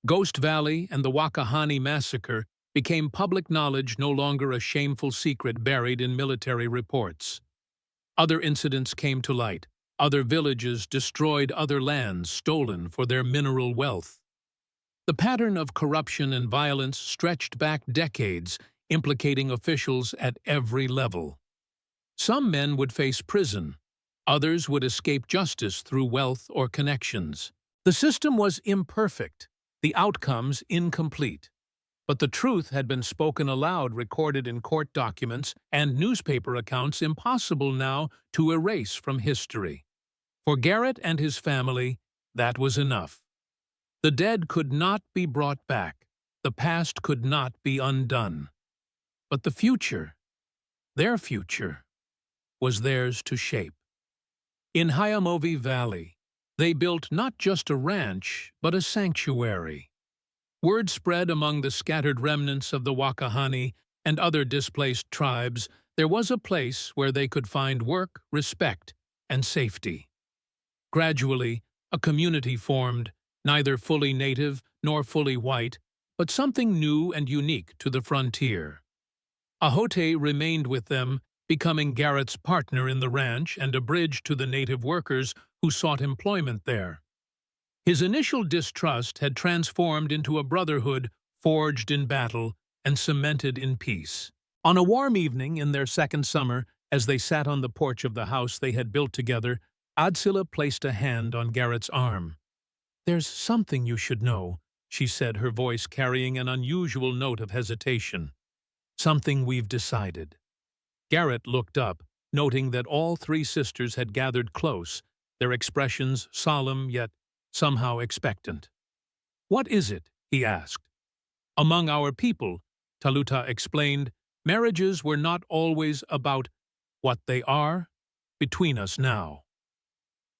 Ghost Valley and the Wakahani massacre became public knowledge, no longer a shameful secret buried in military reports. Other incidents came to light. Other villages destroyed, other lands stolen for their mineral wealth. The pattern of corruption and violence stretched back decades, implicating officials at every level. Some men would face prison. Others would escape justice through wealth or connections. The system was imperfect, the outcomes incomplete. But the truth had been spoken aloud, recorded in court documents and newspaper accounts, impossible now to erase from history. For Garrett and his family, that was enough. The dead could not be brought back. The past could not be undone. But the future, their future, was theirs to shape. In Hyamovi Valley, they built not just a ranch, but a sanctuary. Word spread among the scattered remnants of the Wakahani and other displaced tribes there was a place where they could find work, respect, and safety. Gradually, a community formed, neither fully native nor fully white, but something new and unique to the frontier. Ahote remained with them, becoming Garrett's partner in the ranch and a bridge to the native workers who sought employment there. His initial distrust had transformed into a brotherhood forged in battle and cemented in peace. On a warm evening in their second summer, as they sat on the porch of the house they had built together, Adsila placed a hand on Garrett's arm. "There's something you should know," she said, her voice carrying an unusual note of hesitation. "Something we've decided." Garrett looked up, noting that all three sisters had gathered close, their expressions solemn yet somehow expectant. "What is it?" he asked. "Among our people," Taluta explained, "marriages were not always about what they are between us now."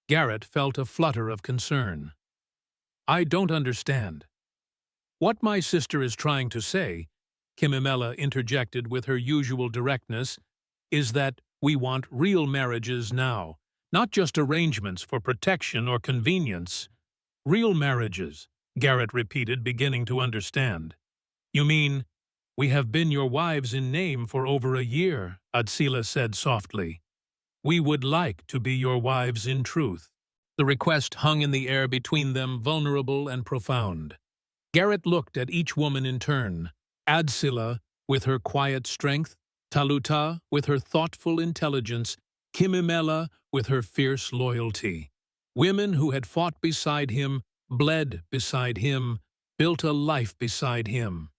Garrett felt a flutter of concern. "I don't understand." "What my sister is trying to say," Kimimela interjected with her usual directness, "is that we want real marriages now, not just arrangements for protection or convenience." "Real marriages," Garrett repeated, beginning to understand. "You mean, we have been your wives in name for over a year," Adsila said softly. "We would like to be your wives in truth." The request hung in the air between them, vulnerable and profound. Garrett looked at each woman in turn, Adsila with her quiet strength, Taluta with her thoughtful intelligence, Kimimela with her fierce loyalty. Women who had fought beside him, bled beside him, built a life beside him.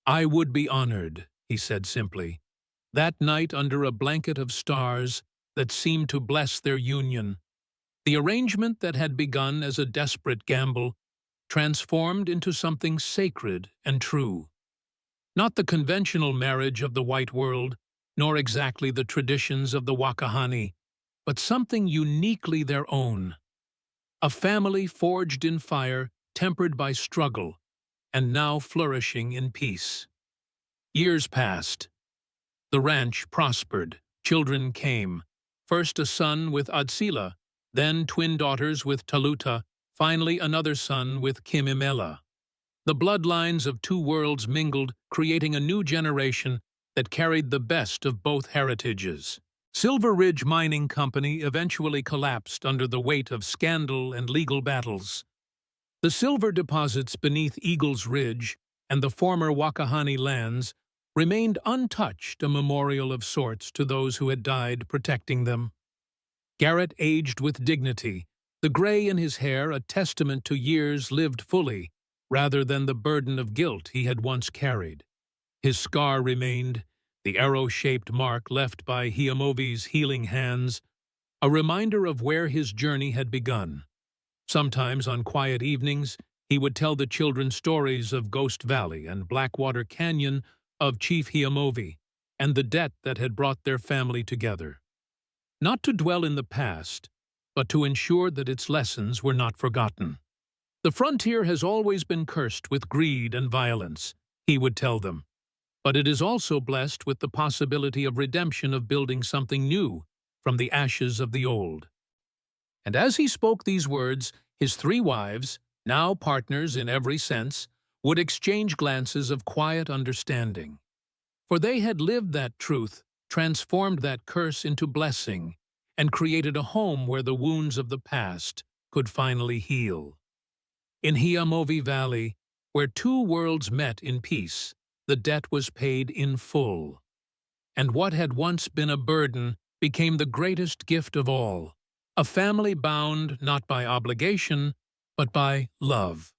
"I would be honored," he said simply. That night, under a blanket of stars that seemed to bless their union, the arrangement that had begun as a desperate gamble transformed into something sacred and true. Not the conventional marriage of the white world, nor exactly the traditions of the Wakahani, but something uniquely their own. A family forged in fire, tempered by struggle, and now flourishing in peace. Years passed. The ranch prospered. Children came. First a son with Adsila, then twin daughters with Taluta, finally another son with Kimimela. The bloodlines of two worlds mingled, creating a new generation that carried the best of both heritages. Silver Ridge Mining Company eventually collapsed under the weight of scandal and legal battles. The silver deposits beneath Eagles Ridge and the former Wakahani lands remained untouched, a memorial of sorts to those who had died protecting them. Garrett aged with dignity, the gray in his hair a testament to years lived fully, rather than the burden of guilt he had once carried. His scar remained, the arrow-shaped mark left by Hyamovi's healing hands, a reminder of where his journey had begun. Sometimes, on quiet evenings, he would tell the children stories of Ghost Valley and Blackwater Canyon, of Chief Hyamovi, and the debt that had brought their family together. Not to dwell in the past, but to ensure that its lessons were not forgotten. The frontier has always been cursed with greed and violence, he would tell them, but it is also blessed with the possibility of redemption, of building something new from the ashes of the old. And as he spoke these words, his three wives, now partners in every sense, would exchange glances of quiet understanding. For they had lived that truth, transformed that curse into blessing, and created a home where the wounds of the past could finally heal. In Hiamovi Valley, where two worlds met in peace, the debt was paid in full. And what had once been a burden became the greatest gift of all, a family bound not by obligation, but by love.